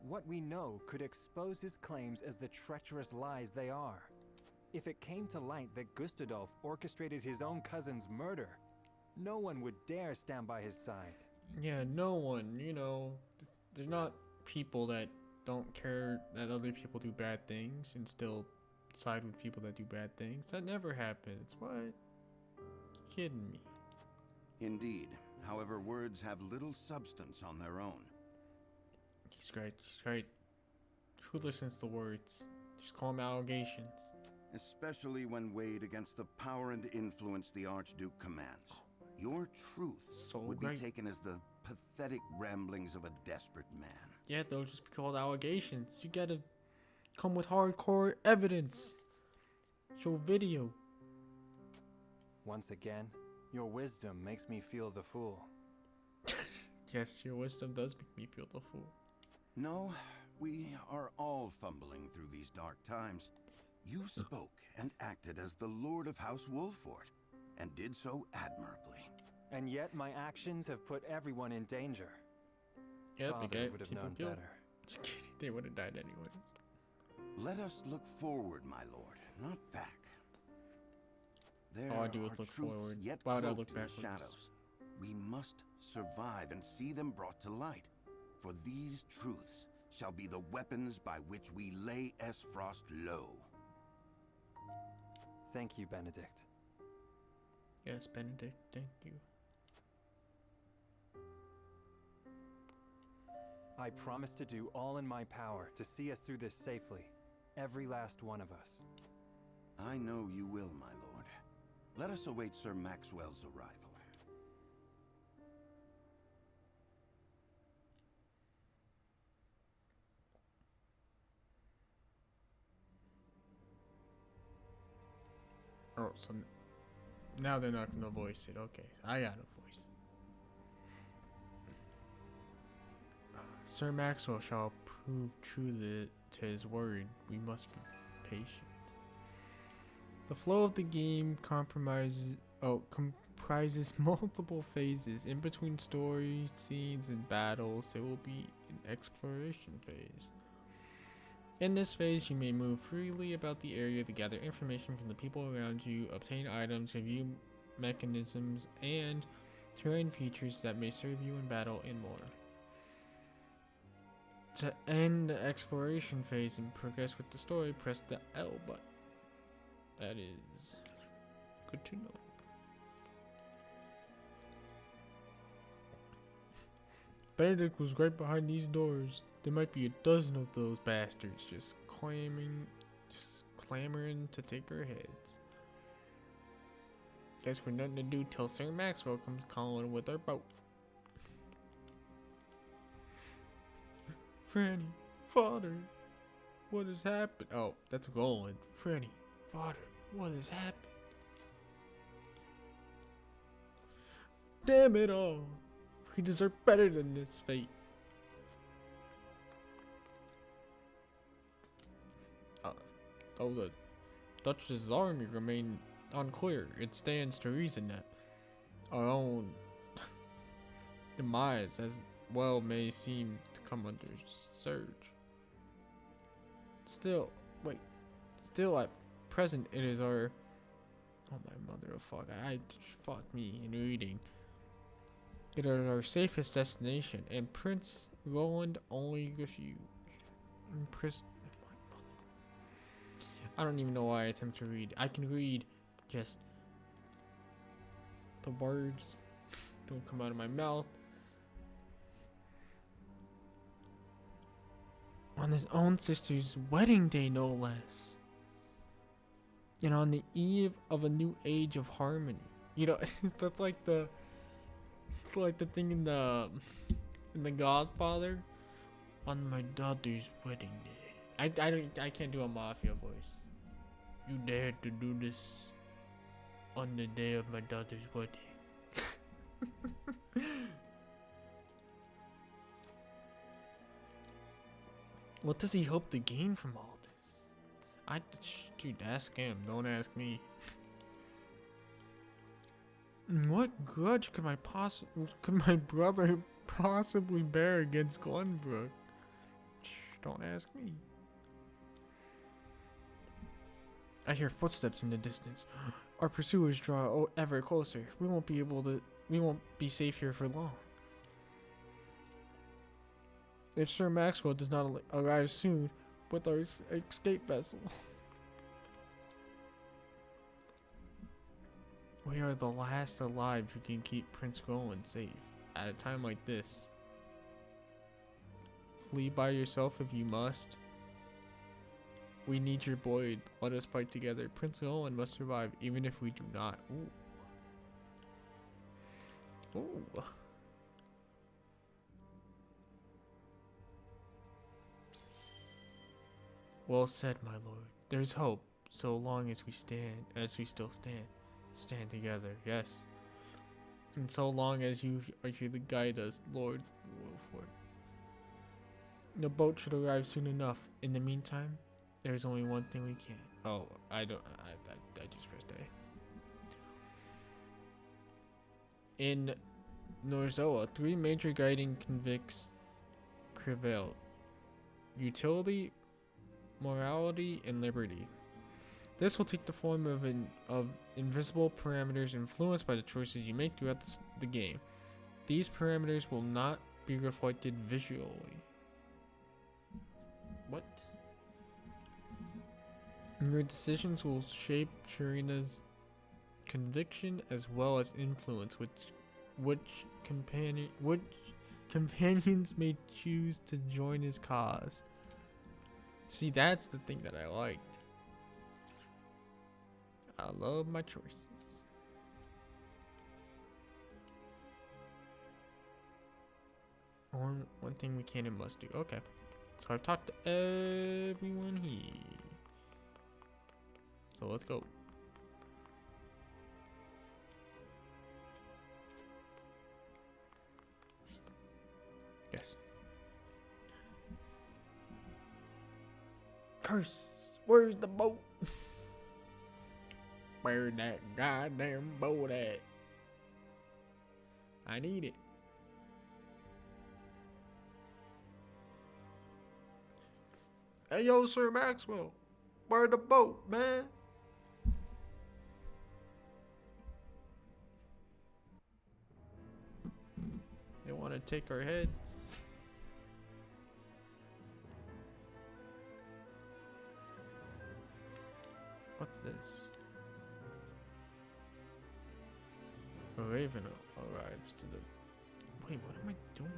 What we know could expose his claims as the treacherous lies they are. If it came to light that Gustadolf orchestrated his own cousin's murder, no one would dare stand by his side. Yeah, no one, you know, they're not people that don't care that other people do bad things and still side with people that do bad things. That never happens. What? You kidding me? Indeed. However, words have little substance on their own. He's right, he's right. Who listens to words? Just call them allegations. Especially when weighed against the power and influence the Archduke commands. Your truth would be taken as the pathetic ramblings of a desperate man. Yeah, they'll just be called allegations. You gotta come with hardcore evidence. Show video. Once again, your wisdom makes me feel the fool. Yes, your wisdom does make me feel the fool. No, we are all fumbling through these dark times. You spoke and acted as the Lord of House Wolford, and did so admirably. And yet my actions have put everyone in danger. Yeah, Father would have known better. Just kidding, they would have died anyways. Let us look forward, my lord, not back. There All I do is are look truths forward. yet Why would I cloaked look in the backwards? shadows. We must survive and see them brought to light. For these truths shall be the weapons by which we lay Esfrost low. Thank you, Benedict. Yes, Benedict, thank you. I promise to do all in my power to see us through this safely. Every last one of us. I know you will, my lord. Let us await Sir Maxwell's arrival. Oh, so now they're not gonna voice it. Okay, I got a voice. Sir Maxwell shall prove true to his word. We must be patient. The flow of the game comprises multiple phases. In between story scenes and battles, there will be an exploration phase. In this phase, you may move freely about the area to gather information from the people around you, obtain items, review mechanisms, and terrain features that may serve you in battle, and more. To end the exploration phase and progress with the story, press the L button. That is good to know. Benedict was right behind these doors. There might be a dozen of those bastards just clamoring to take our heads. Guess we're nothing to do till Sir Maxwell comes calling with our boat. Franny, father, what has happened? Oh, that's Golan. Franny, father, what has happened? Damn it all. We deserve better than this fate. Though the Duchess's army remain unclear, it stands to reason that our own demise as well may seem to come under surge. Still at present it is our... Oh my mother of fuck, fuck me in reading. It is our safest destination, and Prince Roland only refuge. I don't even know why I attempt to read. I can read, just the words don't come out of my mouth. On his own sister's wedding day, no less. And on the eve of a new age of harmony. You know, that's like the... It's like the thing in the Godfather. On my daughter's wedding day. I can't do a mafia voice. You dared to do this on the day of my daughter's wedding. What does he hope to gain from all this? Dude, ask him. Don't ask me. What grudge could my brother possibly bear against Glenbrook? Don't ask me. I hear footsteps in the distance. Our pursuers draw ever closer. We won't be safe here for long. If Sir Maxwell does not arrive soon with our escape vessel, we are the last alive who can keep Prince Roland safe at a time like this. Flee by yourself if you must. We need your blade. Let us fight together. Prince Roland must survive even if we do not. Ooh. Ooh. Well said, my lord. There's hope so long as we still stand. Stand together, yes. And so long as you are here to guide us, Lord Wilford. The boat should arrive soon enough. In the meantime, there's only one thing we can. Oh, I just pressed A. In Norzoa, 3 major guiding convicts prevail: utility, morality, and liberty. This will take the form of invisible parameters influenced by the choices you make throughout the game. These parameters will not be reflected visually. What? Your decisions will shape Sharina's conviction as well as influence which companions may choose to join his cause. See, that's the thing that I liked. I love my choices. One thing we can and must do. Okay. So I've talked to everyone here. So let's go. Yes. Curses. Where's the boat? Where's that goddamn boat at? I need it. Hey, yo, Sir Maxwell. Where's the boat, man? They want to take our heads. What's this? A raven arrives to the... Wait, what am I doing?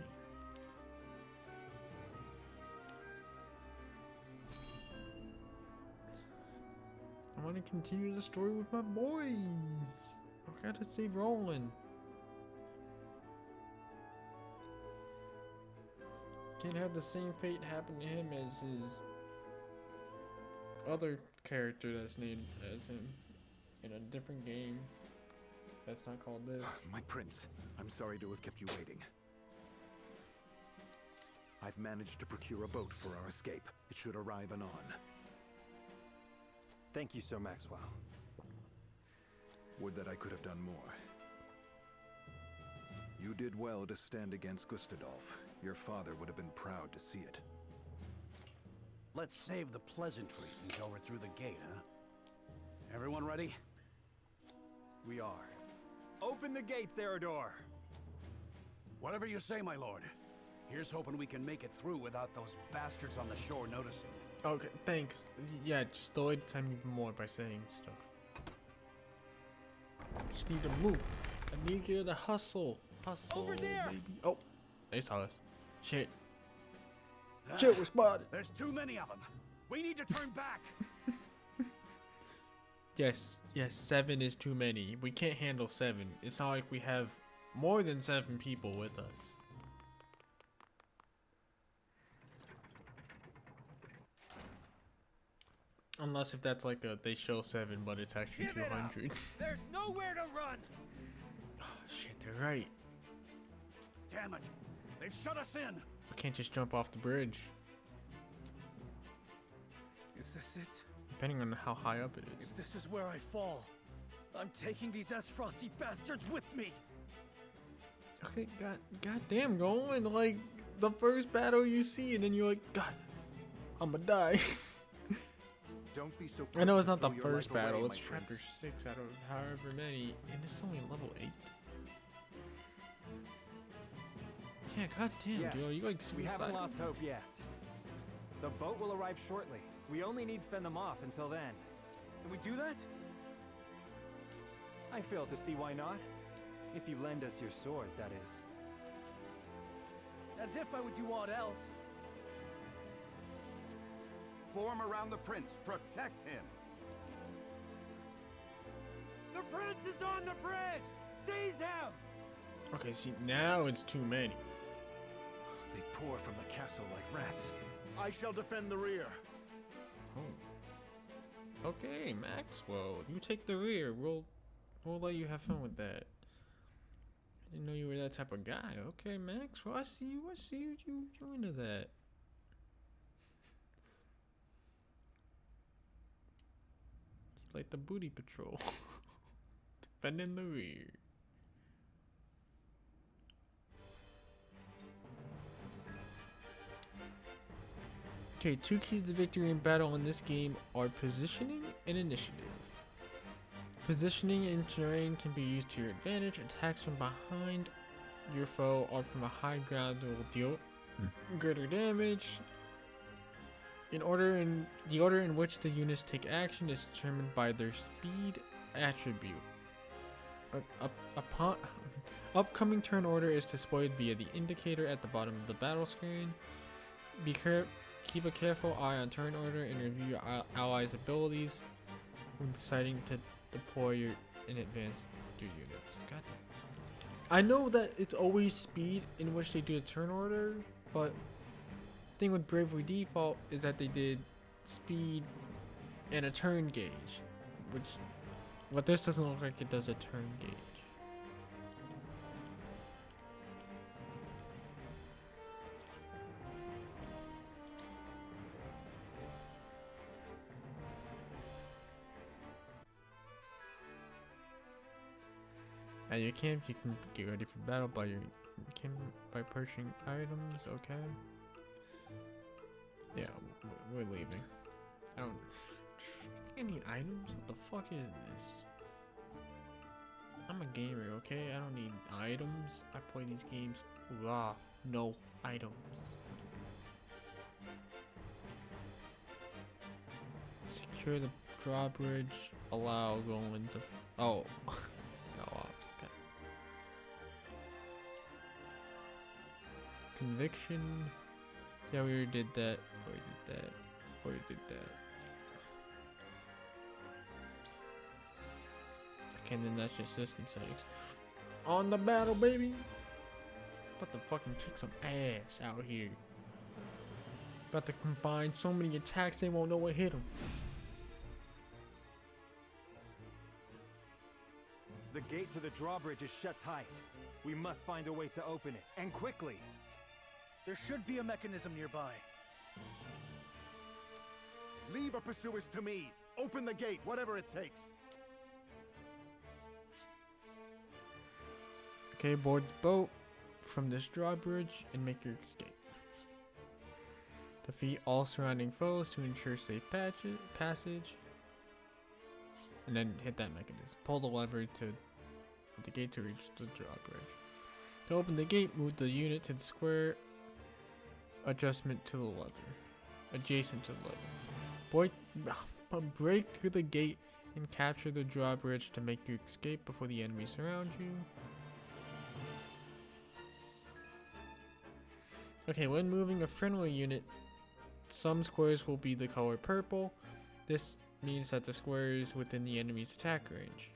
I want to continue the story with my boys. I gotta save Roland. Can't have the same fate happen to him as his other character that's named as him in a different game that's not called this. My prince, I'm sorry to have kept you waiting. I've managed to procure a boat for our escape. It should arrive anon. Thank you, Sir Maxwell. Would that I could have done more. You did well to stand against Gustadolf. Your father would have been proud to see it. Let's save the pleasantries until we're through the gate, huh? Everyone ready? We are. Open the gates, Eridor! Whatever you say, my lord. Here's hoping we can make it through without those bastards on the shore noticing. Okay, thanks. Yeah, just delay the time even more by saying stuff. Just need to move. I need to get a hustle. Hustle, Over there! baby. Oh, they saw us. Shit. Shit, we're spotted. There's too many of them. We need to turn back. Yes, 7 is too many. We can't handle 7. It's not like we have more than 7 people with us. Unless if that's like they show 7, but it's actually 200. There's nowhere to run. Oh, shit, they're right. Damn it! They've shut us in. We can't just jump off the bridge. Is this it? Depending on how high up it is. If this is where I fall, I'm taking these frosty bastards with me. Okay, goddamn, going like the first battle you see, and then you're like, God, I'm gonna die. Don't be so I know it's not the throw your first life away, battle, my it's chapter prince. 6 out of however many, and this is only level 8. Yeah, goddamn, Yes, dude, are you like we suicidal? haven't lost hope yet. The boat will arrive shortly. We only need to fend them off until then. Can we do that? I fail to see why not. If you lend us your sword, that is. As if I would do aught else. Form around the prince. Protect him. The prince is on the bridge! Seize him! Okay, see, now it's too many. They pour from the castle like rats. I shall defend the rear. Oh. Okay, Maxwell, you take the rear. We'll let you have fun with that. didn't know you were that type of guy. Okay, Max. Well, I see you. You into that. Like the booty patrol. Defending the rear. Okay, 2 keys to victory in battle in this game are positioning and initiative. Positioning in terrain can be used to your advantage. Attacks from behind your foe or from a high ground will deal greater damage. The order in which the units take action is determined by their speed attribute. Upcoming turn order is displayed via the indicator at the bottom of the battle screen. Keep a careful eye on turn order and review your allies' abilities when deciding to deploy in advance your units. God damn. I know that it's always speed in which they do the turn order, but the thing with Bravery Default is that they did speed and a turn gauge, what this doesn't look like it does a turn gauge. At your camp, you can get ready for battle by purchasing items. Okay. Yeah, we're leaving. I need items. What the fuck is this? I'm a gamer, okay? I don't need items. I play these games raw, no items. Secure the drawbridge. Allow going to. Oh. Okay. Conviction. Yeah, we already did that. Already did that. Okay, and then that's just system settings. On the battle, baby! About to fucking kick some ass out here. About to combine so many attacks they won't know what hit them. The gate to the drawbridge is shut tight. We must find a way to open it, and quickly. There should be a mechanism nearby. Leave our pursuers to me. Open the gate, whatever it takes. Okay, board the boat from this drawbridge and make your escape. Defeat all surrounding foes to ensure safe passage. And then hit that mechanism. Pull the lever to the gate to reach the drawbridge. To open the gate, move the unit to the square adjustment to the lever. Adjacent to the lever. Break through the gate and capture the drawbridge to make your escape before the enemies surround you. Okay, when moving a friendly unit, some squares will be the color purple. This means that the square is within the enemy's attack range.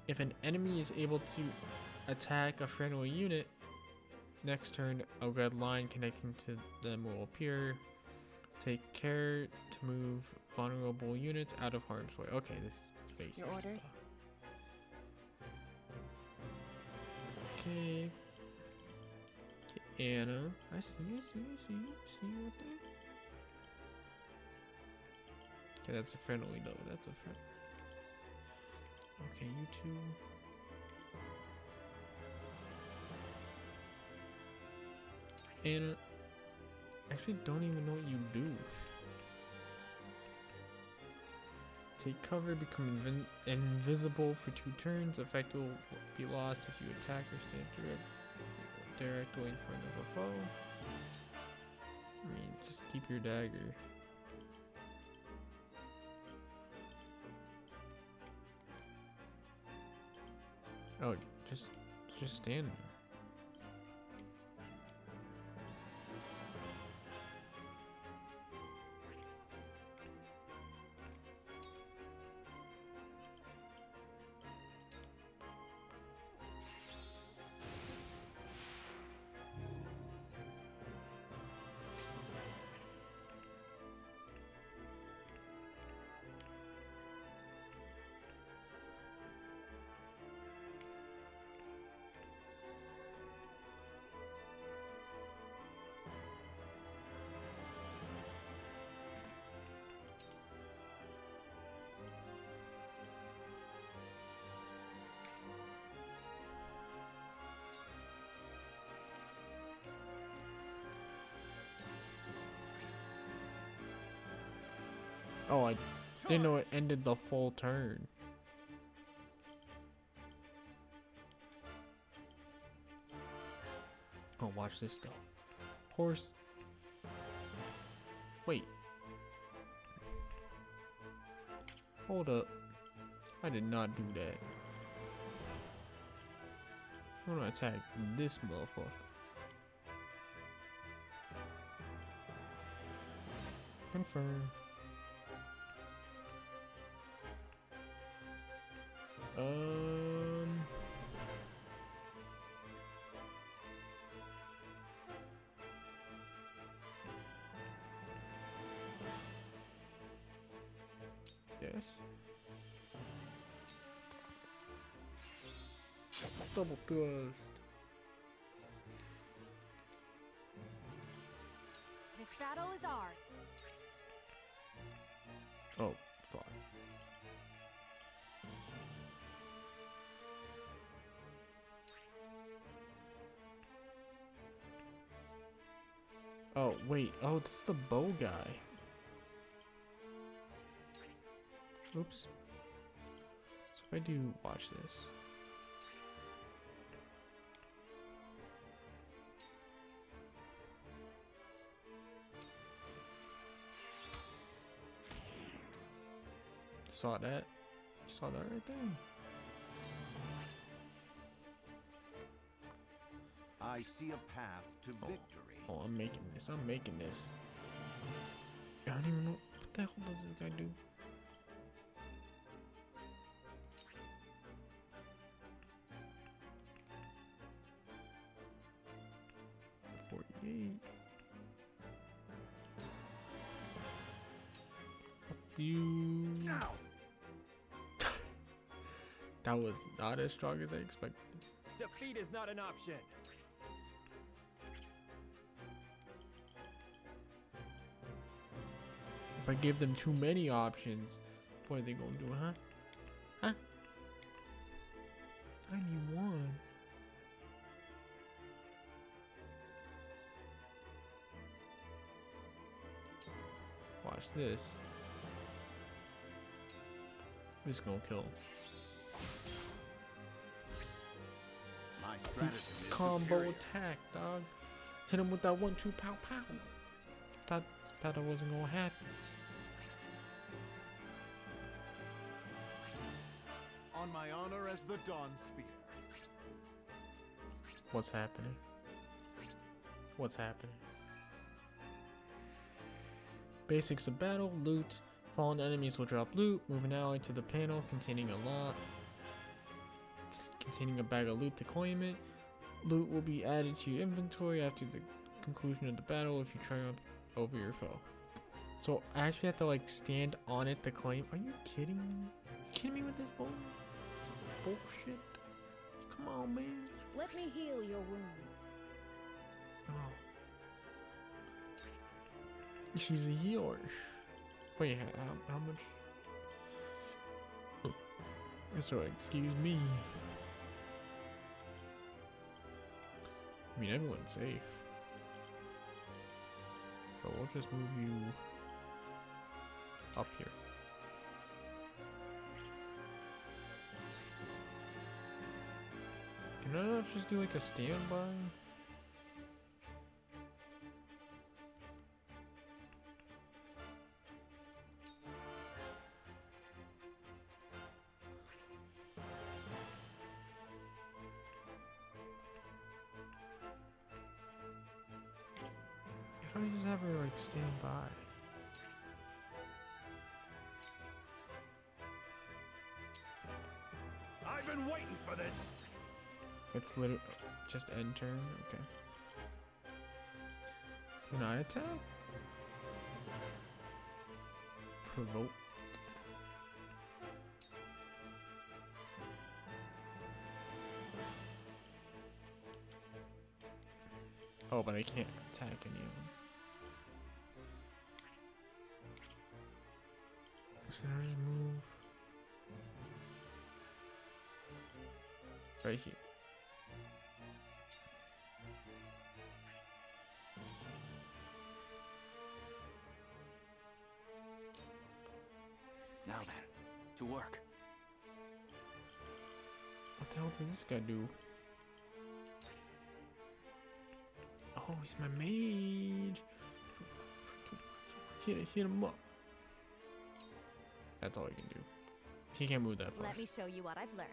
If an enemy is able to attack a friendly unit, next turn a red line connecting to them will appear. Take care to move vulnerable units out of harm's way. Okay, this is basic Your orders? stuff. Okay. Anna, I see you right there. Okay, that's a friendly though. That's a friend. Okay, you two. Anna, actually don't even know what you do. Take cover, become invisible for 2 turns. Effect will be lost if you attack or stand directly in front of a foe. I mean, just keep your dagger. Oh, just stand there. Oh, I didn't know it ended the full turn. Oh, watch this though. Horse. Wait. Hold up. I did not do that. I'm gonna attack this motherfucker. Confirm. Yes. Double thrust. This battle is ours. Oh, fuck. Oh, wait. Oh, this is the bow guy. Oops. So if I do watch this. Saw that? Saw that right there? I see a path to victory. Oh, I'm making this. I'm making this. I don't even know. What the hell does this guy do? You. That was not as strong as I expected. Defeat is not an option. If I give them too many options, what are they gonna do, huh? Huh? 91. Watch this. This is gonna kill. My See, strategy is combo superior. attack, dog. Hit him with that 1-2 pow pow. Thought it wasn't gonna happen. On my honor as the Dawn Spear. What's happening? What's happening? Basics of battle, loot. Fallen enemies will drop loot. Move an ally to the panel containing a lot. Containing a bag of loot to claim it. Loot will be added to your inventory after the conclusion of the battle if you triumph over your foe. So I actually have to like stand on it to claim. Are you kidding me? You kidding me with this bullshit? Come on, man. Let me heal your wounds. Oh. She's a healer. Wait, how much? So excuse me. I mean, everyone's safe. So we'll just move you up here. Can I not just do like a standby? How do you just have her like stand by? I've been waiting for this. It's literally just end turn. Okay. Can I attack? Provoke. Oh, but I can't attack any of them. So I just move right here. work. What the hell does this guy do? Oh, he's my mage. Hit him up. That's all he can do. He can't move that far. Let me show you what I've learned.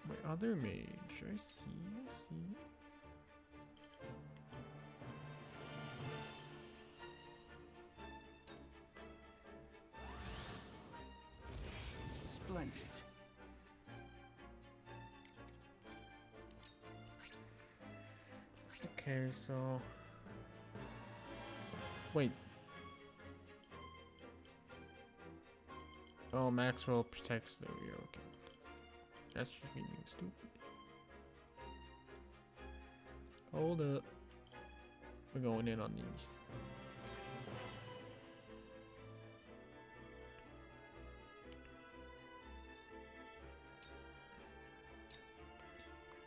My other mage. I see. Splendid. Okay, so wait. Oh, Maxwell protects the rear. Okay, that's just me being stupid. Hold up, we're going in on these.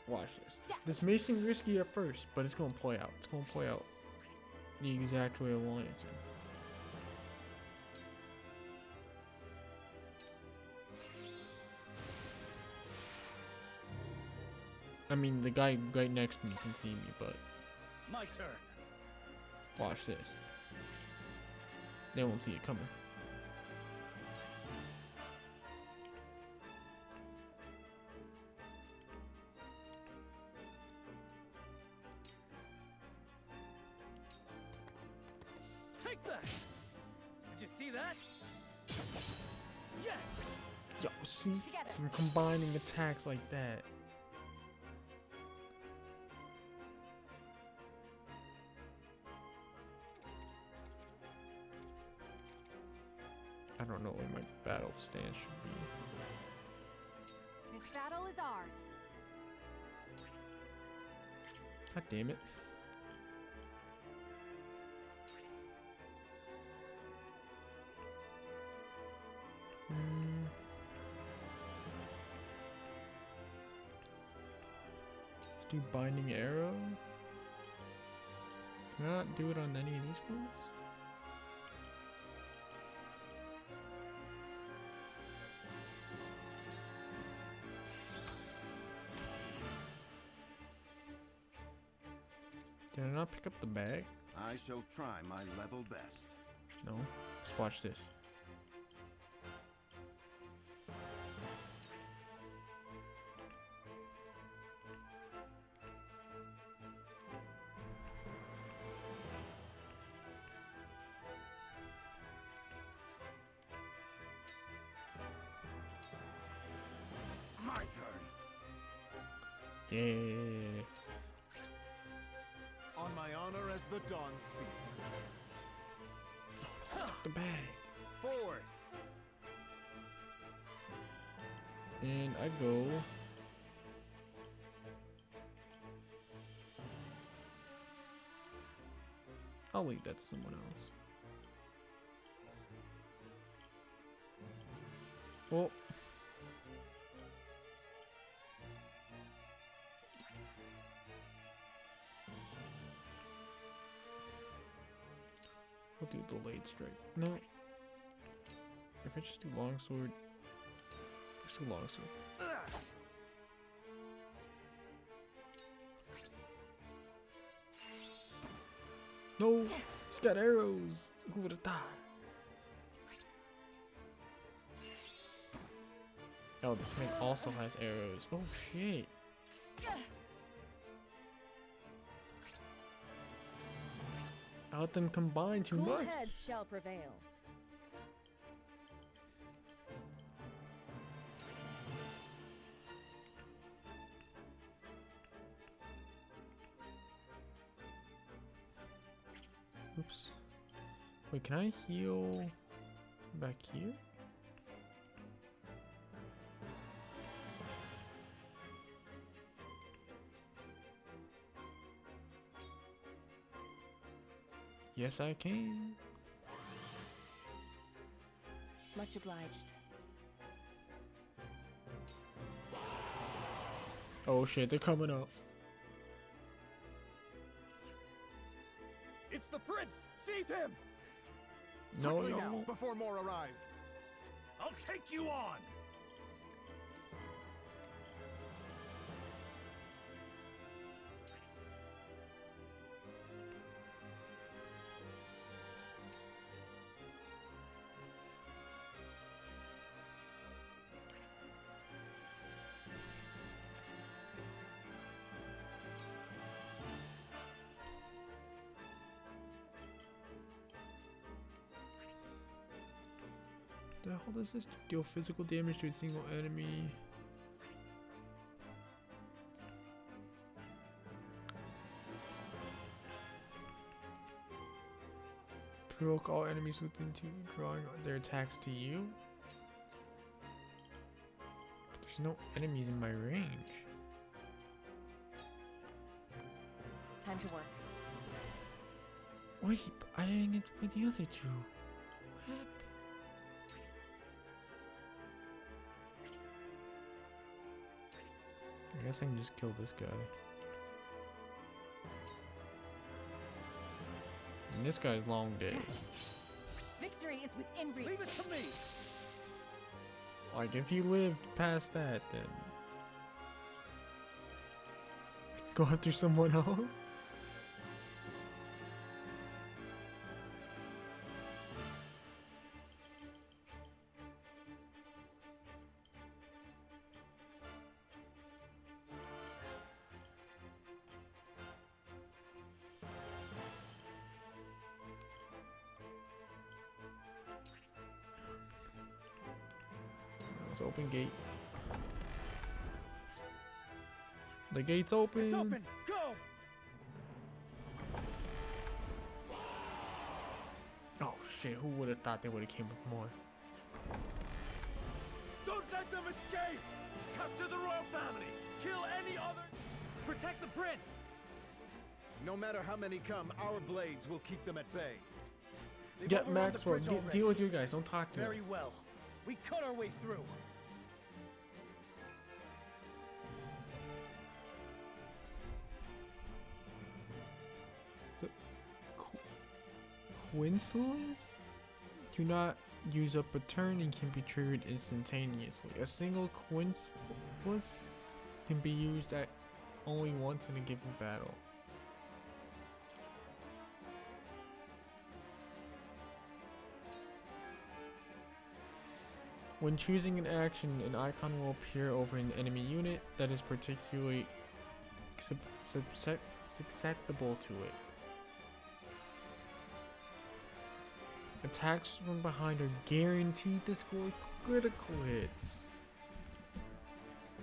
Watch this. This may seem risky at first, but it's gonna play out. It's gonna play out the exact way I want it to. I mean, the guy right next to me can see me, but My turn. watch this. They won't see it coming. Take that! Did you see that? Yes! Yo, see? Together. I'm combining attacks like that. I don't know what my battle stance should be. This battle is ours. God damn it. Let's do binding arrow. Can I not do it on any of these fools? Did I not pick up the bag? I shall try my level best. No. Let's watch this. My turn. Yeah. On my honor as the Dawn Speaker. Took the bag. Forward. And I go. I'll leave that to someone else. Well. We'll do delayed strike. No. If I just do longsword. Just do longsword. No! He's got arrows! Who would have thought? Oh, this man also has arrows. Oh shit! I let them combine too Cool much. heads shall prevail. Oops. Wait, can I heal back here? Yes, I can. Much obliged. Oh shit, they're coming up. It's the prince! Seize him! No, Quickly no. now, before more arrive. I'll take you on! The hell does this do? Deal physical damage to a single enemy. Provoke all enemies within two, drawing their attacks to you. But there's no enemies in my range. Time to work. Wait, I didn't get with the other two. What happened? I guess I can just kill this guy. And this guy's long dead. Victory is within reach. Leave it to me! Like, if he lived past that, then go after someone else. Let's open gate. The gate's open. It's open! Go! Oh shit, who would have thought they would have came with more? Don't let them escape! Capture the royal family! Kill any other... Protect the prince! No matter how many come, our blades will keep them at bay. They've Get overrun the Maxwell. bridge already. Deal with you guys. Don't talk to Very us. well. We cut our way through. Quinceless? Do not use up a turn and can be triggered instantaneously. A single Quinceless can be used at only once in a given battle. When choosing an action, an icon will appear over an enemy unit that is particularly susceptible to it. Attacks from behind are guaranteed to score critical hits.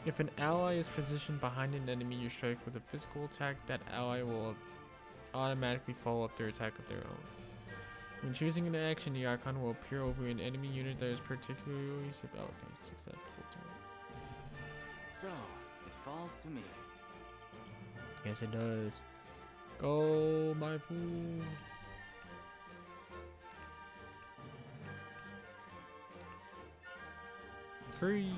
If an ally is positioned behind an enemy you strike with a physical attack, that ally will automatically follow up their attack of their own. When choosing an action, the icon will appear over an enemy unit that is particularly susceptible to it. So, it falls to me. Yes, it does. Go, my fool. Freeze.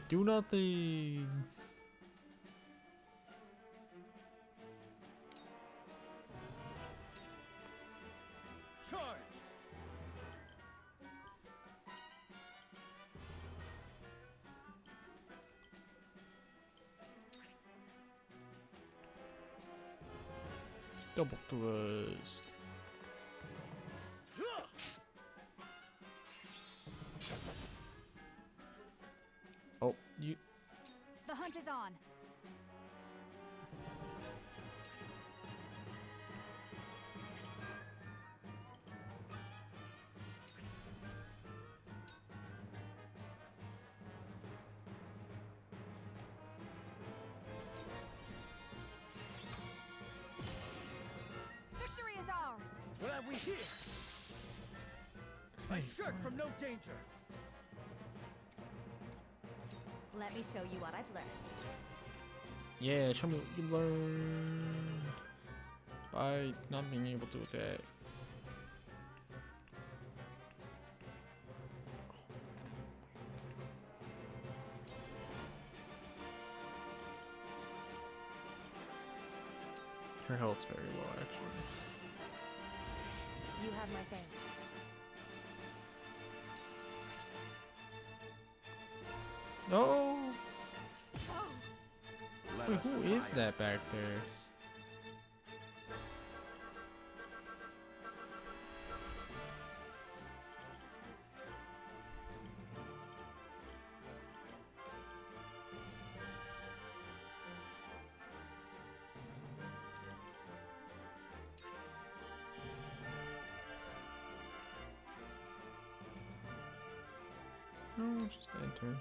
Do nothing. Charge! Double thrust. Oh, you. The hunt is on. Victory is ours. What have we here? I shirk from no danger. Let me show you what I've learned. Yeah, show me what you learned by not being able to attack. Her health's very low, actually. You have my thanks. No! Wait, who is that back there? No, just enter.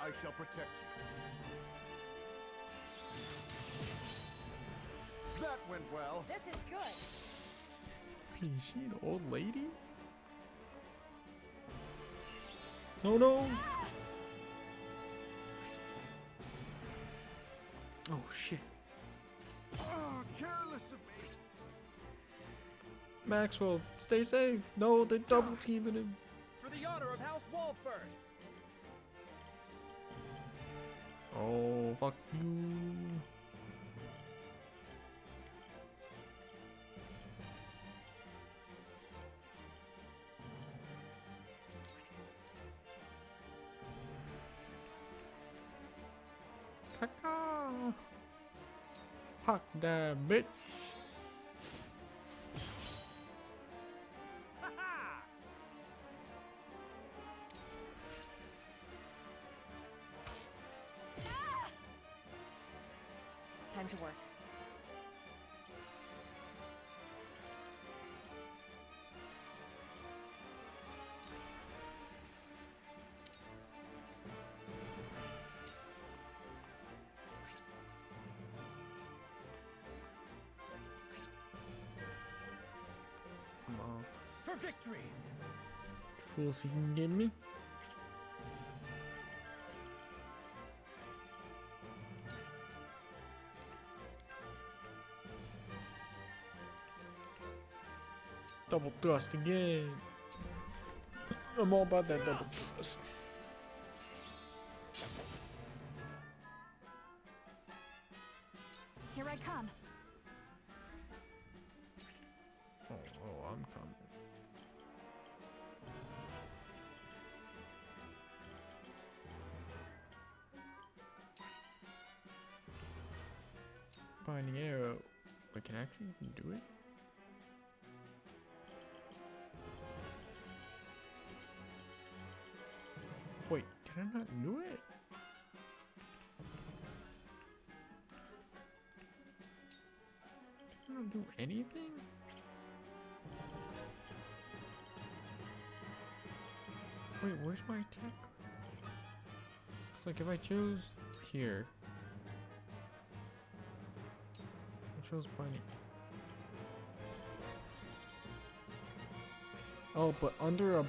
I shall protect you. That went well. This is good. Is she an old lady? No, no! Oh shit. Oh, careless of me. Maxwell, stay safe. No, they're double teaming him. For the honor of House Walford. Oh, fuck you. Caca. Fuck that bitch. Time to work. Come on. For victory! Fools, he can get me. Double thrust again. I'm all about that double thrust. Here I come. Oh, I'm coming. Binding arrow. Wait, can I actually do it? Wait, can I not do it? Can I not do anything? Wait, where's my attack? It's like if I choose here. I chose binding. Oh, but under a...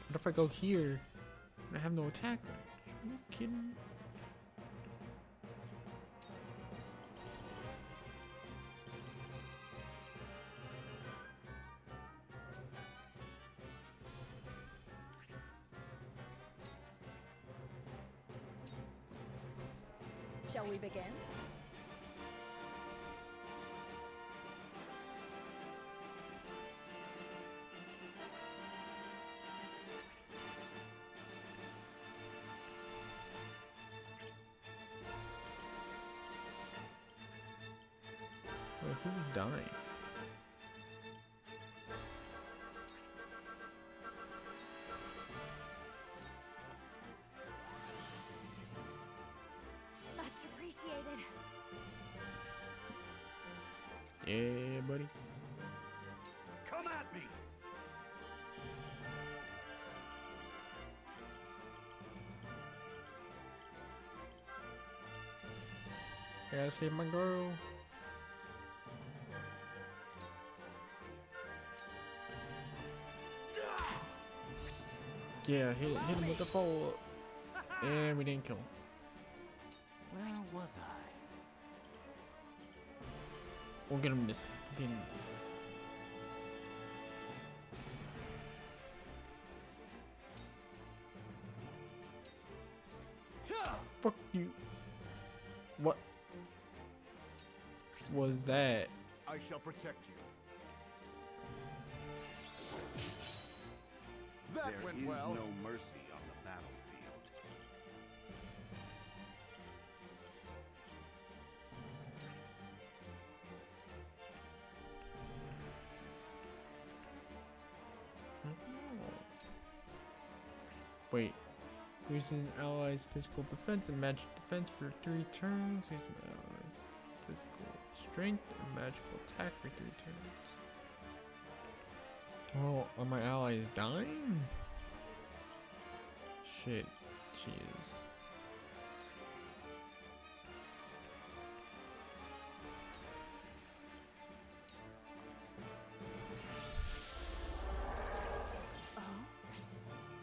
What if I go here and I have no attack? Are you kidding? Shall we begin? Wait, who's dying? Much appreciated. Yeah, buddy. Come at me! I gotta save my girl. Yeah, hit him with the follow up. And we didn't kill him. Where was I? We'll get him this time. We'll get him this time. Fuck you. What was that? I shall protect you. That There went is well. no mercy on the battlefield. Wait. Increases an ally's physical defense and magic defense for 3 turns. Use an ally's physical strength and magical attack for 3 turns. Oh, are my allies dying? Shit, she is.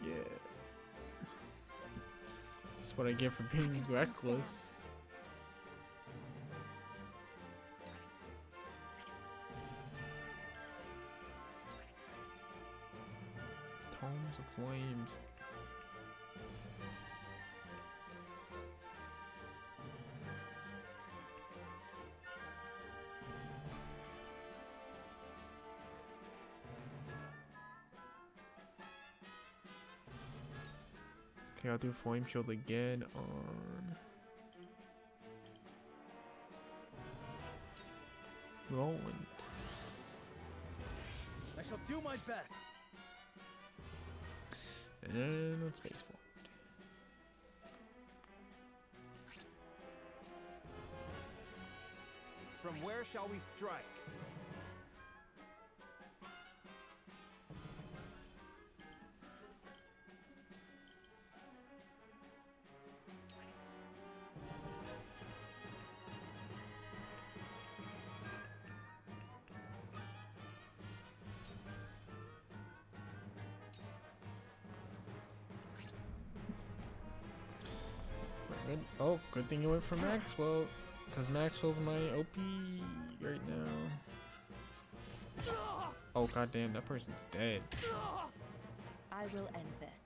Yeah. That's what I get for being reckless. Tomes of Flames. Okay, I'll do Flame Shield again on Roland. I shall do my best. And let's face forward. From where shall we strike? Good. Oh, good thing it went for Maxwell, because Maxwell's my OP right now. Oh goddamn, that person's dead. I will end this.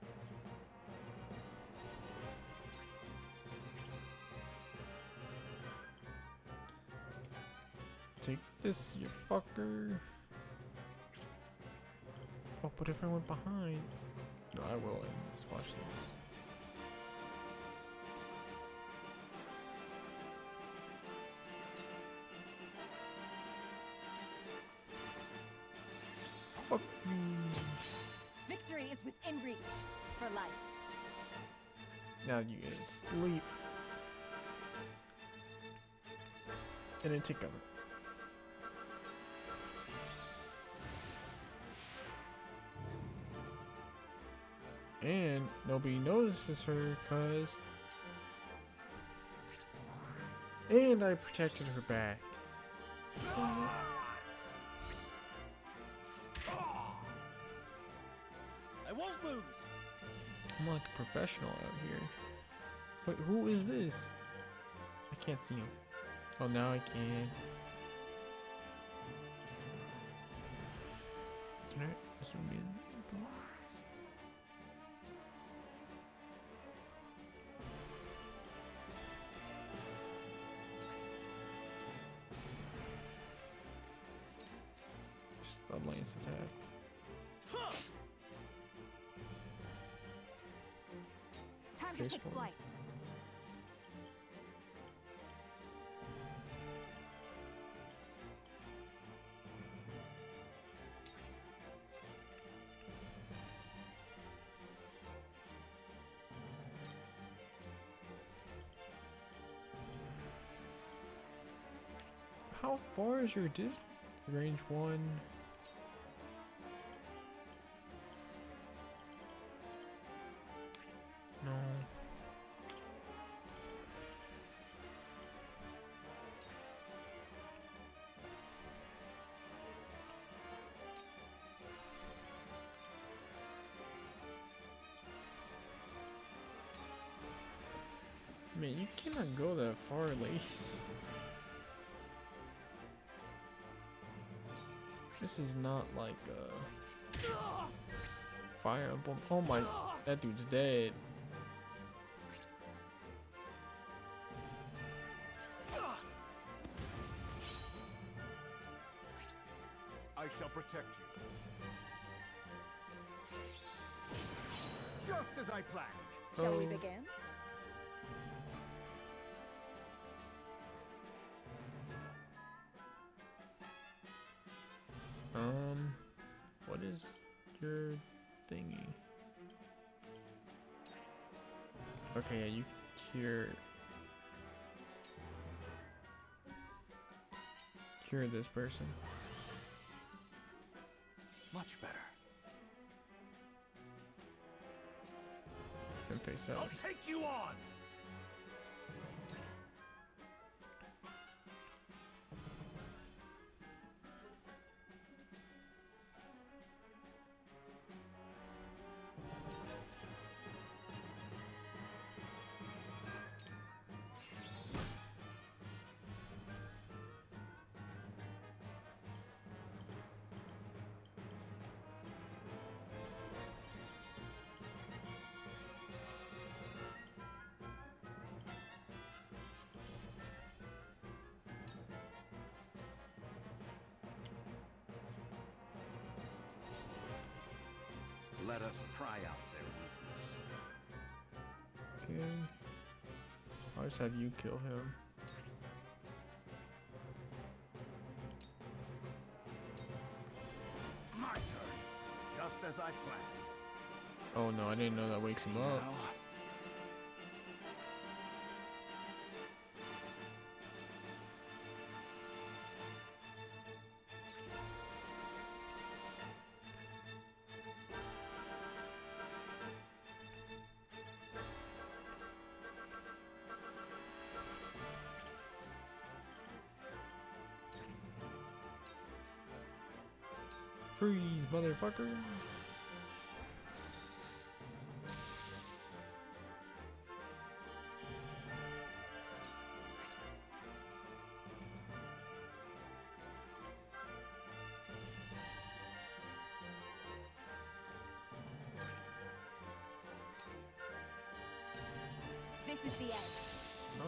Take this, you fucker. Oh, but everyone went behind. No, I will end this. Watch this. Fuck you. Victory is within reach for life. Now you get sleep. And then take cover. And nobody notices her cause. And I protected her back. So, I won't lose. I'm like a professional out here. Wait, who is this? I can't see him. Oh, now I can. Can I zoom in? Stun lance attack. Time to take flight. How far is your disc? Range 1. No. Man, you cannot go that far, late. This is not like Fire Emblem. Oh my, that dude's dead. I shall protect you. Just as I planned. Shall we begin? What is your thingy? Okay, yeah, you cure this person. Much better. And face that. I'll take you on. Let us pry out their weakness. Okay. I'll just have you kill him. My turn. Just as I planned. Oh no, I didn't know that wakes him up. Freeze, motherfucker! This is the end. Oh,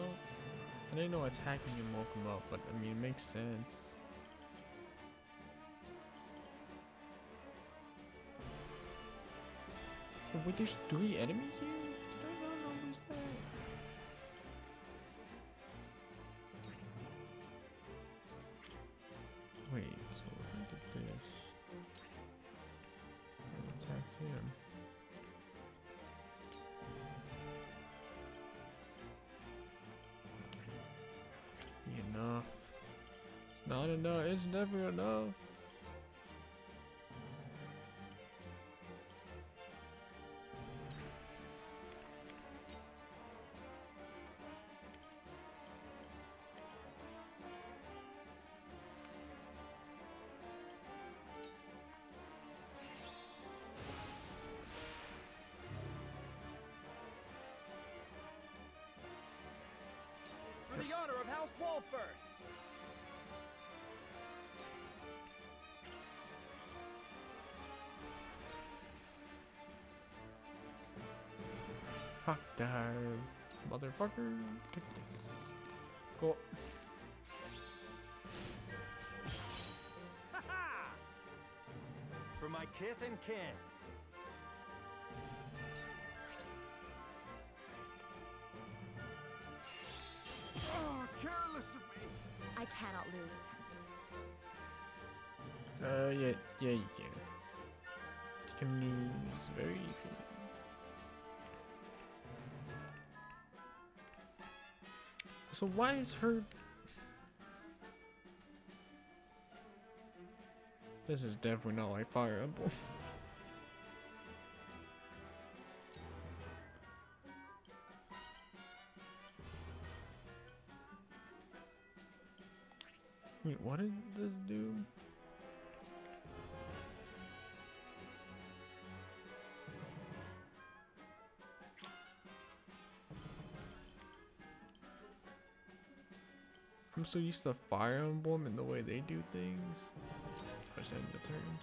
I didn't know attacking him woke him up, but I mean, it makes sense. Oh, wait, there's 3 enemies here? Did I not notice that? Wait, so if I did this, I attacked him. Be enough. It's not enough. It's never enough. For the honor of House Walford! Fuck that, motherfucker. Take this. Go. For my kith and kin. Oh, careless of me! I cannot lose. Yeah, you can. You can lose very easily. So why is her... This is definitely not like Fire Emblem. Wait, what did this do? I'm so used to Fire Emblem and the way they do things. I just end the turn.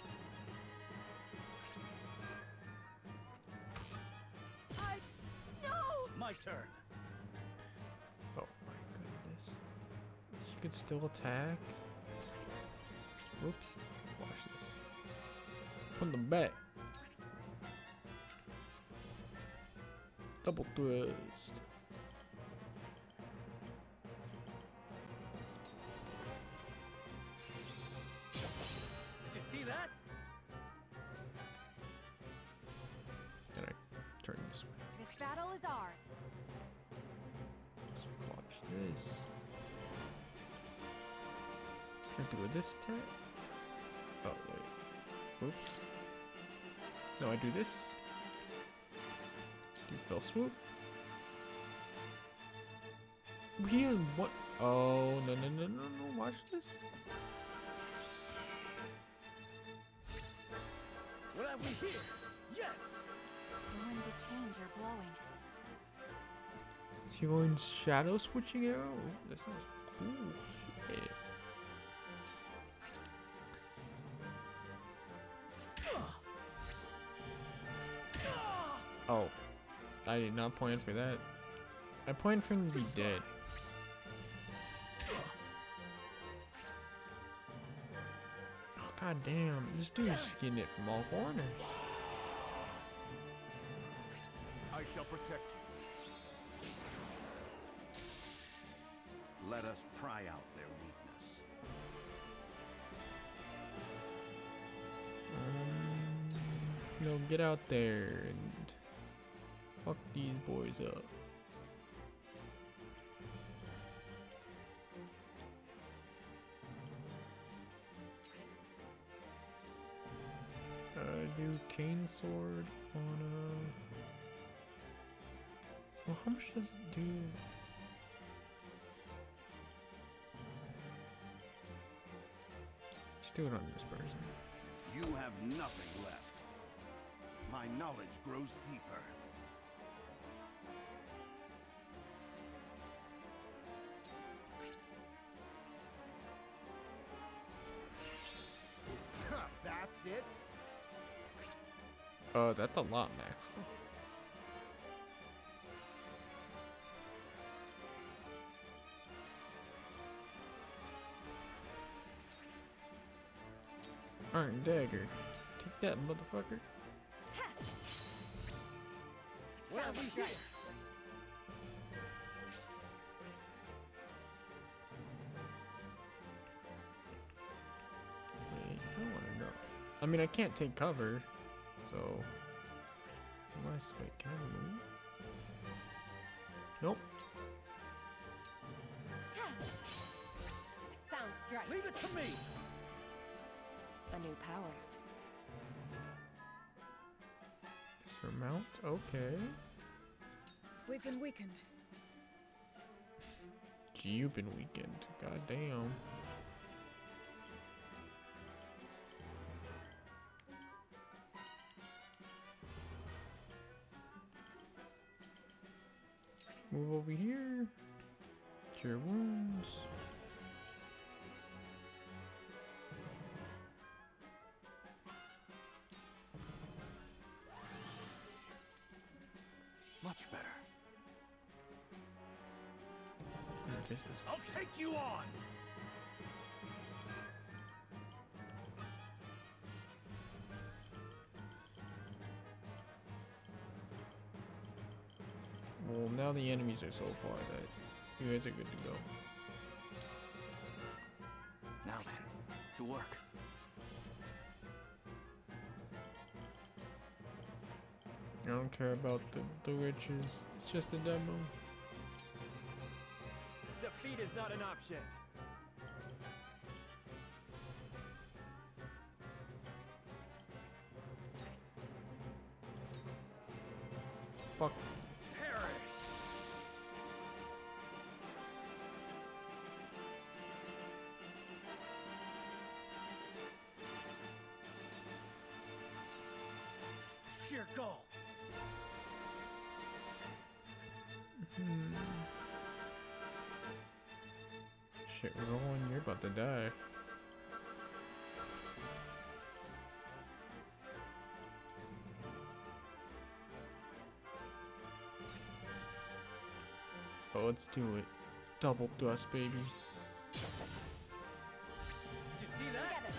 No! My turn. Oh my goodness. You could still attack. Whoops. Watch this. Put them back. Double thrust. Did you see that? Then I turn this way. This battle is ours. Let's watch this. Can I do with this attack? Oh wait. Oops. No, I do this. Do fell swoop. Weird. What? Oh no no no no no! Watch this. What have we here? Yes! The winds of change are blowing. She going shadow switching arrow? That sounds cool. Shit. Oh, I did not point for that. I pointed for him to be dead. Oh god damn, this dude's getting it from all corners. I shall protect you. Let us pry out their weakness. No, get out there and fuck these boys up. Do cane sword on a. Well, how much does it do? Just do it on this person. You have nothing left. My knowledge grows deeper. That's it? That's a lot, Maxwell. Iron dagger. Take that, motherfucker. What have we here? Wait, I want to know. I mean, I can't take cover, so. Unless, wait, can I move? Nope. Sounds right. Leave it to me. A new power. Surmount? Okay. We've been weakened. You've been weakened. God damn. Move over here. Cure wounds. Much better. I guess this. I'll take you on. Well, now the enemies are so far that you guys are good to go. Now then, to work. I don't care about the riches. It's just a demo. Defeat is not an option. Fuck. Perish. Sheer goal. Shit, we're going. You're about to die. Oh, let's do it. Double thrust, baby. Did you see that?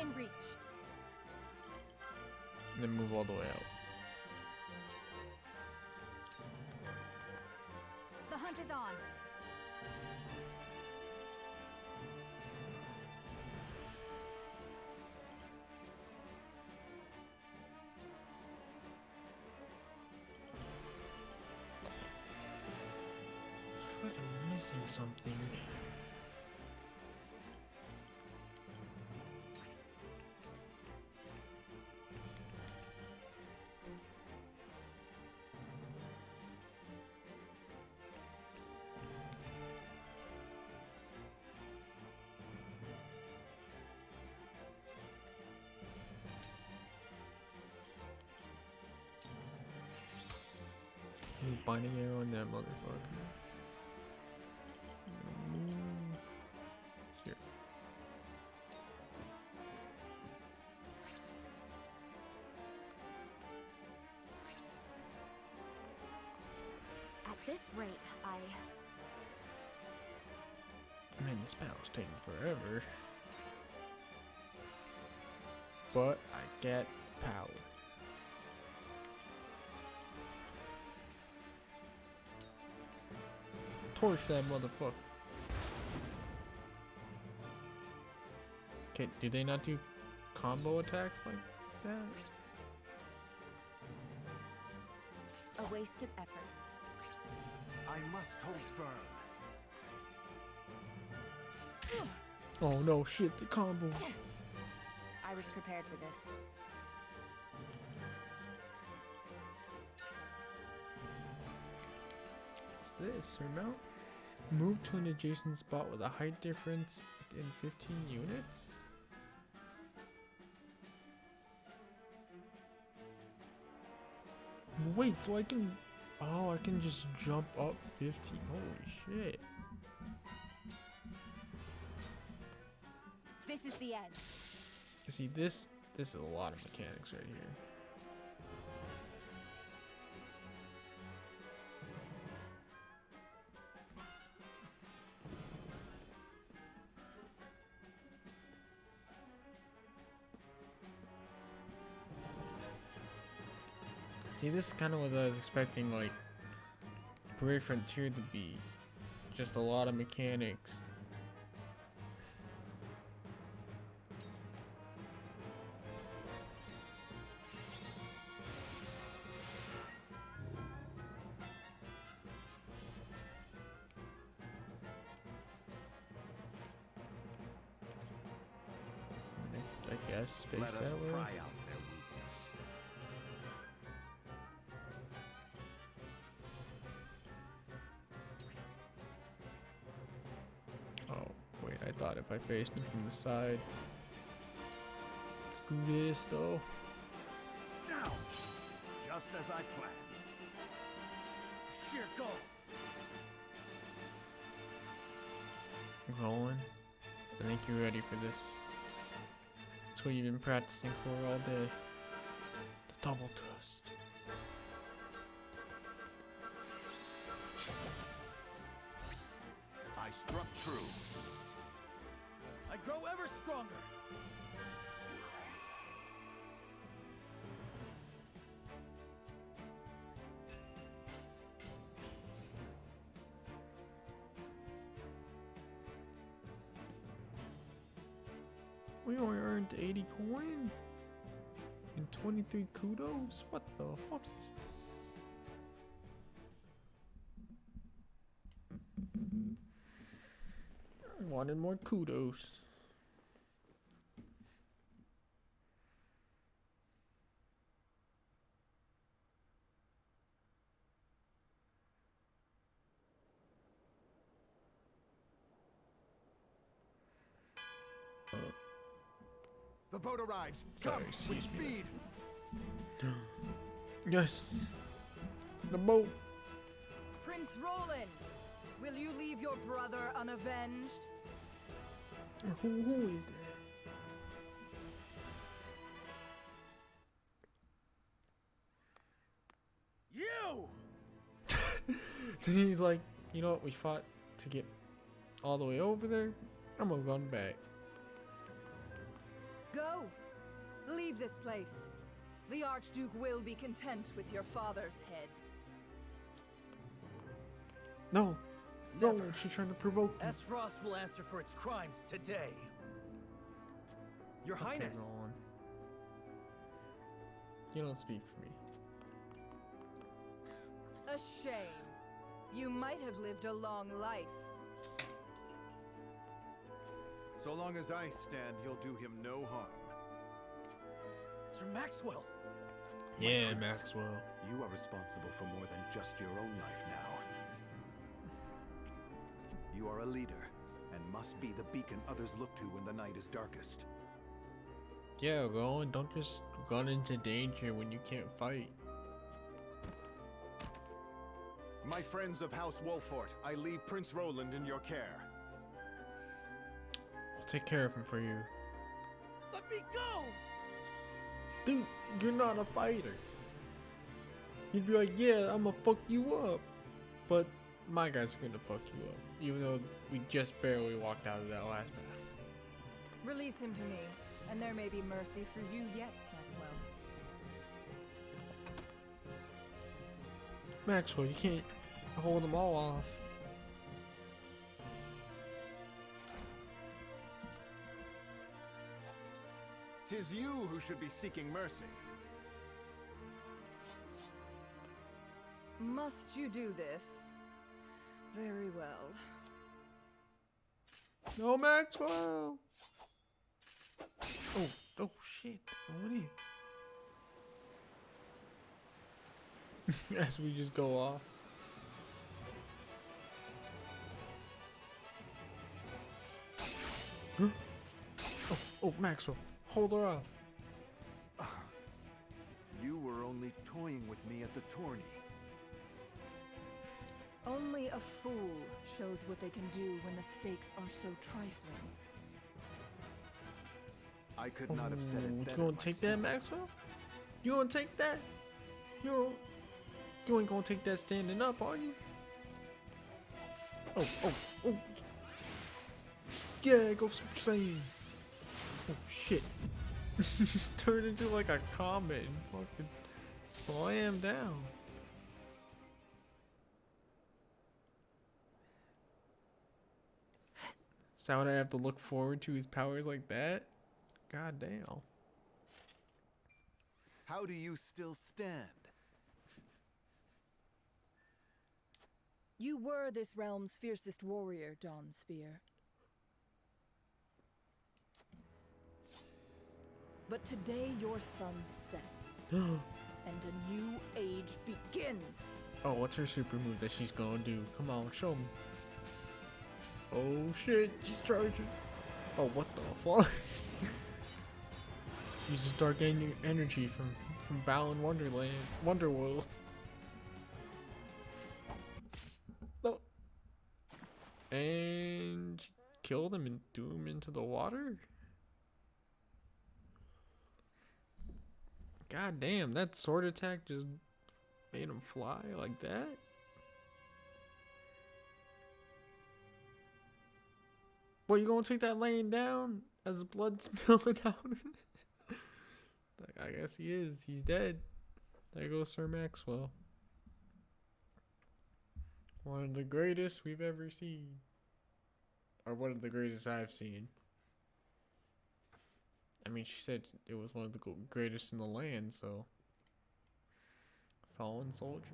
In reach. And then move all the way out. The hunt is on. I feel like I'm missing something. You binding arrow on that motherfucker. Move here. At this rate, Man, this battle's taking forever. But I get power. Torch that motherfucker. Okay, do they not do combo attacks like that? a wasted effort. I must hold firm. Oh no, shit, the combo. I was prepared for this. What's this? Surmount? Move to an adjacent spot with a height difference within 15 units? Wait, so I can... Oh, I can just jump up 15. Holy shit. This is the end. See, this is a lot of mechanics right here. See, this is kind of what I was expecting, like, Brave Frontier to be. Just a lot of mechanics. I guess face that way. Pry out their weakness. Oh, wait, I thought if I faced him from the side. Let's do this, though. Now, just as I planned. Sheer goal. Rolling. I think you're ready for this. That's what you've been practicing for all day. The double thrust. I struck true. I grow ever stronger. We only earned 80 coin and 23 kudos. What the fuck is this? I wanted more kudos. The boat arrives. Sorry, Come with excuse me. speed. Yes, the boat. Prince Roland, will you leave your brother unavenged? Who is You! Then he's like, you know what? We fought to get all the way over there. I'm gonna run back. Go Leave this place. The Archduke will be content with your father's head. No. No, she's trying to provoke me. Frost will answer for its crimes today. Your Highness. Go on. You don't speak for me. A shame. You might have lived a long life. So long as I stand, you'll do him no harm. Sir Maxwell. Yeah, Maxwell. You are responsible for more than just your own life now. You are a leader, and must be the beacon others look to when the night is darkest. Yeah, Rowan, don't just run into danger when you can't fight. My friends of House Wolfort, I leave Prince Roland in your care. I'll take care of him for you. Let me go! Dude, you're not a fighter. You'd be like, yeah, I'm gonna fuck you up. But my guy's gonna fuck you up. Even though we just barely walked out of that last path. Release him to me, and there may be mercy for you yet, Maxwell. Maxwell, you can't hold them all off. Tis you who should be seeking mercy. Must you do this? Very well. No, Maxwell! Oh shit. Going in. As we just go off. Oh, Maxwell, hold her off. You were only toying with me at the tourney. Only a fool shows what they can do when the stakes are so trifling. I could not have said it better. You gonna take that, Maxwell? You gonna take that? You ain't gonna take that standing up, are you? Oh. Yeah, go Super Saiyan. Oh shit. Just turned into like a comet and fucking slam down. Is that what I have to look forward to, his powers like that? God damn. How do you still stand? You were this realm's fiercest warrior, Dawn Spear. But today your sun sets, and a new age begins. Oh, what's her super move that she's gonna do? Come on, show me. Oh shit, she's charging. Oh, what the fuck? Uses dark energy from Balan Wonderworld. Oh. And she killed him and threw him into the water? God damn, that sword attack just made him fly like that? Well, you gonna take that laying down as the blood spilling out? I guess he is. He's dead. There goes Sir Maxwell. One of the greatest we've ever seen. Or one of the greatest I've seen. I mean, she said it was one of the greatest in the land, so. Fallen soldier.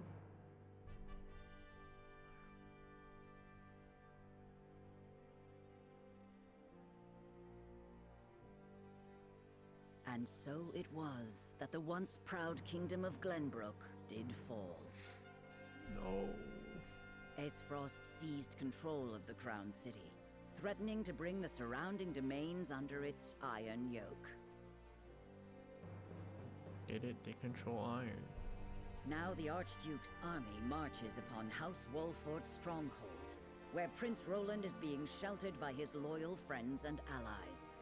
And so it was that the once proud kingdom of Glenbrook did fall. No. Aesfrost seized control of the Crown City, threatening to bring the surrounding domains under its iron yoke. Get it? They control iron. Now the Archduke's army marches upon House Wolfort's stronghold, where Prince Roland is being sheltered by his loyal friends and allies.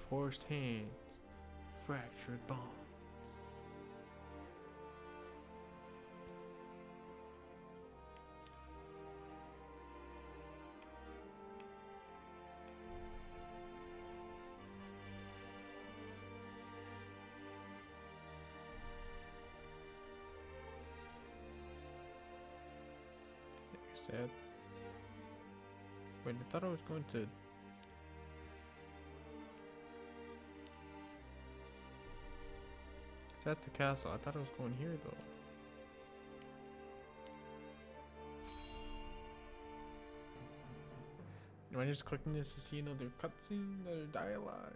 Forced hands, fractured bonds. That's... Wait, I thought I was going to... That's the castle. I thought I was going here though. Am I just clicking this to see another cutscene, another dialogue?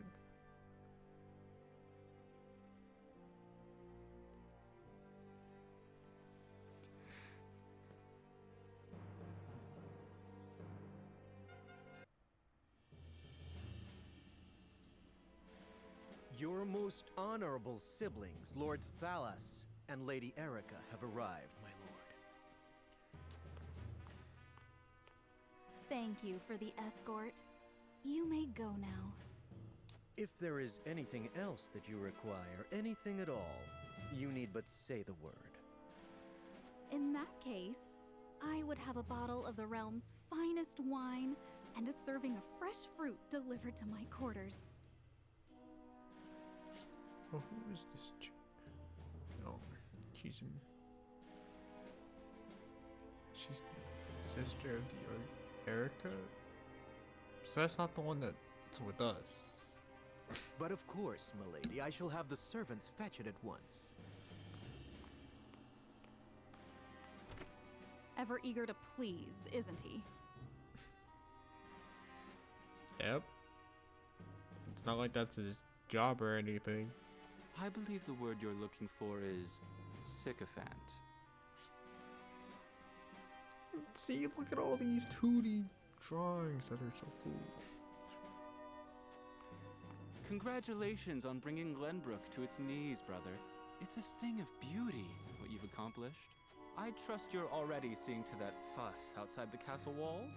Your most honorable siblings, Lord Thalas and Lady Erica, have arrived, my lord. Thank you for the escort. You may go now. If there is anything else that you require, anything at all, you need but say the word. In that case, I would have a bottle of the realm's finest wine and a serving of fresh fruit delivered to my quarters. Oh, who is this chick? Oh, she's the sister of the Erica? So that's not the one that's with us. But of course, milady, I shall have the servants fetch it at once. Ever eager to please, isn't he? Yep. It's not like that's his job or anything. I believe the word you're looking for is sycophant. See, look at all these 2D drawings that are so cool. Congratulations on bringing Glenbrook to its knees, brother. It's a thing of beauty, what you've accomplished. I trust you're already seeing to that fuss outside the castle walls?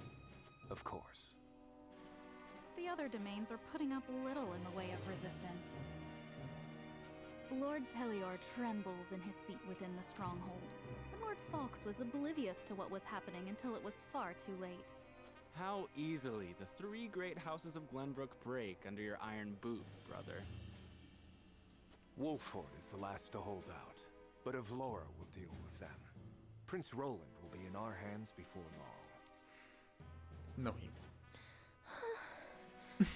Of course. The other domains are putting up little in the way of resistance. Lord Telior trembles in his seat within the stronghold, and Lord Fawkes was oblivious to what was happening until it was far too late. How easily the three great houses of Glenbrook break under your iron boot, brother. Wolford is the last to hold out, but Avlora will deal with them. Prince Roland will be in our hands before long. No, he won't.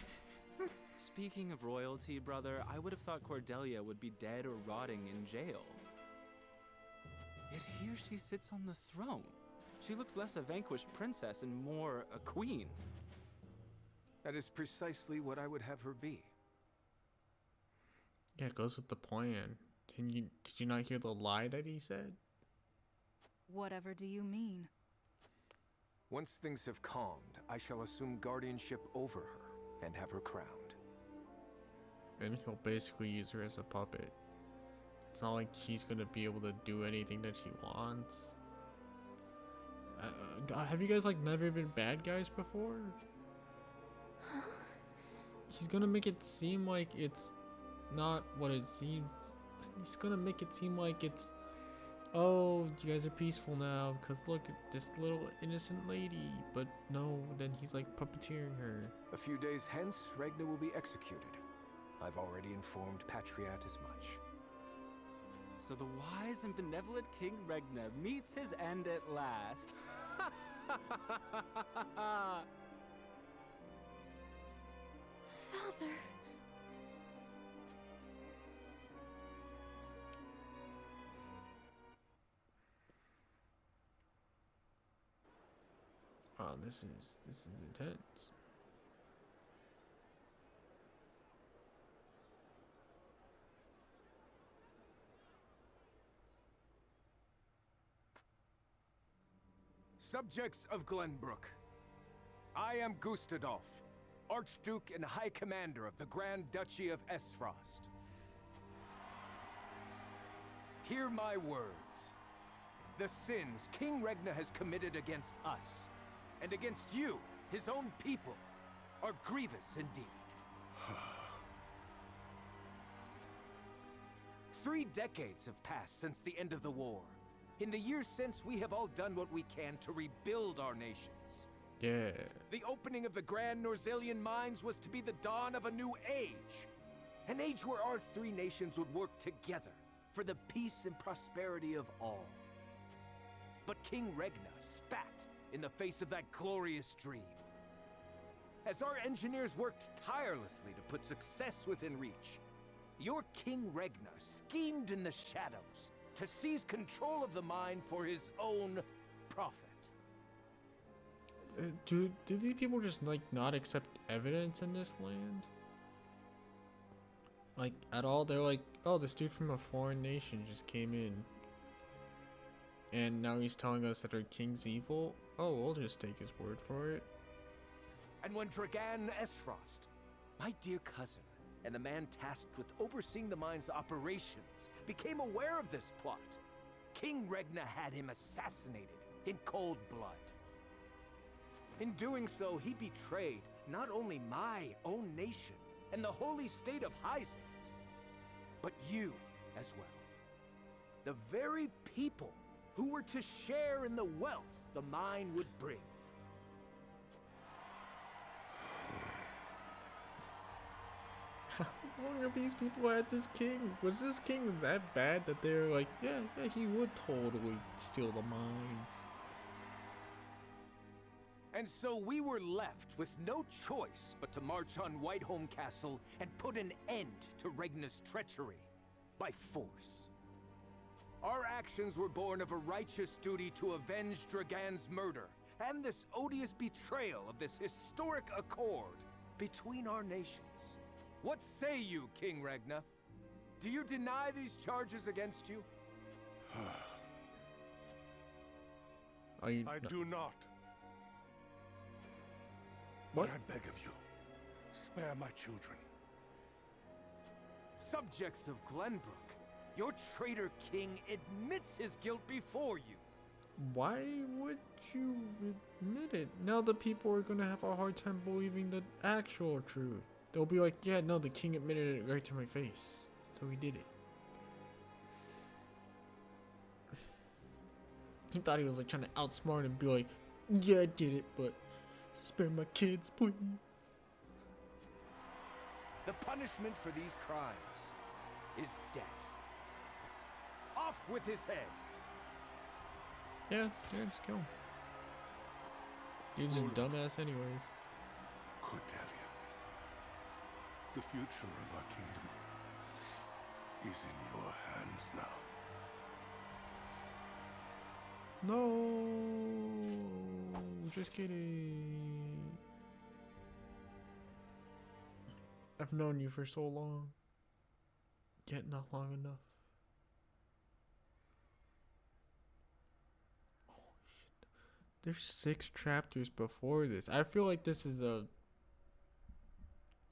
Speaking of royalty, brother, I would have thought Cordelia would be dead or rotting in jail. Yet here she sits on the throne. She looks less a vanquished princess and more a queen. That is precisely what I would have her be. Yeah, it goes with the plan. Did you not hear the lie that he said? Whatever do you mean? Once things have calmed, I shall assume guardianship over her and have her crowned. And he'll basically use her as a puppet. It's not like she's gonna be able to do anything that she wants. Have you guys like never been bad guys before? He's gonna make it seem like it's not what it seems. He's gonna make it seem like it's, oh, you guys are peaceful now because look at this little innocent lady. But no, then he's like puppeteering her. A few days hence, Regna will be executed. I've already informed Patriat as much. So the wise and benevolent King Regna meets his end at last. Father. Wow, this is intense. Subjects of Glenbrook, I am Gustadolf, Archduke and High Commander of the Grand Duchy of Esfrost. Hear my words. The sins King Regna has committed against us, and against you, his own people, are grievous indeed. 3 decades have passed since the end of the war. In the years since, we have all done what we can to rebuild our nations. Yeah. The opening of the Grand Norzelian mines was to be the dawn of a new age. An age where our 3 nations would work together for the peace and prosperity of all. But King Regna spat in the face of that glorious dream. As our engineers worked tirelessly to put success within reach, your King Regna schemed in the shadows to seize control of the mine for his own profit. Did these people just like not accept evidence in this land? Like at all? They're like, oh, this dude from a foreign nation just came in, and now he's telling us that our king's evil. Oh, we'll just take his word for it. And when Dragan Esfrost, my dear cousin, and the man tasked with overseeing the mine's operations, became aware of this plot, King Regna had him assassinated in cold blood. In doing so, he betrayed not only my own nation and the holy state of Hyzant, but you as well. The very people who were to share in the wealth the mine would bring. How long have these people had this king? Was this king that bad that they're like, yeah, he would totally steal the mines? And so we were left with no choice but to march on Whiteholm Castle and put an end to Regna's treachery by force. Our actions were born of a righteous duty to avenge Dragan's murder and this odious betrayal of this historic accord between our nations. What say you, King Regna? Do you deny these charges against you? I do not. What? But I beg of you, spare my children. Subjects of Glenbrook, your traitor king admits his guilt before you. Why would you admit it? Now the people are gonna have a hard time believing the actual truth. They'll be like, yeah, no, the king admitted it right to my face. So he did it. He thought he was like trying to outsmart and be like, yeah, I did it, but spare my kids, please. The punishment for these crimes is death. Off with his head. Yeah, just kill him. Dude's just dumbass anyways. Cordelia, the future of our kingdom is in your hands now. No, just kidding. I've known you for so long, yet not long enough. Oh shit! There's 6 chapters before this. I feel like this is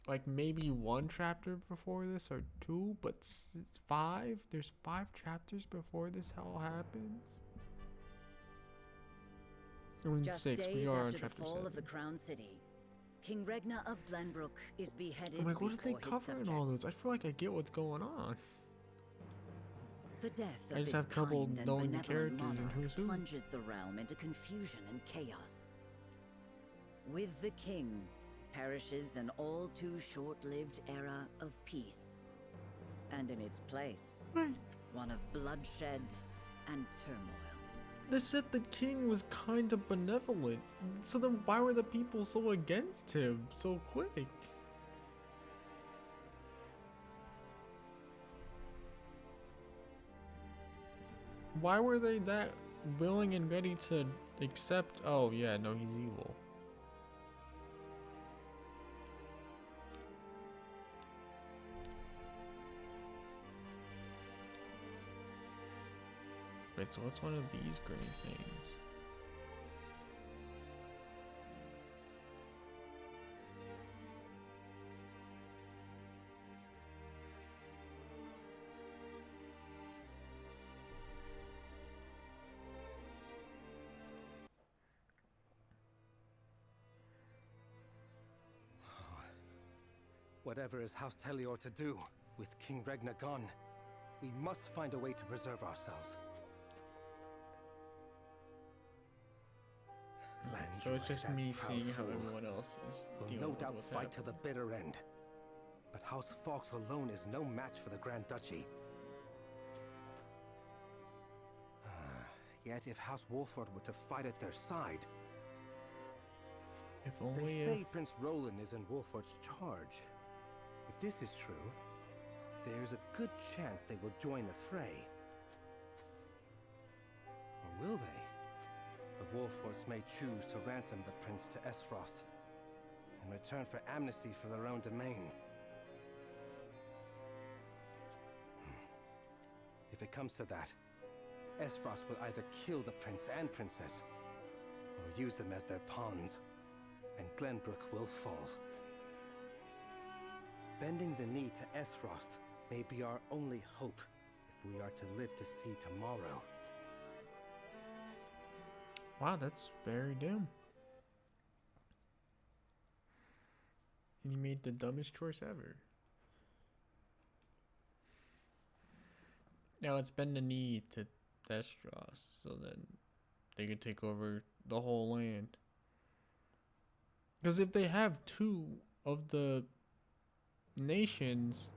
like maybe 1 chapter before this or 2, but it's 5. There's 5 chapters before this all happens. Just 6. days We are on after the chapter fall 7. of the Crown City, King Regna of Glenbrook is beheaded. I'm like, what did they before his cover in all this? I feel like I get what's going on. The death of I just this have trouble kind and knowing the benevolent characters and monarch who's who. plunges the realm into confusion and chaos. With the king perishes an all too short-lived era of peace, and in its place, one of bloodshed and turmoil. They said the king was kind of benevolent, so then why were the people so against him so quick? Why were they that willing and ready to accept, oh yeah, no, he's evil? Wait, so what's one of these green things? Whatever is House Telior to do, with King Regna gone, we must find a way to preserve ourselves. So it's just me seeing how everyone else is will dealing no with doubt what's fight to happening. the bitter end. But House Fawkes alone is no match for the Grand Duchy. Yet if House Wolford were to fight at their side, If They only say if... Prince Roland is in Wolfort's charge. If this is true, there's a good chance they will join the fray. Or will they? The Wolforts may choose to ransom the prince to Esfrost in return for amnesty for their own domain. If it comes to that, Esfrost will either kill the prince and princess, or use them as their pawns, and Glenbrook will fall. Bending the knee to Esfrost may be our only hope if we are to live to see tomorrow. Wow, that's very dim. And he made the dumbest choice ever. Now let's bend the knee to Esfrost so then they could take over the whole land. Because if they have two of the nations,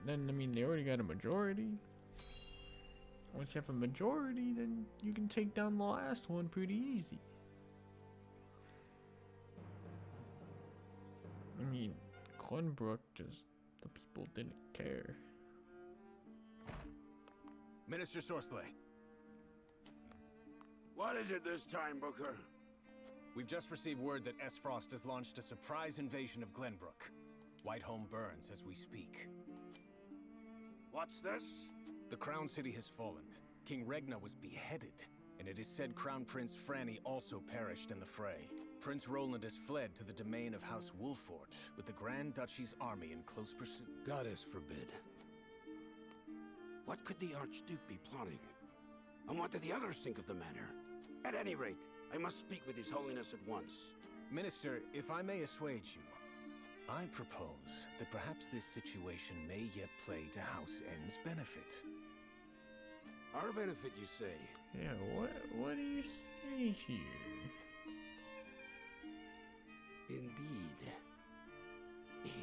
then I mean they already got a majority. Once you have a majority, then you can take down the last one pretty easy. I mean, Glenbrook just, the people didn't care. Minister Sorsley. What is it this time, Booker? We've just received word that Esfrost has launched a surprise invasion of Glenbrook. Whiteholm burns as we speak. What's this? The Crown City has fallen. King Regna was beheaded, and it is said Crown Prince Franny also perished in the fray. Prince Roland has fled to the domain of House Wolfort, with the Grand Duchy's army in close pursuit. Goddess forbid. What could the Archduke be plotting? And what do the others think of the matter? At any rate, I must speak with His Holiness at once. Minister, if I may assuage you, I propose that perhaps this situation may yet play to House N's benefit. Our benefit, you say? Yeah, what do you say here? Indeed.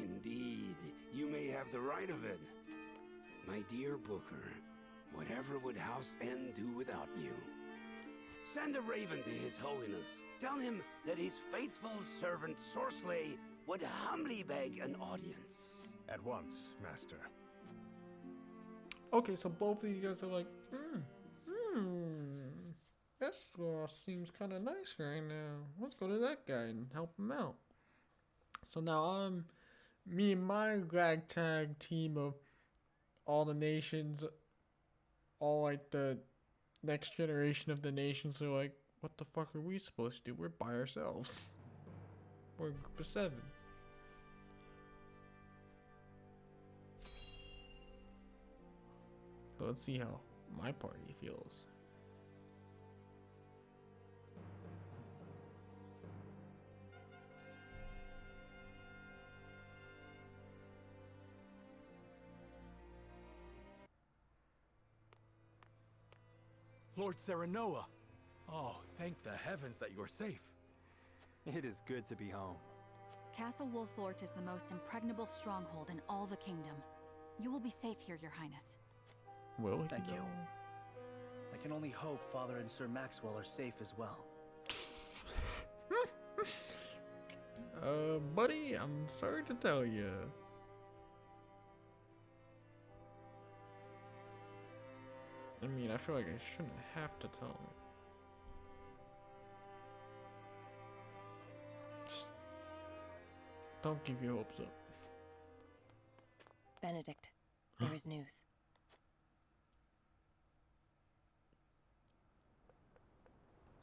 Indeed, you may have the right of it. My dear Booker, whatever would House N do without you? Send a raven to His Holiness. Tell him that his faithful servant Sorsley would humbly beg an audience. At once, Master. Okay, so both of you guys are like, Esfrost seems kind of nice right now. Let's go to that guy and help him out. So now me and my ragtag team of all the nations, all like the next generation of the nations are like, what the fuck are we supposed to do? We're by ourselves. We're a group of 7. So let's see how my party feels. Lord Serenoa! Oh, thank the heavens that you're safe. It is good to be home. Castle Wolfort is the most impregnable stronghold in all the kingdom. You will be safe here, Your Highness. Will he Thank you. I can only hope Father and Sir Maxwell are safe as well. Buddy, I'm sorry to tell you. I mean, I feel like I shouldn't have to tell him. Just don't give your hopes up. Benedict, there is news.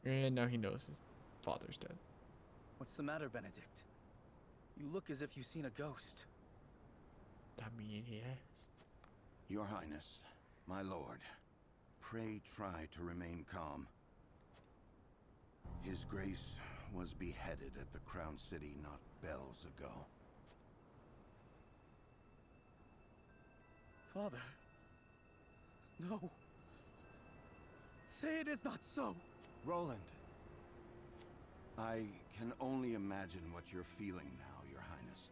And now he knows his father's dead. What's the matter, Benedict? You look as if you've seen a ghost. I mean, he has. Your Highness, my lord, pray try to remain calm. His Grace was beheaded at the Crown City not bells ago. Father. No. Say it is not so. Roland. I can only imagine what you're feeling now, Your Highness.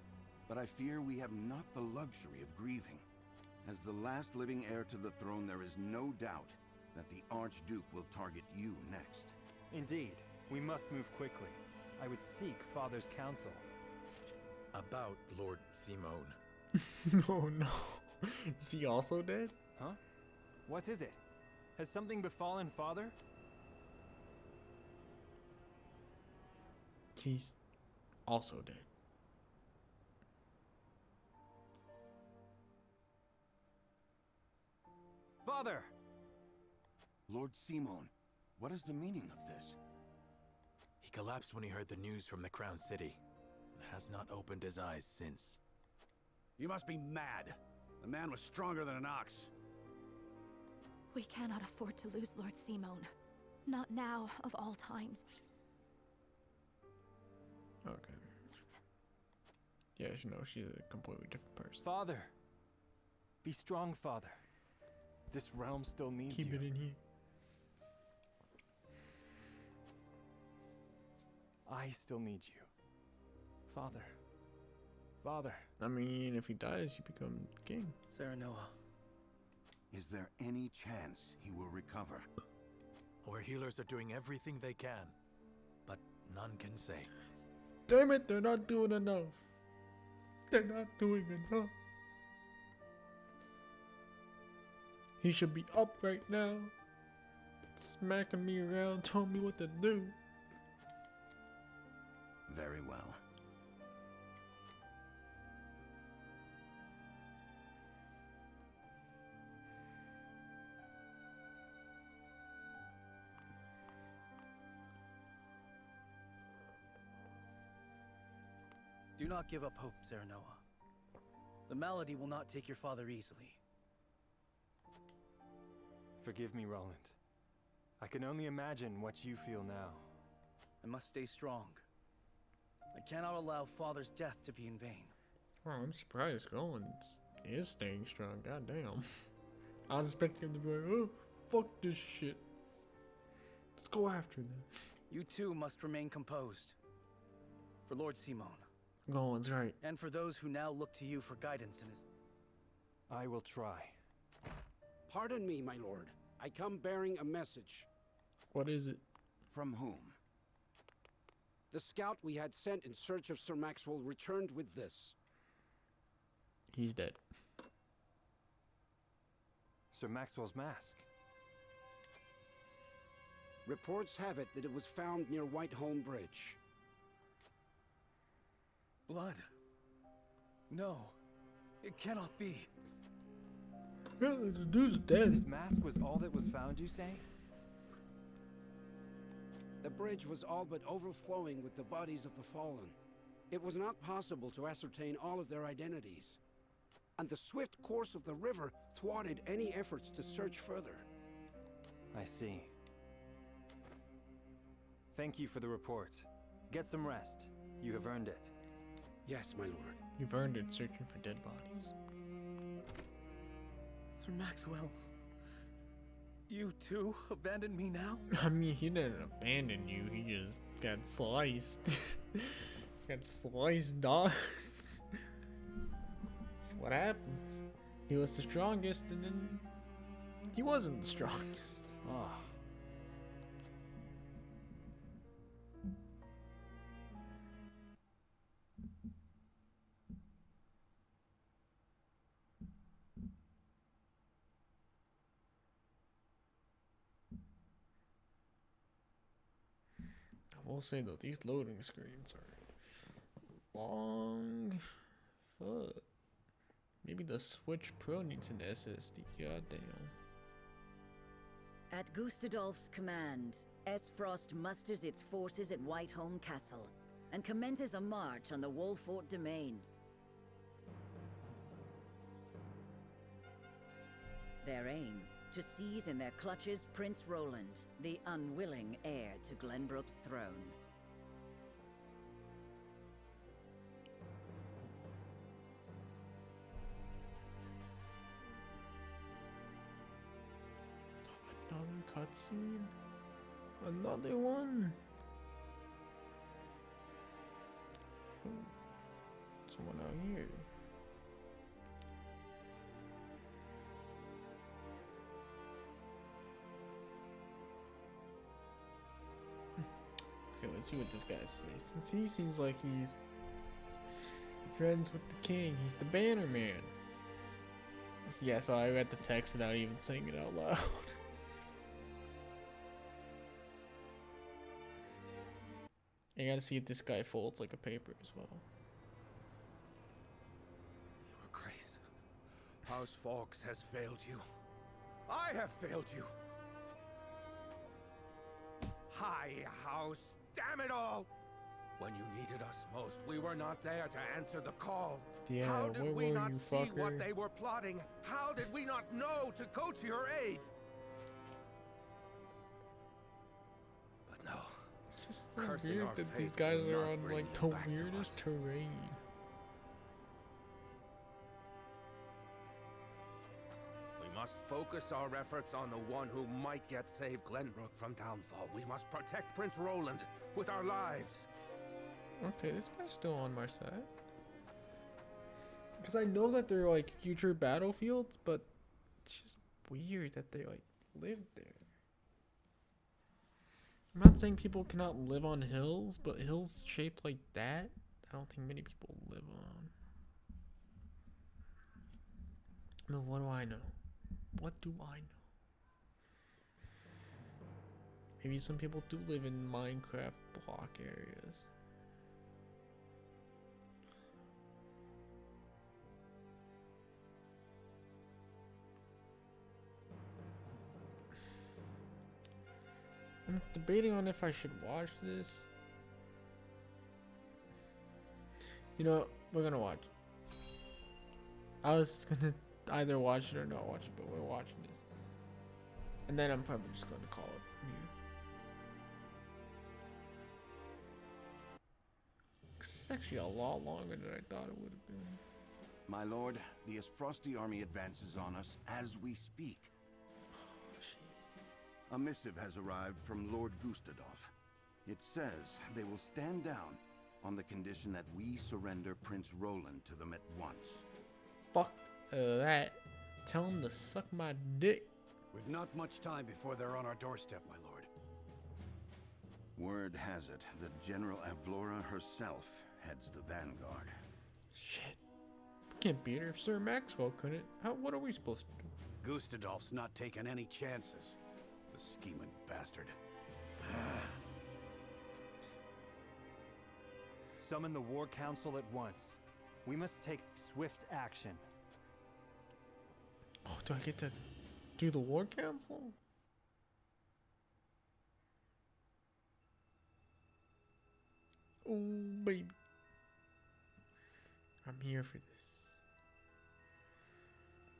But I fear we have not the luxury of grieving. As the last living heir to the throne, there is no doubt that the Archduke will target you next. Indeed. We must move quickly. I would seek Father's counsel. About Lord Simone. Oh no. Is he also dead? Huh? What is it? Has something befallen Father? He's also dead. Father! Lord Simone, what is the meaning of this? He collapsed when he heard the news from the Crown City, and has not opened his eyes since. You must be mad. The man was stronger than an ox. We cannot afford to lose Lord Simone. Not now, of all times. Okay. Yeah, you know, she's a completely different person. Father! Be strong, Father. This realm still needs Keep you. it in here. I still need you. Father. Father. I mean, if he dies, you become king. Serenoa. Is there any chance he will recover? Our healers are doing everything they can, but none can say. Damn it, they're not doing enough. They're not doing enough. He should be up right now, smacking me around, telling me what to do. Very well. Do not give up hope, Serenoa. The malady will not take your father easily. Forgive me, Roland. I can only imagine what you feel now. I must stay strong. I cannot allow Father's death to be in vain. Wow, I'm surprised Golan is staying strong. Goddamn. I was expecting him to be like, oh, fuck this shit. Let's go after them. You too must remain composed. For Lord Simone. Golan's right. And for those who now look to you for guidance in his... I will try. Pardon me, my lord. I come bearing a message. What is it? From whom? The scout we had sent in search of Sir Maxwell returned with this. He's dead. Sir Maxwell's mask. Reports have it that it was found near Whiteholm Bridge. Blood. No. It cannot be. Yeah, the dude's dead. His mask was all that was found, you say? The bridge was all but overflowing with the bodies of the fallen. It was not possible to ascertain all of their identities. And the swift course of the river thwarted any efforts to search further. I see. Thank you for the report. Get some rest. You have earned it. Yes, my lord. You've earned it searching for dead bodies. Sir Maxwell. You too abandoned me now? I mean, he didn't abandon you. He just got sliced. Got sliced, dog. That's what happens. He was the strongest, and then he wasn't the strongest. Ah. I will say though, these loading screens are long. Fuck. Maybe the Switch Pro needs an SSD. Goddamn. At Gustadolf's command, Esfrost musters its forces at Whiteholm Castle and commences a march on the Wolfort domain. Their aim, to seize in their clutches Prince Roland, the unwilling heir to Glenbrook's throne. Another cutscene? Another one? Ooh, someone out here. Let's see what this guy says. Since he seems like he's friends with the king. He's the banner man. Yeah, so I read the text without even saying it out loud. I gotta see if this guy folds like a paper as well. Your Grace, House Fawkes has failed you. I have failed you. High House, damn it all! When you needed us most, we were not there to answer the call. Yeah, how did we not you, see fucker? what they were plotting? How did we not know to go to your aid? But no. It's just so Cursing weird our that fate these guys will are not on bring like you the back to weirdest us. terrain. We must focus our efforts on the one who might yet save Glenbrook from downfall. We must protect Prince Roland with our lives. Okay, this guy's still on my side. Because I know that they're like future battlefields, but it's just weird that they like live there. I'm not saying people cannot live on hills, but hills shaped like that, I don't think many people live on. No, what do I know? What do I know? Maybe some people do live in Minecraft block areas. I'm debating on if I should watch this. You know, we're gonna watch it. I was gonna either watch it or not watch it, but we're watching this. And then I'm probably just gonna call it from here. 'Cause it's actually a lot longer than I thought it would have been. My lord, the Frosty army advances on us as we speak. A missive has arrived from Lord Gustadolf. It says they will stand down on the condition that we surrender Prince Roland to them at once. Fuck that. Tell him to suck my dick. We've not much time before they're on our doorstep, my lord. Word has it that General Avlora herself heads the vanguard. Shit. We can't beat her. Sir Maxwell couldn't. What are we supposed to do? Gustadolf's not taking any chances. The scheming bastard. Summon the War Council at once. We must take swift action. Oh, do I get to do the War Council? Oh, baby. I'm here for this.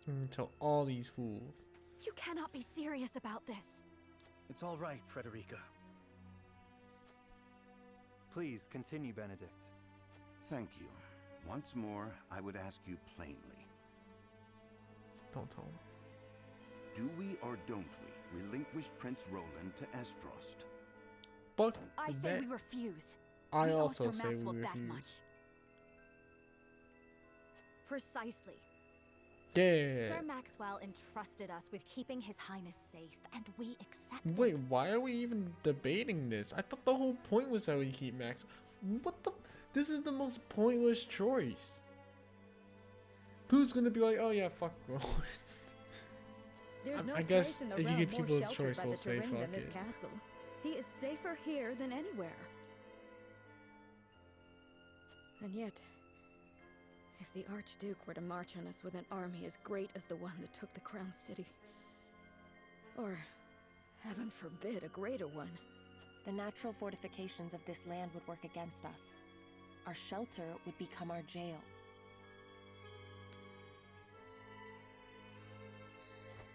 I'm gonna tell all these fools. You cannot be serious about this. It's all right, Frederica. Please continue, Benedict. Thank you. Once more, I would ask you plainly. Don't tell me. Do we or don't we relinquish Prince Roland to Esfrost? Fuck I say that. we refuse. I We owe also Sir say Maxwell we that refuse. much. Precisely. Yeah. Sir Maxwell entrusted us with keeping His Highness safe, and we accepted. Wait, why are we even debating this? I thought the whole point was that we keep Max. What the? This is the most pointless choice. Who's gonna be like, oh yeah, fuck Roland? There's no I guess place in the if you realm give more people a sheltered choice, by they'll the say terrain fuck than this it. castle. He is safer here than anywhere. And yet, if the Archduke were to march on us with an army as great as the one that took the Crown City, or, heaven forbid, a greater one, The natural fortifications of this land would work against us. Our shelter would become our jail.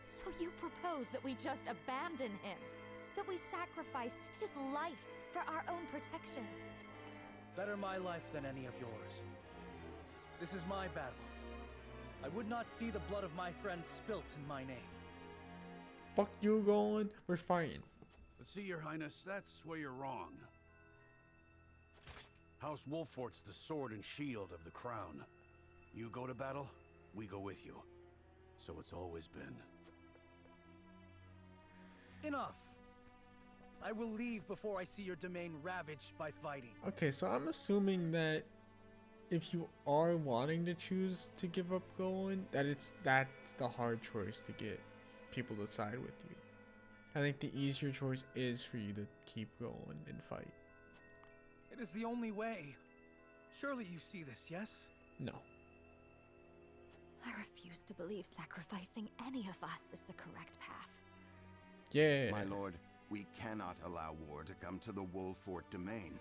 So you propose that we just abandon him? That we sacrifice his life for our own protection? Better my life than any of yours. This is my battle. I would not see the blood of my friends spilt in my name. Fuck you, Roland. We're fighting. But see, Your Highness, that's where you're wrong. House Wolfort's the sword and shield of the crown. You go to battle, we go with you. So it's always been. Enough! I will leave before I see your domain ravaged by fighting. Okay, so I'm assuming that if you are wanting to choose to give up going, that's the hard choice to get people to side with you. I think the easier choice is for you to keep going and fight. It is the only way. Surely you see this, yes? No. I refuse to believe sacrificing any of us is the correct path. Yeah. My lord, we cannot allow war to come to the Wolfort domain.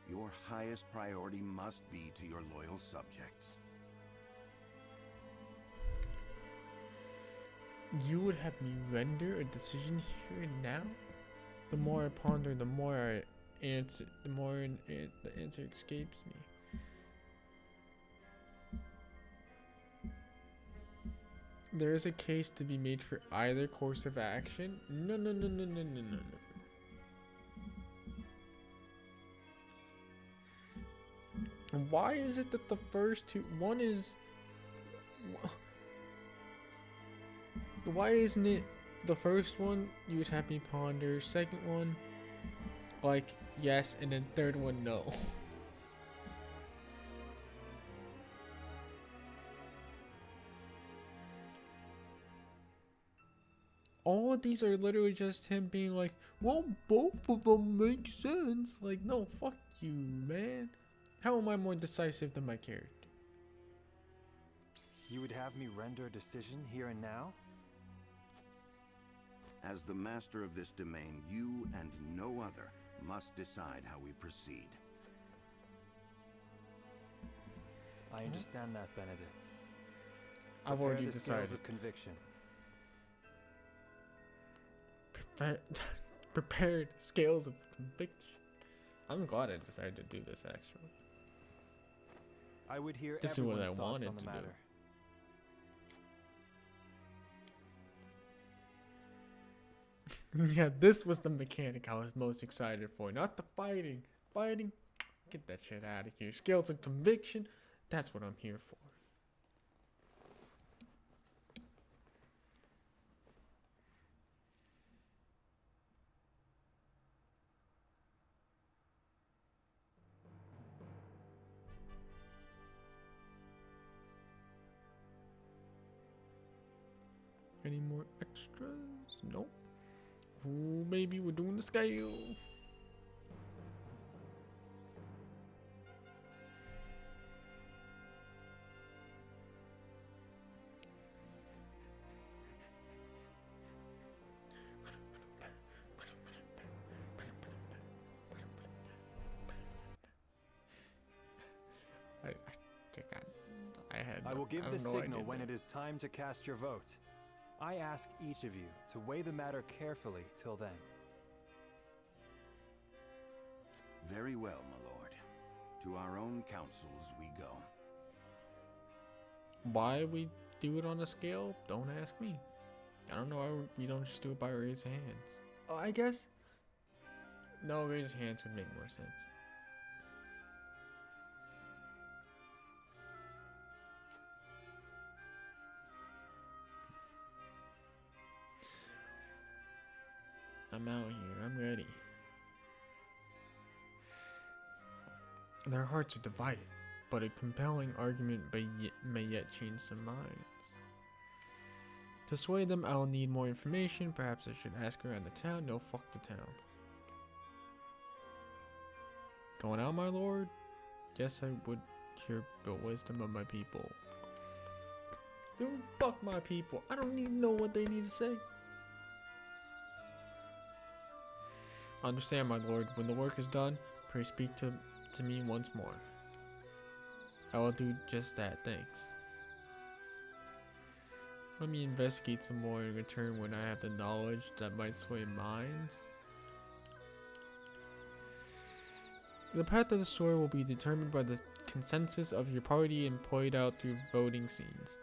Your highest priority must be to your loyal subjects. You would have me render a decision here and now? The more I ponder, the more I answer, the more the answer escapes me. There is a case to be made for either course of action. No. Why is it that the first two, one is, why isn't it the first one you would have me ponder, second one like yes, and then third one no? All of these are literally just him being like, well, both of them make sense. Like, no, fuck you, man. How am I more decisive than my character? You would have me render a decision here and now? As the master of this domain, you and no other must decide how we proceed. I understand that, Benedict. I've Prepare already the decided. scales of conviction. Prepared scales of conviction. I'm glad I decided to do this actually. I would hear This is what everyone's I thoughts wanted on the to matter. do. Yeah, this was the mechanic I was most excited for, not the fighting. Fighting, get that shit out of here. Scales of conviction, that's what I'm here for. Any more extras? Nope. Ooh, maybe we're doing the scale. I will give the signal when it is time to cast your vote. I ask each of you to weigh the matter carefully till then. Very well, my lord. To our own councils we go. Why we do it on a scale? Don't ask me. I don't know why we don't just do it by raising hands. Oh, I guess. No, raising hands would make more sense. I'm out here. I'm ready. Their hearts are divided, but a compelling argument may yet change some minds. To sway them, I'll need more information. Perhaps I should ask around the town. No, fuck the town. Going out, my lord? Yes, I would hear the wisdom of my people. Dude, fuck my people. I don't even know what they need to say. Understand, my lord. When the work is done, pray speak to me once more. I will do just that, thanks. Let me investigate some more in return when I have the knowledge that might sway minds. The path of the story will be determined by the consensus of your party and played out through voting scenes.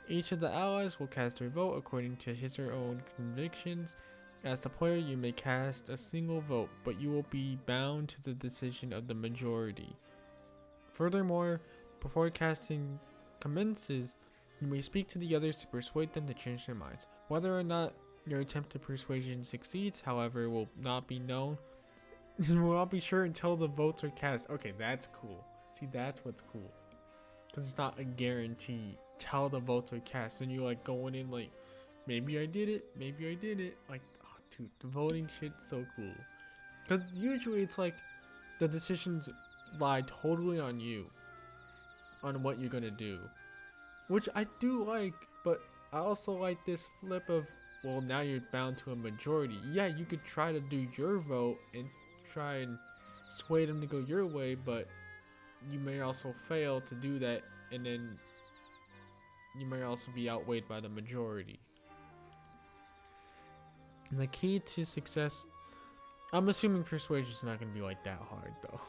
Each of the allies will cast their vote according to his or her own convictions. As the player, you may cast a single vote, but you will be bound to the decision of the majority. Furthermore, before casting commences, you may speak to the others to persuade them to change their minds. Whether or not Your attempt at persuasion succeeds, however, will not be known. Will not be sure until the votes are cast. Okay, that's cool. See, that's what's cool. Because it's not a guarantee. Till the votes are cast. And you're like going in like, maybe I did it. Maybe I did it. Like, oh, dude, the voting shit's so cool. Because usually it's like the decisions lie totally on you. On what you're going to do. Which I do like. But I also like this flip of, well, now you're bound to a majority. Yeah, you could try to do your vote and try and sway them to go your way, but you may also fail to do that, and then you may also be outweighed by the majority. And the key to success, I'm assuming persuasion is not going to be like that hard though.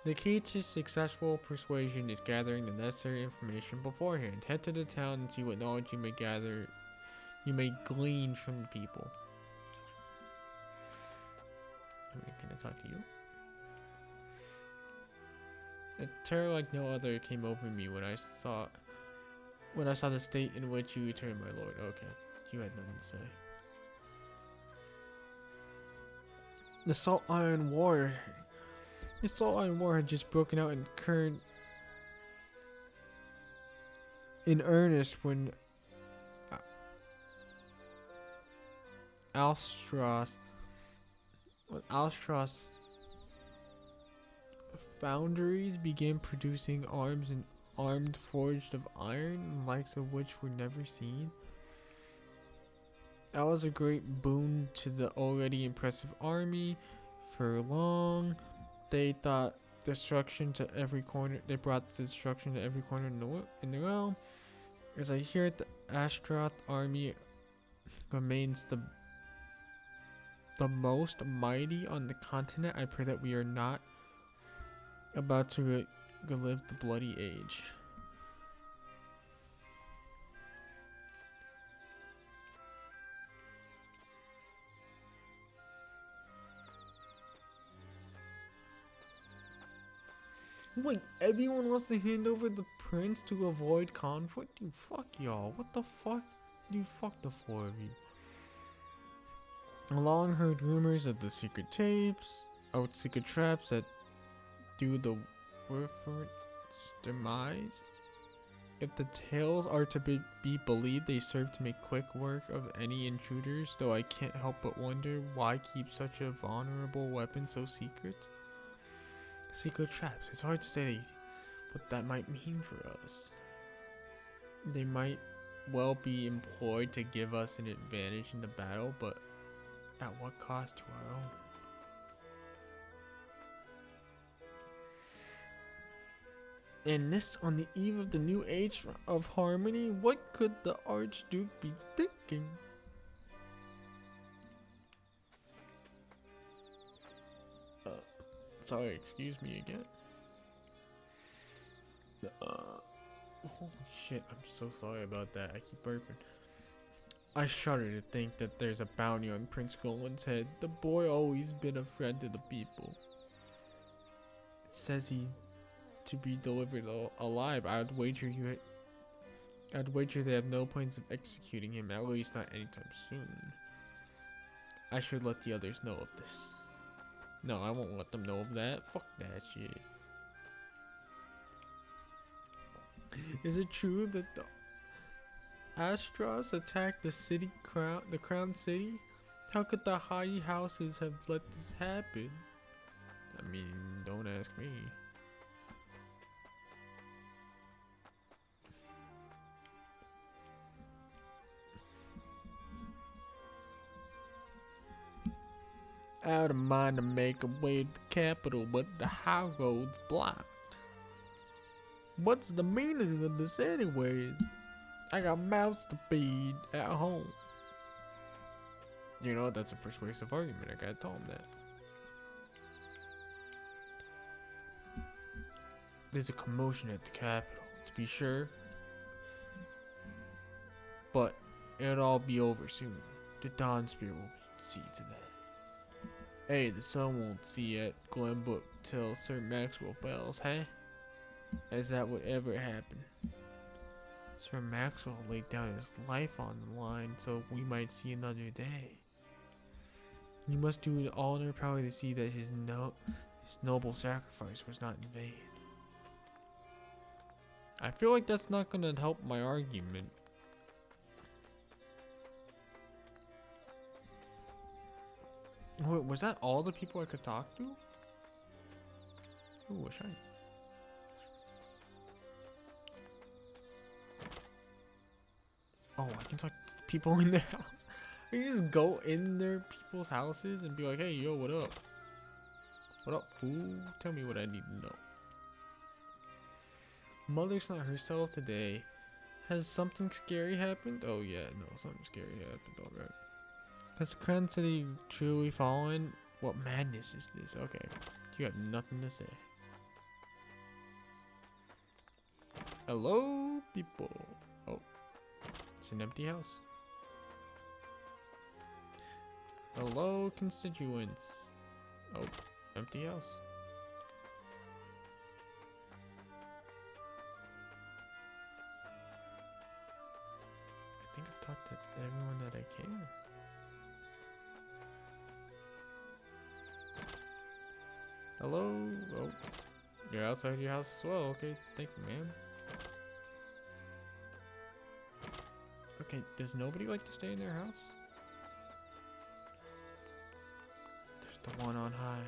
The key to successful persuasion is gathering the necessary information beforehand. Head to the town and see what knowledge you may glean from the people. Can I talk to you? A terror like no other came over me when I saw the state in which you returned, my lord. Okay, you had nothing to say. The Salt Iron War had just broken out in earnest when Alstros foundries began producing arms and armed forged of iron, the likes of which were never seen. That was a great boon to the already impressive army. For long, they brought destruction to every corner in the realm. As I hear it, the Ashtroth army remains the most mighty on the continent. I pray that we are not about to relive the bloody age. Wait, everyone wants to hand over the prince to avoid conflict? You fuck y'all. What the fuck? You fuck the four of you. Long heard rumors of the secret tapes, secret traps that do the Warfort's demise. If the tales are to be believed, they serve to make quick work of any intruders, though I can't help but wonder why keep such a vulnerable weapon so secret. Secret traps. It's hard to say what that might mean for us. They might well be employed to give us an advantage in the battle, but at what cost to our own? And this on the eve of the new age of harmony, what could the Archduke be thinking? Sorry, excuse me again. Holy shit, I'm so sorry about that. I keep burping. I shudder to think that there's a bounty on Prince Golan's head. The boy always been a friend to the people. It says he's to be delivered alive. I'd wager they have no plans of executing him, at least not anytime soon. I should let the others know of this. No, I won't let them know of that. Fuck that shit. Is it true that the Astros attacked the crown city? How could the high houses have let this happen? I mean, don't ask me. Out of mind to make a way to the capital, but the high road's blocked. What's the meaning of this anyways? I got mouths to feed at home. You know, that's a persuasive argument. I gotta tell him that. There's a commotion at the capital, to be sure. But it'll all be over soon. The Dawn Spear will see to that. Hey, the sun won't see at Glenbrook till Sir Maxwell fails, huh? As that would ever happen. Sir Maxwell laid down his life on the line so we might see another day. You must do it all in your power to see that his noble sacrifice was not in vain. I feel like that's not gonna help my argument. Wait, was that all the people I could talk to? Ooh, a shiny. Oh, I can talk to people in their house. I can just go in their people's houses and be like, hey, yo, what up? What up, fool? Tell me what I need to know. Mother's not herself today. Has something scary happened? Oh, yeah, no, something scary happened, alright. Has the Crown City truly fallen? What madness is this? Okay, you have nothing to say. Hello, people. Oh, it's an empty house. Hello, constituents. Oh, empty house. I think I've talked to everyone that I can. Hello? Oh, you're outside your house as well. Okay, thank you, ma'am. Okay, does nobody like to stay in their house? There's the one on high.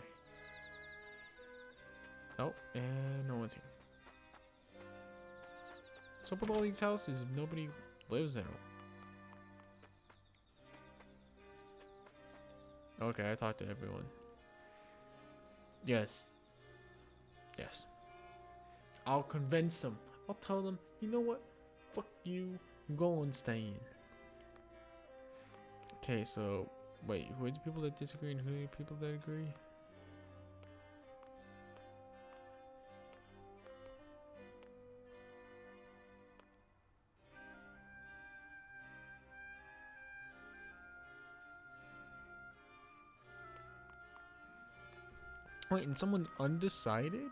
Oh, and no one's here. What's up with all these houses if nobody lives in them? Okay, I talked to everyone. Yes. Yes. I'll convince them. I'll tell them, you know what? Fuck you. Go and stay in. Okay, so wait, who are the people that disagree and who are the people that agree? Wait, and someone's undecided?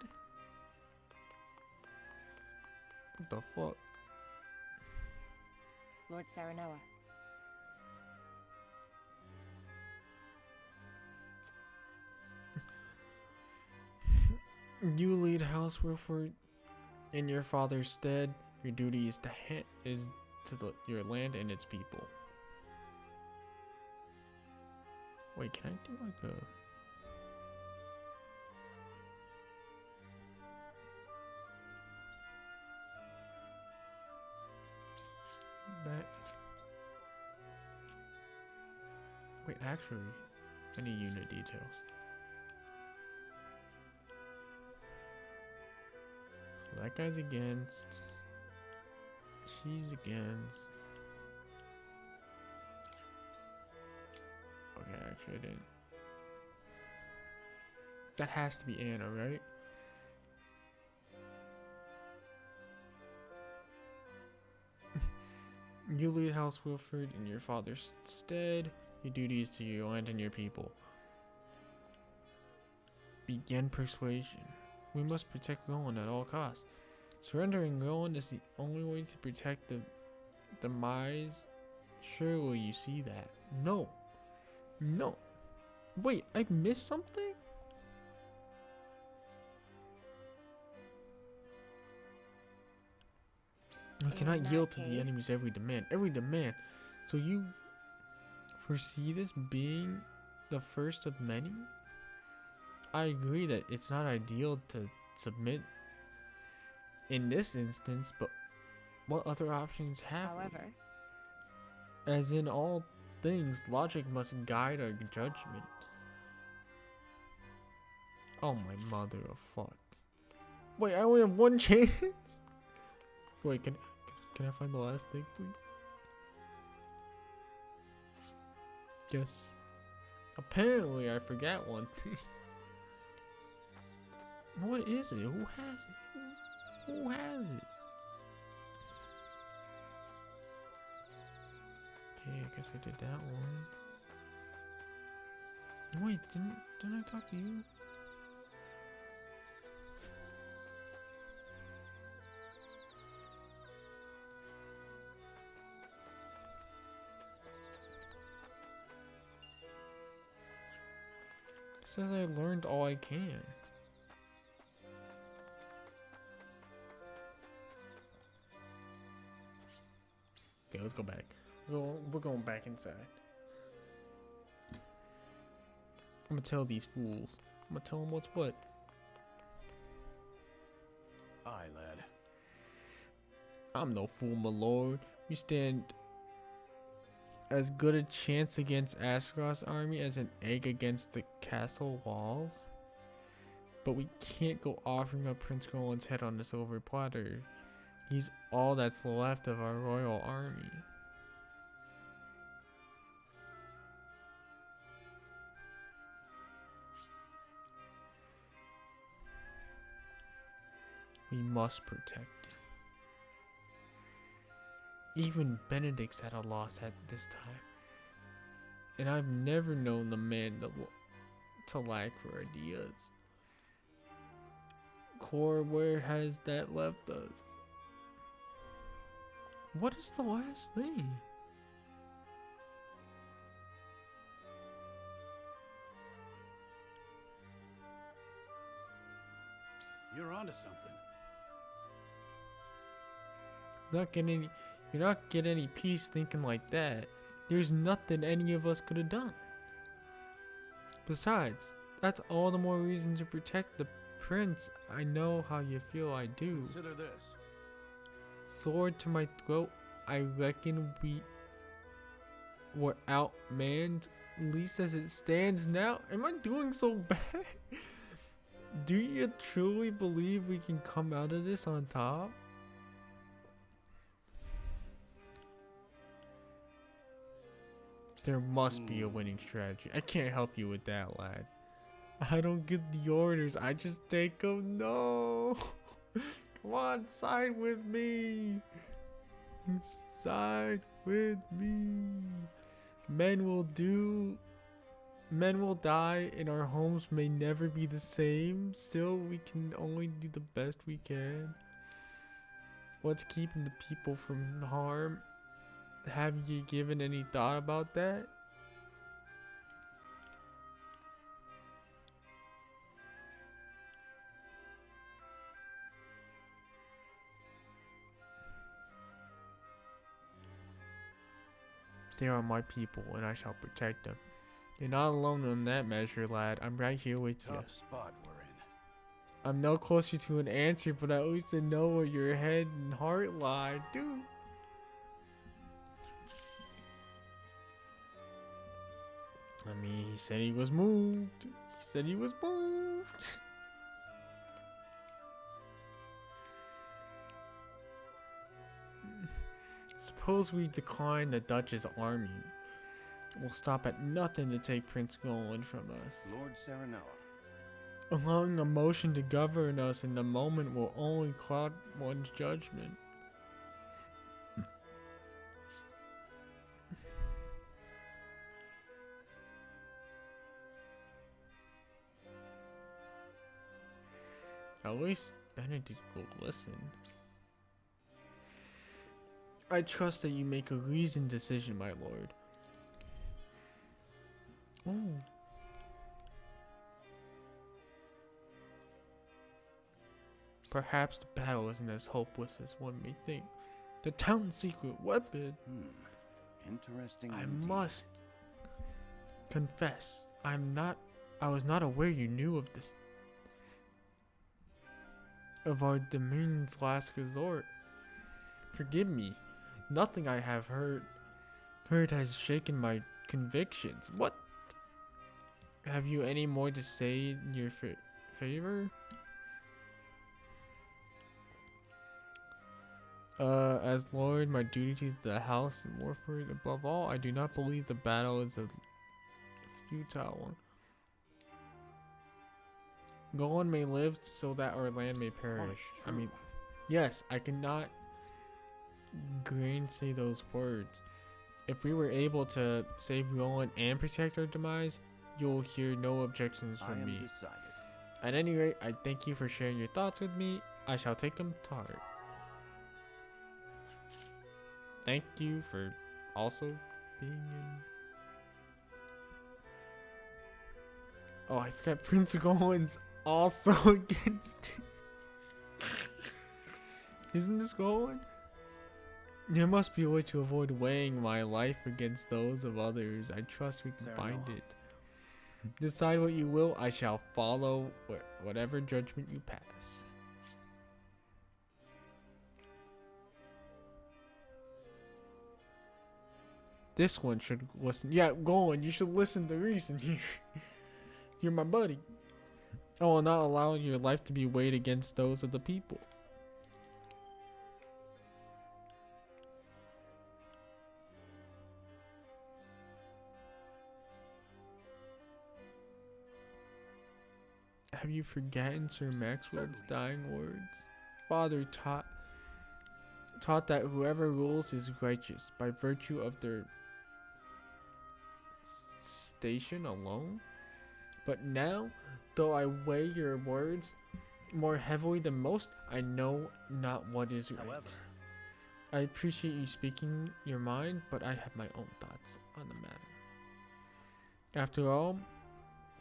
What the fuck? Lord Saranoa. You lead House Wilford in your father's stead. Your duty is to your land and its people. Wait, can I do like a... Back. Wait, actually, I need unit details. So that guy's against. She's against. Okay, actually, I didn't. That has to be Anna, right? You lead House Wilford in your father's stead. Your duty is to your land and your people. Begin persuasion. We must protect Roland at all costs. Surrendering Roland is the only way to protect the demise. Surely you see that. No. No. Wait, I missed something? We cannot yield to the enemy's every demand. Every demand. So you foresee this being the first of many? I agree that it's not ideal to submit in this instance, but what other options have However, we? As in all things, logic must guide our judgment. Oh my mother of fuck. Wait, I only have one chance? Wait, can I find the last thing, please? Yes. Apparently, I forgot one thing. What is it? Who has it? Who has it? Okay, I guess I did that one. Wait, didn't I talk to you? Says I learned all I can. Okay, let's go back. We're going back inside. I'm gonna tell these fools. I'm gonna tell them what's what. Aye, lad. I'm no fool, my lord. We stand as good a chance against Ashgar's army as an egg against the castle walls. But we can't go offering up Prince Roland's head on a silver platter. He's all that's left of our royal army. We must protect him. Even Benedict's at a loss at this time. And I've never known the man to lack for ideas. Cor, where has that left us? What is the last thing? You're onto something. You're not getting any peace thinking like that. There's nothing any of us could have done. Besides, that's all the more reason to protect the prince. I know how you feel, I do. Consider this. Sword to my throat, I reckon we were outmanned, at least as it stands now. Am I doing so bad? Do you truly believe we can come out of this on top? There must be a winning strategy. I can't help you with that, lad. I don't give the orders. I just take them. No. Come on, side with me. Side with me. Men will die and our homes may never be the same. Still, we can only do the best we can. What's keeping the people from harm? Have you given any thought about that? They are my people, and I shall protect them. You're not alone on that measure, lad. I'm right here with you. Tough spot we're in. I'm no closer to an answer, but at least I know where your head and heart lie, dude. I mean, he said he was moved. He said he was moved. Suppose we decline the Dutch's army. We'll stop at nothing to take Prince Roland from us. Lord Serenella. Allowing emotion to govern us in the moment will only cloud one's judgment. At least Benedict will listen. I trust that you make a reasoned decision, my lord. Oh. Perhaps the battle isn't as hopeless as one may think. The town's secret weapon. Interesting. I indeed. must confess, I was not aware you knew of this. Of our dominion's last resort. Forgive me. Nothing I have heard has shaken my convictions. What? Have you any more to say in your favor? As Lord, my duty to the house and Warford above all, I do not believe the battle is a futile one. Golan may live so that our land may perish. I mean, yes, I cannot gainsay those words. If we were able to save Roland and protect our demise, you'll hear no objections from me. Decided. At any rate, I thank you for sharing your thoughts with me. I shall take them to heart. Thank you for also being in... Oh, I forgot Prince Golan's also against it. Isn't this Golan? There must be a way to avoid weighing my life against those of others. I trust we can find it. Decide what you will. I shall follow whatever judgment you pass. This one should listen. Yeah, Golan, you should listen to reason here. You're my buddy. I will not allow your life to be weighed against those of the people. Have you forgotten Sir Maxwell's dying words? Father taught that whoever rules is righteous by virtue of their station alone. But now, though I weigh your words more heavily than most, I know not what is right. However, I appreciate you speaking your mind, but I have my own thoughts on the matter. After all,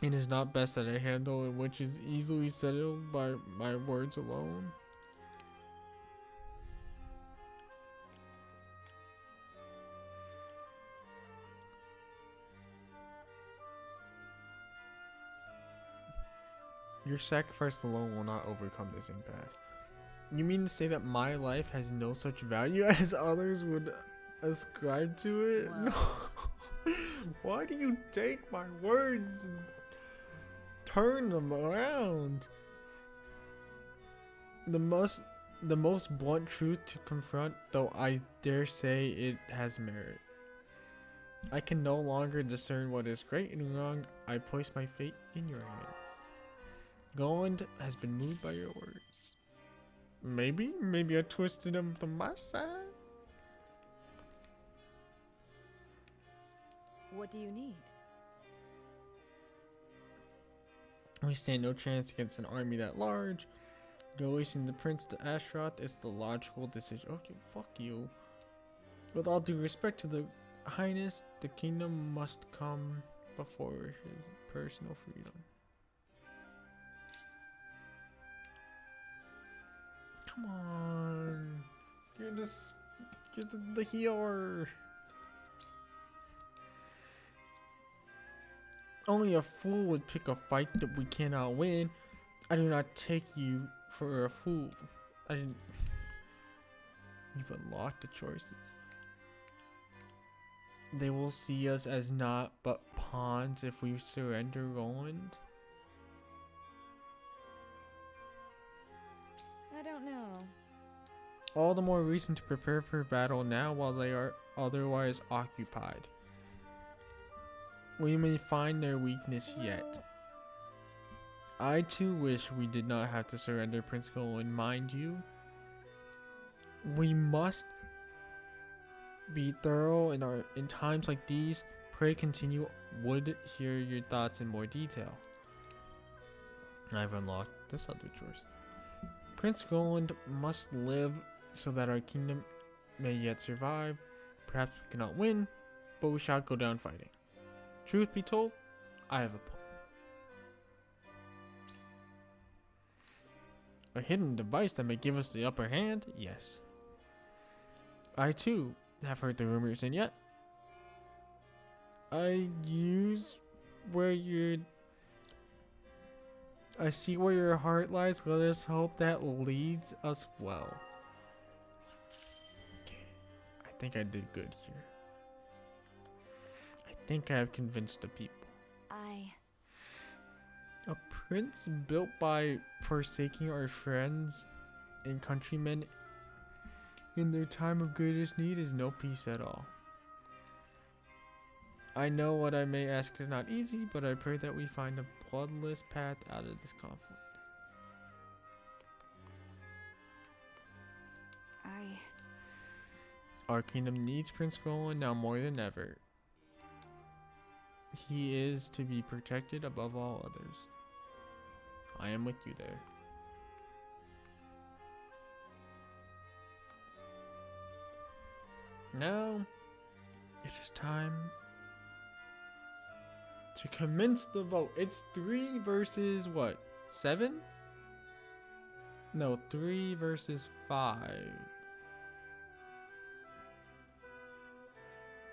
it is not best that I handle it, which is easily settled by my words alone. Your sacrifice alone will not overcome this impasse. You mean to say that my life has no such value as others would ascribe to it? No. Why do you take my words and turn them around? The most blunt truth to confront, though I dare say it has merit. I can no longer discern what is right and wrong. I place my fate in your hands. Golan has been moved by your words. Maybe I twisted him to my side. What do you need? We stand no chance against an army that large. Releasing the prince to Ashroth is the logical decision. Okay, fuck you. With all due respect to the highness, the kingdom must come before his personal freedom. Come on. You're the healer. Only a fool would pick a fight that we cannot win. I do not take you for a fool. You've unlocked the choices. They will see us as naught but pawns if we surrender Roland. I don't know. All the more reason to prepare for battle now while they are otherwise occupied. We may find their weakness yet. I too wish we did not have to surrender Prince Golan, mind you. We must be thorough in times like these. Pray continue. Would hear your thoughts in more detail. I've unlocked this other choice. Prince Golan must live so that our kingdom may yet survive. Perhaps we cannot win, but we shall go down fighting. Truth be told, I have a plan. A hidden device that may give us the upper hand? Yes. I too have heard the rumors, and yet I see where your heart lies. Let us hope that leads us well. Okay. I think I did good here. I think I have convinced the people. A prince built by forsaking our friends and countrymen in their time of greatest need is no peace at all. I know what I may ask is not easy, but I pray that we find a bloodless path out of this conflict. Our kingdom needs Prince Golan now more than ever. He is to be protected above all others. I am with you there. Now, it is time To commence the vote. It's 3 versus what? 7? No, 3 versus 5.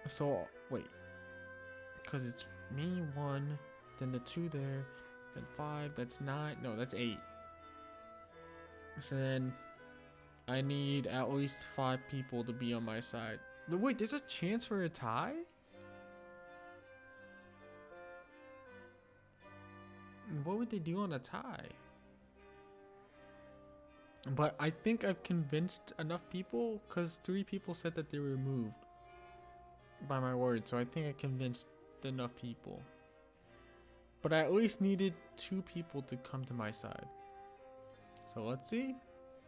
So, wait. Because it's me 1, then the 2 there, then 5, that's 9. No, that's 8. So then I need at least 5 people to be on my side. But wait, there's a chance for a tie? What would they do on a tie? But I think I've convinced enough people because 3 people said that they were moved by my word. So I think I convinced enough people. But I at least needed 2 people to come to my side. So let's see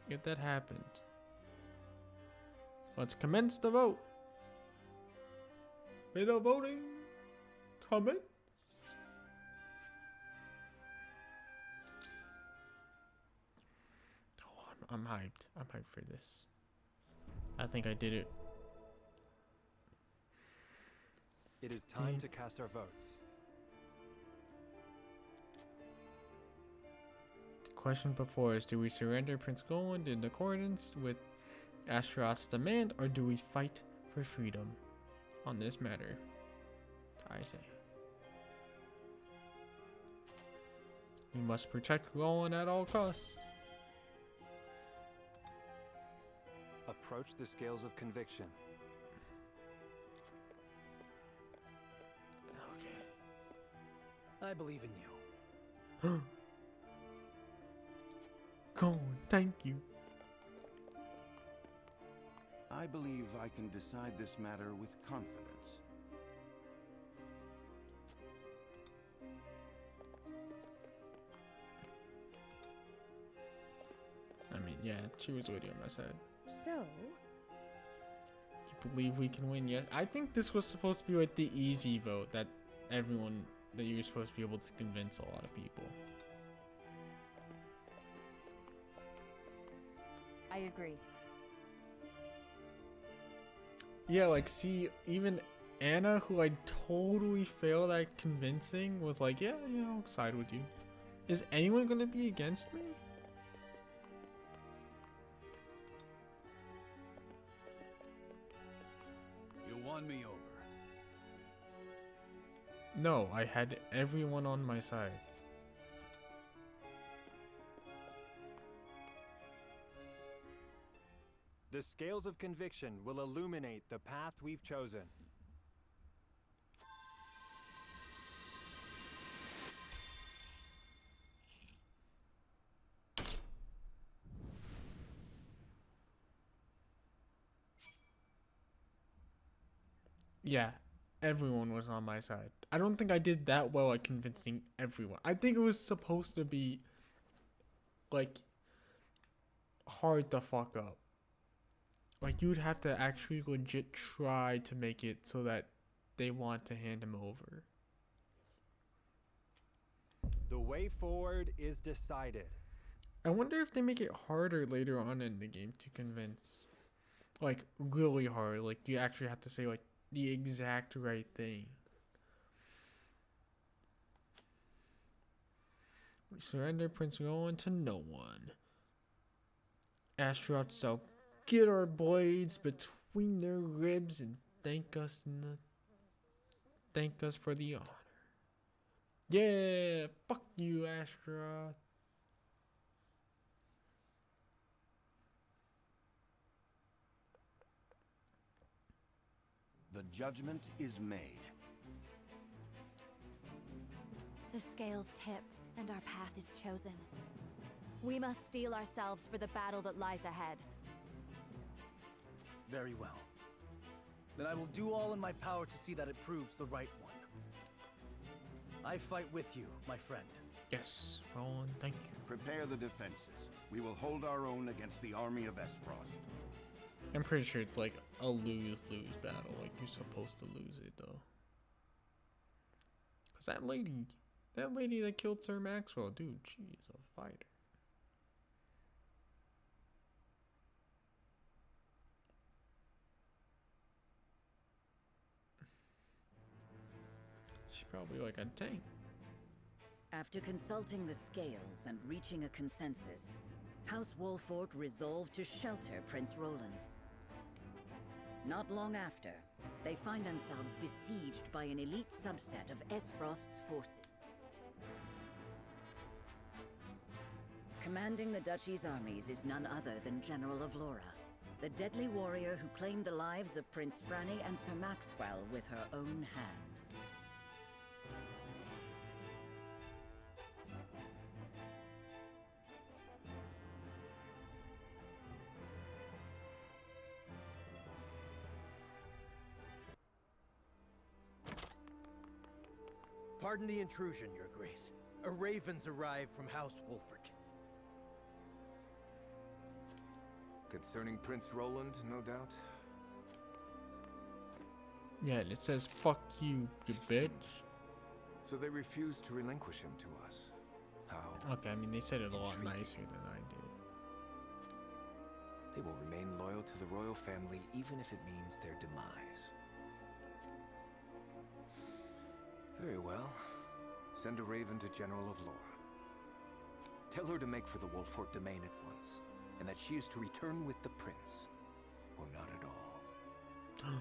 if that happened. Let's commence the vote. May the voting commence. Oh, I'm hyped. I'm hyped for this. I think I did it. It is time to cast our votes. The question before us, do we surrender Prince Goland in accordance with Astaroth's demand, or do we fight for freedom on this matter? I say. We must protect Goland at all costs. Approach the scales of conviction. I believe in you. Goland, thank you. I believe I can decide this matter with confidence. I mean, yeah, she was already on my side. So, You believe we can win? Yes. I think this was supposed to be like the easy vote that everyone, that you were supposed to be able to convince a lot of people. I agree. Yeah, like, see, even Anna, who I totally failed at convincing, was like, yeah, I'll side with you. Is anyone gonna be against me? You won me over. No, I had everyone on my side. The scales of conviction will illuminate the path we've chosen. Yeah, everyone was on my side. I don't think I did that well at convincing everyone. I think it was supposed to be, like, hard to fuck up. Like, you'd have to actually legit try to make it so that they want to hand him over. The way forward is decided. I wonder if they make it harder later on in the game to convince. Like, really hard. Like, you actually have to say, like, the exact right thing. We surrender Prince Rowan to no one. Astaroth shall get our blades between their ribs and thank us for the honor. Yeah, fuck you, Astaroth. The judgment is made. The scales tip, and our path is chosen. We must steel ourselves for the battle that lies ahead. Very well. Then I will do all in my power to see that it proves the right one. I fight with you, my friend. Yes, Rowan, thank you. Prepare the defenses. We will hold our own against the army of Esfrost. I'm pretty sure it's like a lose-lose battle. Like, you're supposed to lose it, though. Because that lady that killed Sir Maxwell, dude, she is a fighter. She's probably like a tank. After consulting the scales and reaching a consensus, House Wolfort resolved to shelter Prince Roland. Not long after, they find themselves besieged by an elite subset of Esfrost's forces. Commanding the Duchy's armies is none other than General of Laura, the deadly warrior who claimed the lives of Prince Franny and Sir Maxwell with her own hands. Pardon the intrusion, Your Grace. A raven's arrived from House Wolfert. Concerning Prince Roland, no doubt? Yeah, and it says, fuck you, you bitch. So they refused to relinquish him to us. How? Okay, I mean, they said it a lot nicer than I did. They will remain loyal to the royal family even if it means their demise. Very well. Send a raven to General of Laura. Tell her to make for the Wolfort domain at once, and that she is to return with the prince, or not at all.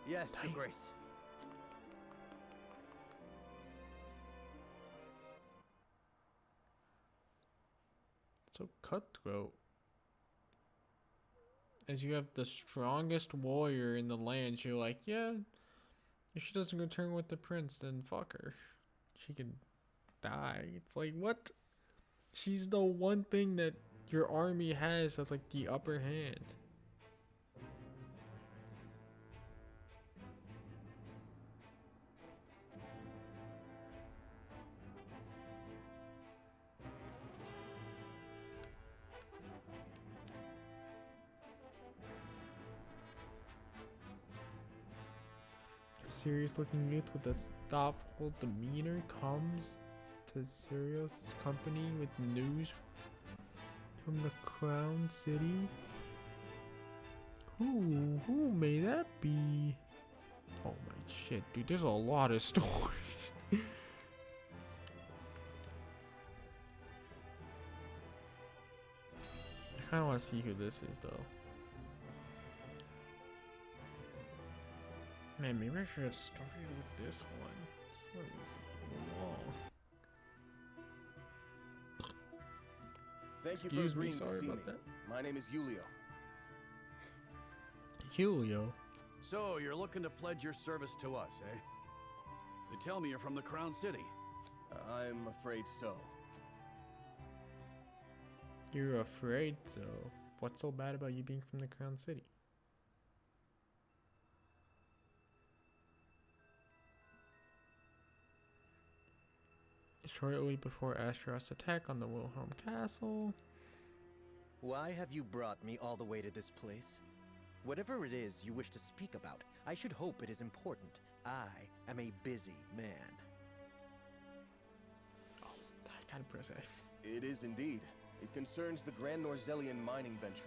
Yes, Your Grace. So cutthroat. As you have the strongest warrior in the land, you're like, yeah, if she doesn't return with the prince, then fuck her. She could die. It's like, what? She's the one thing that your army has that's like the upper hand. Serious looking youth with a thoughtful demeanor comes to Sirius company with news from the Crown City. Who may that be? Oh my shit, dude, there's a lot of stories. I kinda wanna see who this is though. Man, maybe I should have started with this one. This one is long. Thank you for Excuse me, agreeing sorry to see me. about that. My name is Julio. Julio. So, you're looking to pledge your service to us, eh? They tell me you're from the Crown City. I'm afraid so. You're afraid, so what's so bad about you being from the Crown City? Shortly before Astaroth's attack on the Wilhelm Castle. Why have you brought me all the way to this place? Whatever it is you wish to speak about, I should hope it is important. I am a busy man. Oh, I gotta press F. It is indeed. It concerns the Grand Norzellian mining venture.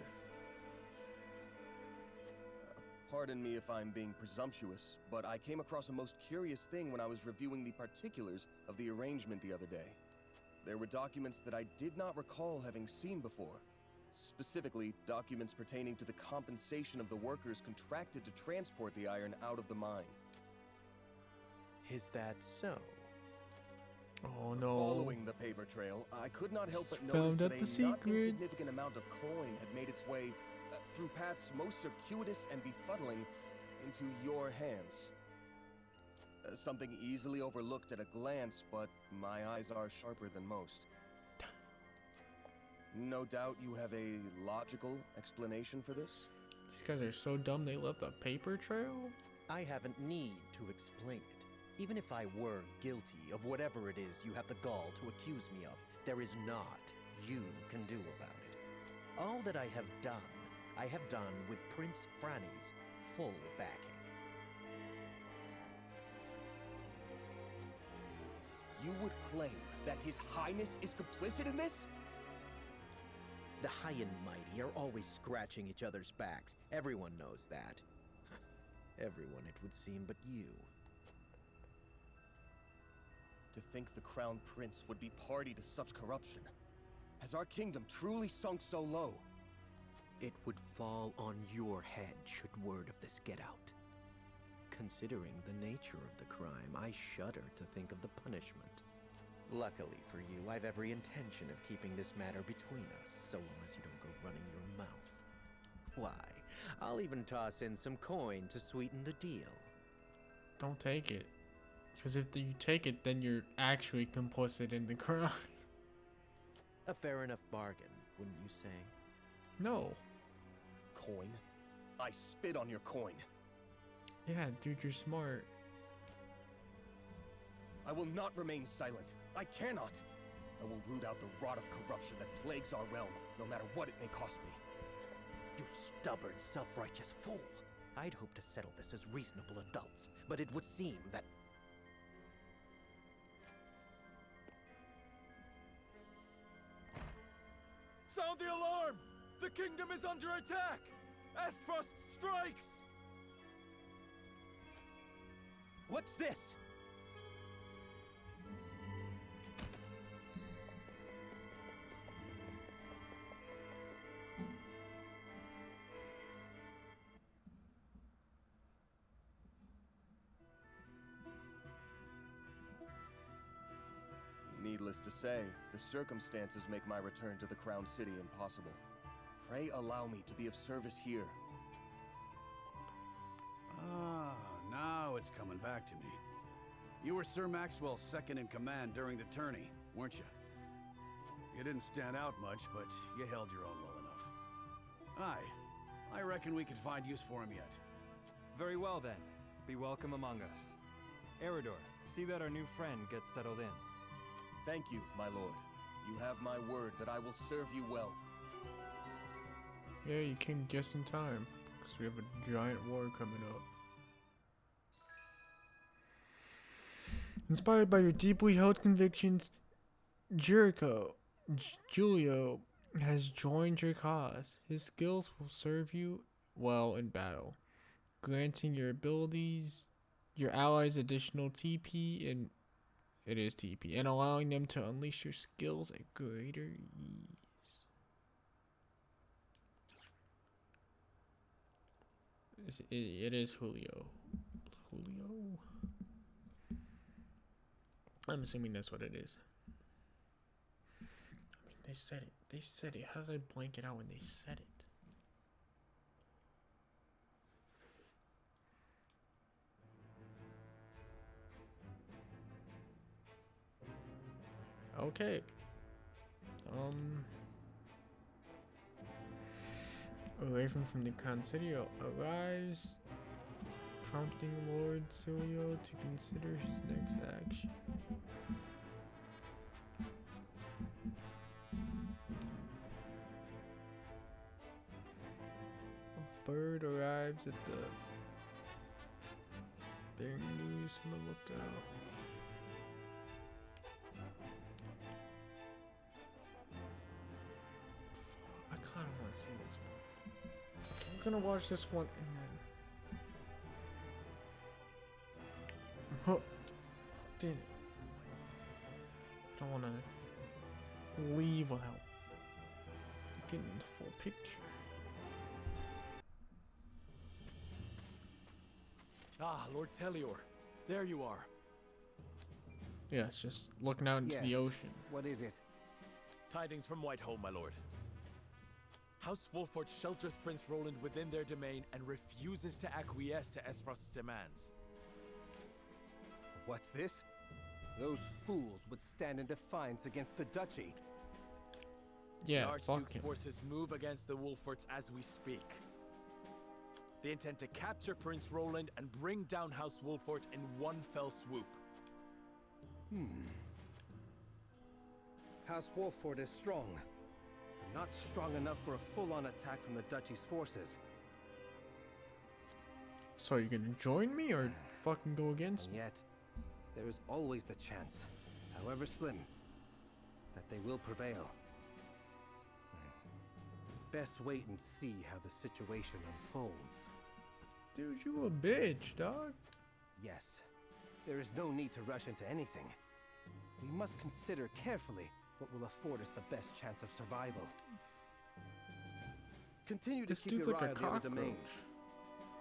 Pardon me if I'm being presumptuous, but I came across a most curious thing when I was reviewing the particulars of the arrangement the other day. There were documents that I did not recall having seen before. Specifically, documents pertaining to the compensation of the workers contracted to transport the iron out of the mine. Is that so? Oh no. Following the paper trail, I could not help but Found notice out that the a not secrets. insignificant amount of coin had made its way through paths most circuitous and befuddling into your hands. Something easily overlooked at a glance, but my eyes are sharper than most. No doubt you have a logical explanation for this? These guys are so dumb they left a paper trail? I haven't need to explain it. Even if I were guilty of whatever it is you have the gall to accuse me of, there is naught you can do about it. All that I have done with Prince Franny's full backing. You would claim that His Highness is complicit in this? The high and mighty are always scratching each other's backs. Everyone knows that. Everyone, it would seem, but you. To think the Crown Prince would be party to such corruption. Has our kingdom truly sunk so low? It would fall on your head should word of this get out. Considering the nature of the crime, I shudder to think of the punishment. Luckily for you, I've every intention of keeping this matter between us, so long as you don't go running your mouth. Why, I'll even toss in some coin to sweeten the deal. Don't take it. Because if you take it, then you're actually complicit in the crime. A fair enough bargain, wouldn't you say? No. Coin? I spit on your coin. Yeah, dude, you're smart. I will not remain silent. I cannot. I will root out the rot of corruption that plagues our realm, no matter what it may cost me. You stubborn, self-righteous fool! I'd hoped to settle this as reasonable adults, but it would seem that... Sound the alarm! The kingdom is under attack! Asphost strikes! What's this? Needless to say, the circumstances make my return to the Crown City impossible. Pray allow me to be of service here. Ah, now it's coming back to me. You were Sir Maxwell's second in command during the tourney, weren't you? You didn't stand out much, but you held your own well enough. Aye, I reckon we could find use for him yet. Very well then. Be welcome among us. Eridor, see that our new friend gets settled in. Thank you, my lord. You have my word that I will serve you well. Yeah, you came just in time, because we have a giant war coming up. Inspired by your deeply held convictions, Julio has joined your cause. His skills will serve you well in battle, granting your allies additional TP and and allowing them to unleash your skills at greater ease. It is Julio. I'm assuming that's what it is. I mean, they said it. How did I blank it out when they said it? Okay. Raven from the Crown City arrives, prompting Lord Cilio to consider his next action. A bird arrives at the bearing news from the lookout. I kind of want to see this one. I'm gonna watch this one and then I'm hooked. Hooked in it. I don't want to leave without getting the full picture. Ah, Lord Telior. There you are. Yeah, it's just looking out into the ocean. What is it? Tidings from Whiteholm, my lord. House Wolfort shelters Prince Roland within their domain and refuses to acquiesce to Esfrost's demands. What's this? Those fools would stand in defiance against the duchy. Yeah, the Archduke's fuck him. forces move against the Wolforts as we speak. They intend to capture Prince Roland and bring down House Wolfort in one fell swoop. House Wolford is strong, but not strong enough for a full-on attack from the duchy's forces. So are you gonna join me or fucking go against And me? yet, there is always the chance, however slim, that they will prevail. Best wait and see how the situation unfolds. Dude, you a bitch, dog. Yes, there is no need to rush into anything. we must consider carefully what will afford us the best chance of survival. Continue to This keep dude's your like eye a on the other cockroach. domains.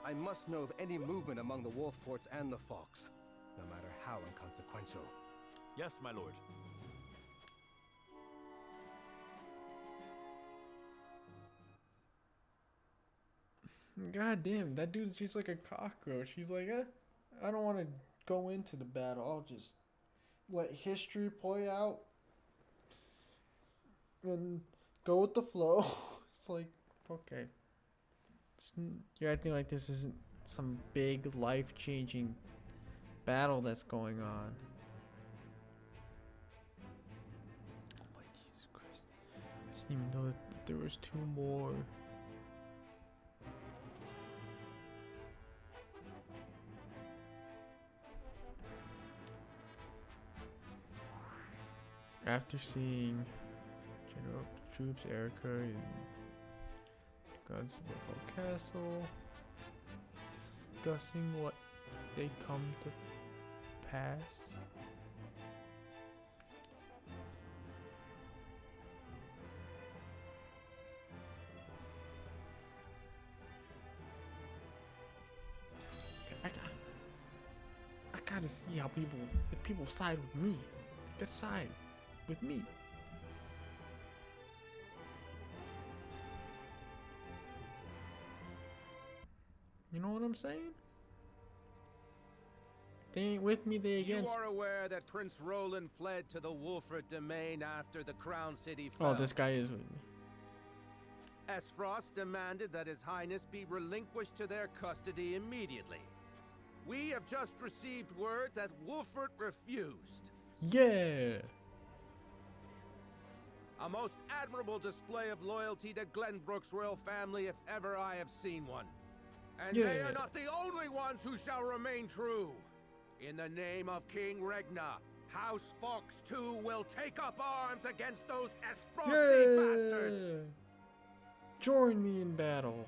I must know of any movement among the wolf forts and the Falks, no matter how inconsequential. Yes, my lord. God damn, that dude's just like a cockroach. He's like, I don't want to go into the battle. I'll just let history play out and go with the flow. It's like, okay. You're acting like this isn't some big life-changing battle that's going on. Oh my Jesus Christ. I didn't even know that there was 2 more. After seeing General Troops, Erica, and Guns of Castle, discussing what they come to pass. I gotta see how if people side with me. Get side with me. You know what I'm saying? They ain't with me, they against. You are aware that Prince Roland fled to the Wolford domain after the Crown City fell. Oh, this guy is with me. Esfrost demanded that His Highness be relinquished to their custody immediately. We have just received word that Wolford refused. Yeah. A most admirable display of loyalty to Glenbrook's royal family if ever I have seen one. And they are not the only ones who shall remain true. In the name of King Regna, House Fox too will take up arms against those Esfrosty bastards. Join me in battle.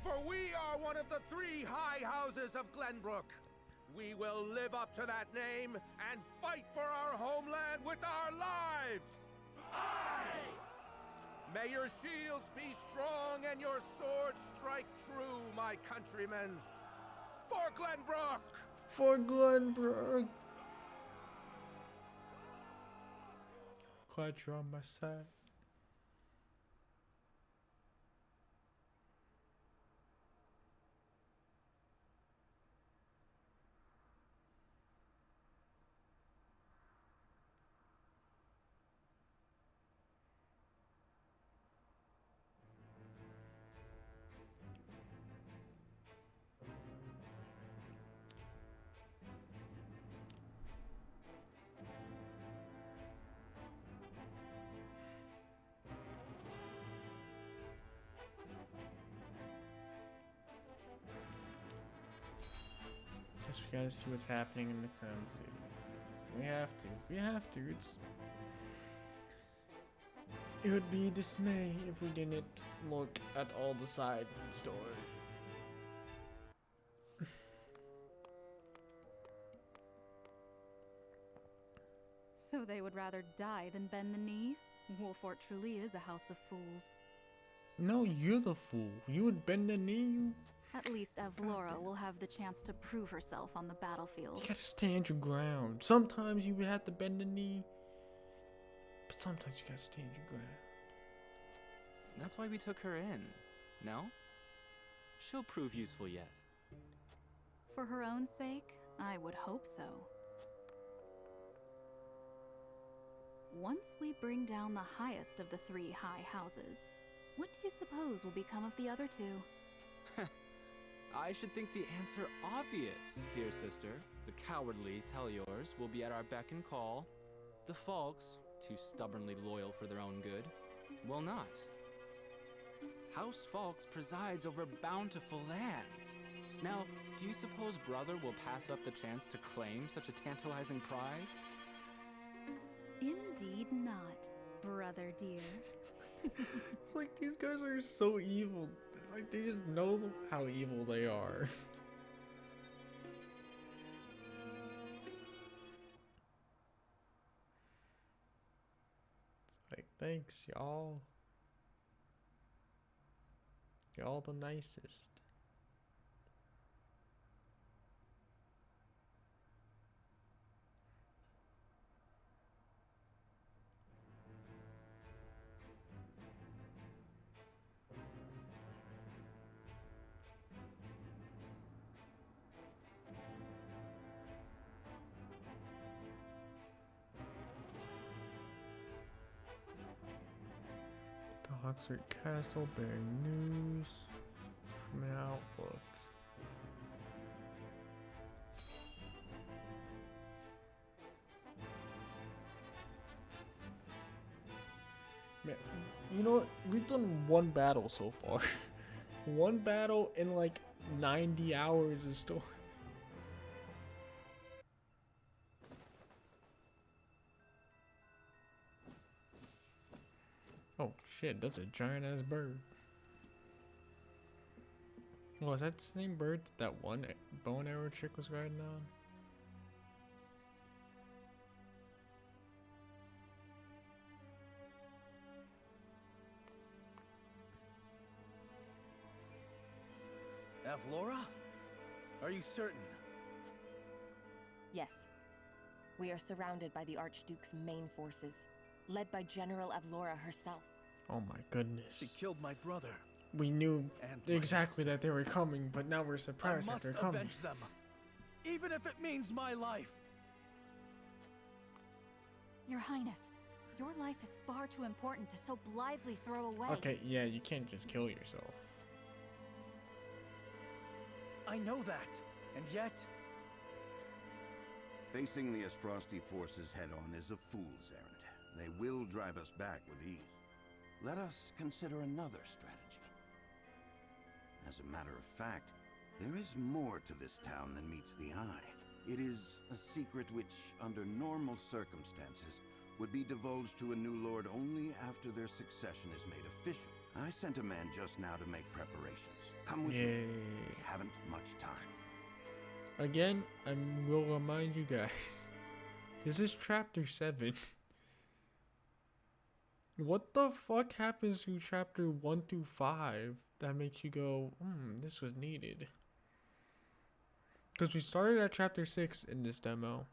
For we are one of the 3 high houses of Glenbrook. We will live up to that name and fight for our homeland with our lives. Aye! May your shields be strong and your swords strike true, my countrymen. For Glenbrook! For Glenbrook! Glad you're on my side. Guess we gotta see what's happening in the Crown City. We have to. We have to. It would be dismay if we didn't look at all the side story. So they would rather die than bend the knee? Wolfort truly is a house of fools. No, you're the fool. You would bend the knee. You At least Avlora will have the chance to prove herself on the battlefield. gotta stand your ground. Sometimes you have to bend the knee, but sometimes you gotta stand your ground. That's why we took her in, no? She'll prove useful yet. For her own sake, I would hope so. Once we bring down the highest of the 3 high houses, what do you suppose will become of the other 2? I should think the answer obvious, dear sister. The cowardly Teliors will be at our beck and call. The Falks, too stubbornly loyal for their own good, will not. House Falks presides over bountiful lands. Now, do you suppose Brother will pass up the chance to claim such a tantalizing prize? Indeed not, brother dear. It's like these guys are so evil. Like they just know how evil they are. Thanks, y'all. Y'all the nicest. The Oxford Castle bearing news from an outlook. Man, you know what? We've done one battle so far. One battle in like 90 hours of story. Oh shit, that's a giant ass bird. Oh, is that the same bird that one bow and arrow chick was riding on? Avlora? Are you certain? Yes. We are surrounded by the Archduke's main forces, led by General Avlora herself. Oh my goodness. She killed my brother. We knew And exactly that they were coming, but now we're surprised that they're coming. I must avenge them, even if it means my life. Your Highness, your life is far too important to so blithely throw away. Okay, yeah, you can't just kill yourself. I know that, and yet... Facing the Esfrosti forces head-on is a fool's errand. They will drive us back with ease. Let us consider another strategy. As a matter of fact, there is more to this town than meets the eye. It is a secret which, under normal circumstances, would be divulged to a new lord only after their succession is made official. I sent a man just now to make preparations. Come with me. We haven't much time. Again, I will remind you guys, this is chapter 7. What the fuck happens to chapter 1 through 5 that makes you go, this was needed? Because we started at chapter 6 in this demo.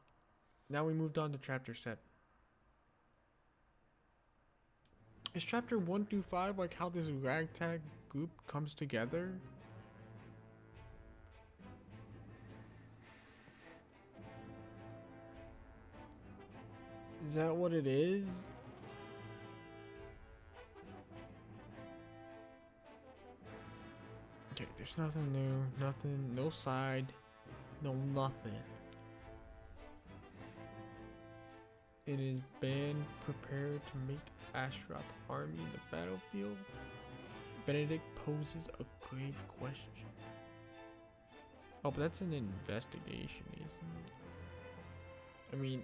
Now we moved on to chapter 7. Is chapter 1 through 5 like how this ragtag group comes together? Is that what it is? Okay, there's nothing new, nothing, no side, no nothing. It is band prepared to make Astrop army in the battlefield. Benedict poses a grave question. Oh, but that's an investigation, isn't it? I mean,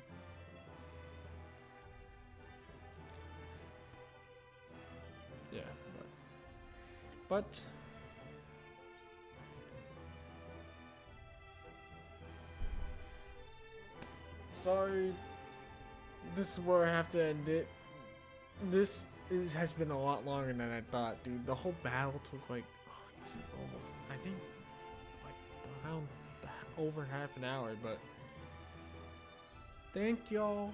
yeah, but sorry, this is where I have to end it. This has been a lot longer than I thought, dude. The whole battle took like almost, I think, like around over half an hour. But thank y'all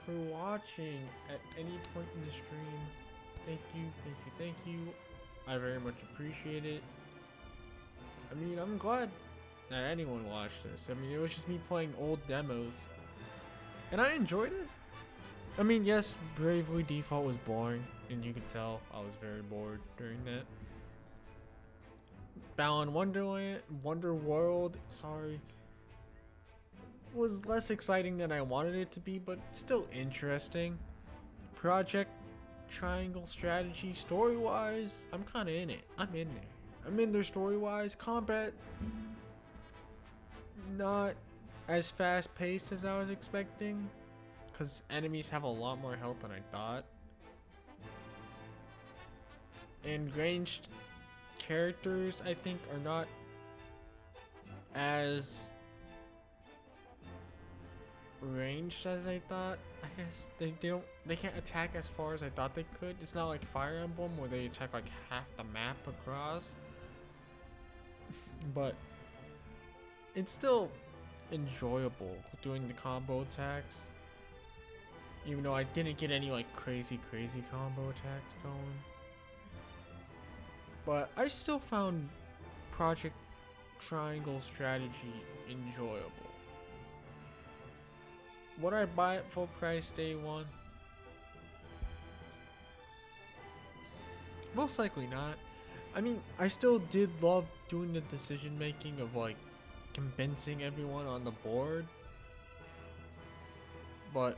for watching at any point in the stream. Thank you, thank you, thank you. I very much appreciate it. I mean, I'm glad that anyone watched this. I mean, it was just me playing old demos, and I enjoyed it. I mean, yes, Bravely Default was boring, and you could tell I was very bored during that. Balan Wonderworld, sorry, was less exciting than I wanted it to be, but still interesting. Project Triangle Strategy, story-wise, I'm kind of in it. I'm in there. I'm in there story-wise. Combat, not as fast-paced as I was expecting, because enemies have a lot more health than I thought. And ranged characters, I think, are not as ranged as I thought. I guess they can't attack as far as I thought they could. It's not like Fire Emblem where they attack like half the map across. But it's still enjoyable doing the combo attacks. Even though I didn't get any like crazy combo attacks going. But I still found Project Triangle Strategy enjoyable. Would I buy it full price day one? Most likely not. I mean, I still did love doing the decision making of like convincing everyone on the board. But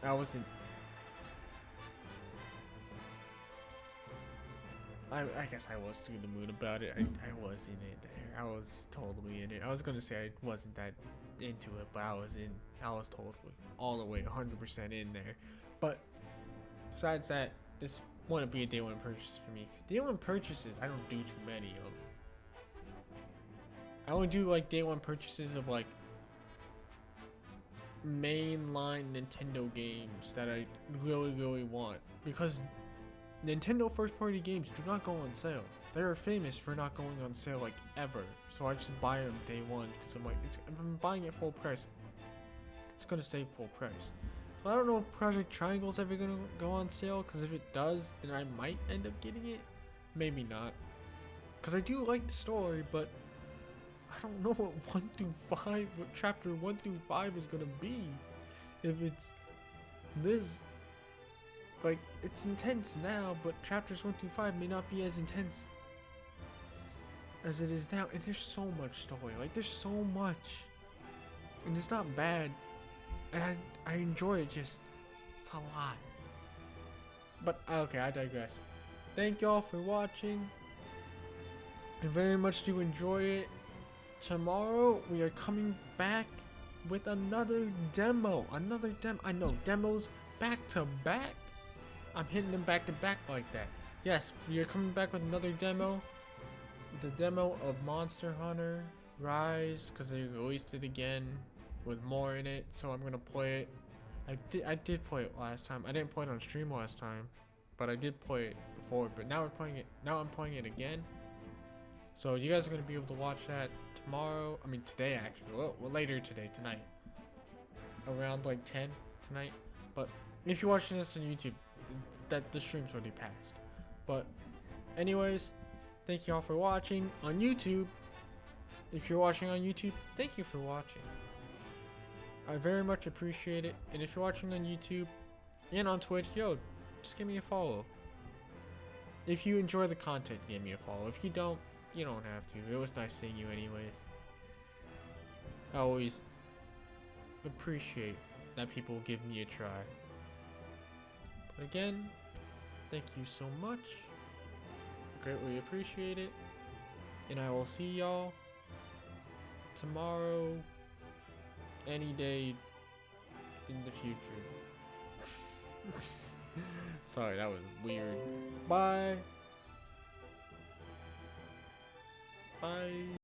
I wasn't. I guess I was to the moon about it. I was in it there. I was totally in it. I was gonna say I wasn't that into it, but I was totally all the way 100% in there. But besides that, this wouldn't be a day one purchase for me. Day one purchases, I don't do too many of. I only do like day one purchases of like mainline Nintendo games that I really want, because Nintendo first party games do not go on sale. They are famous for not going on sale like ever. So I just buy them day one because I'm like, if I'm buying it full price, it's gonna stay full price. So I don't know if Project Triangle's ever gonna go on sale, because if it does, then I might end up getting it. Maybe not, because I do like the story, but I don't know what 1 through 5, what chapter 1 through 5 is gonna be. If it's this, like, it's intense now, but chapters 1 through 5 may not be as intense as it is now. And there's so much story, like there's so much, and it's not bad, and I enjoy it. Just it's a lot. But okay, I digress. Thank y'all for watching. I very much do enjoy it. Tomorrow we are coming back with another demo. I know, demos back to back. I'm hitting them back to back like that. Yes, we are coming back with another demo. The demo of Monster Hunter Rise, because they released it again with more in it, so I'm gonna play it. I did play it last time. I didn't play it on stream last time, but I did play it before. But now I'm playing it again. So you guys are gonna be able to watch that tomorrow. I mean today actually. Well, later today, tonight. Around like 10 tonight. But if you're watching this on YouTube, that the stream's already passed. But anyways, thank you all for watching on YouTube. If you're watching on YouTube, thank you for watching. I very much appreciate it. And if you're watching on YouTube and on Twitch, yo, just give me a follow. If you enjoy the content, give me a follow. If you don't, you don't have to. It was nice seeing you anyways. I always appreciate that people give me a try. But again, thank you so much. Greatly appreciate it. And I will see y'all tomorrow, any day in the future. Sorry, that was weird. Bye. Bye.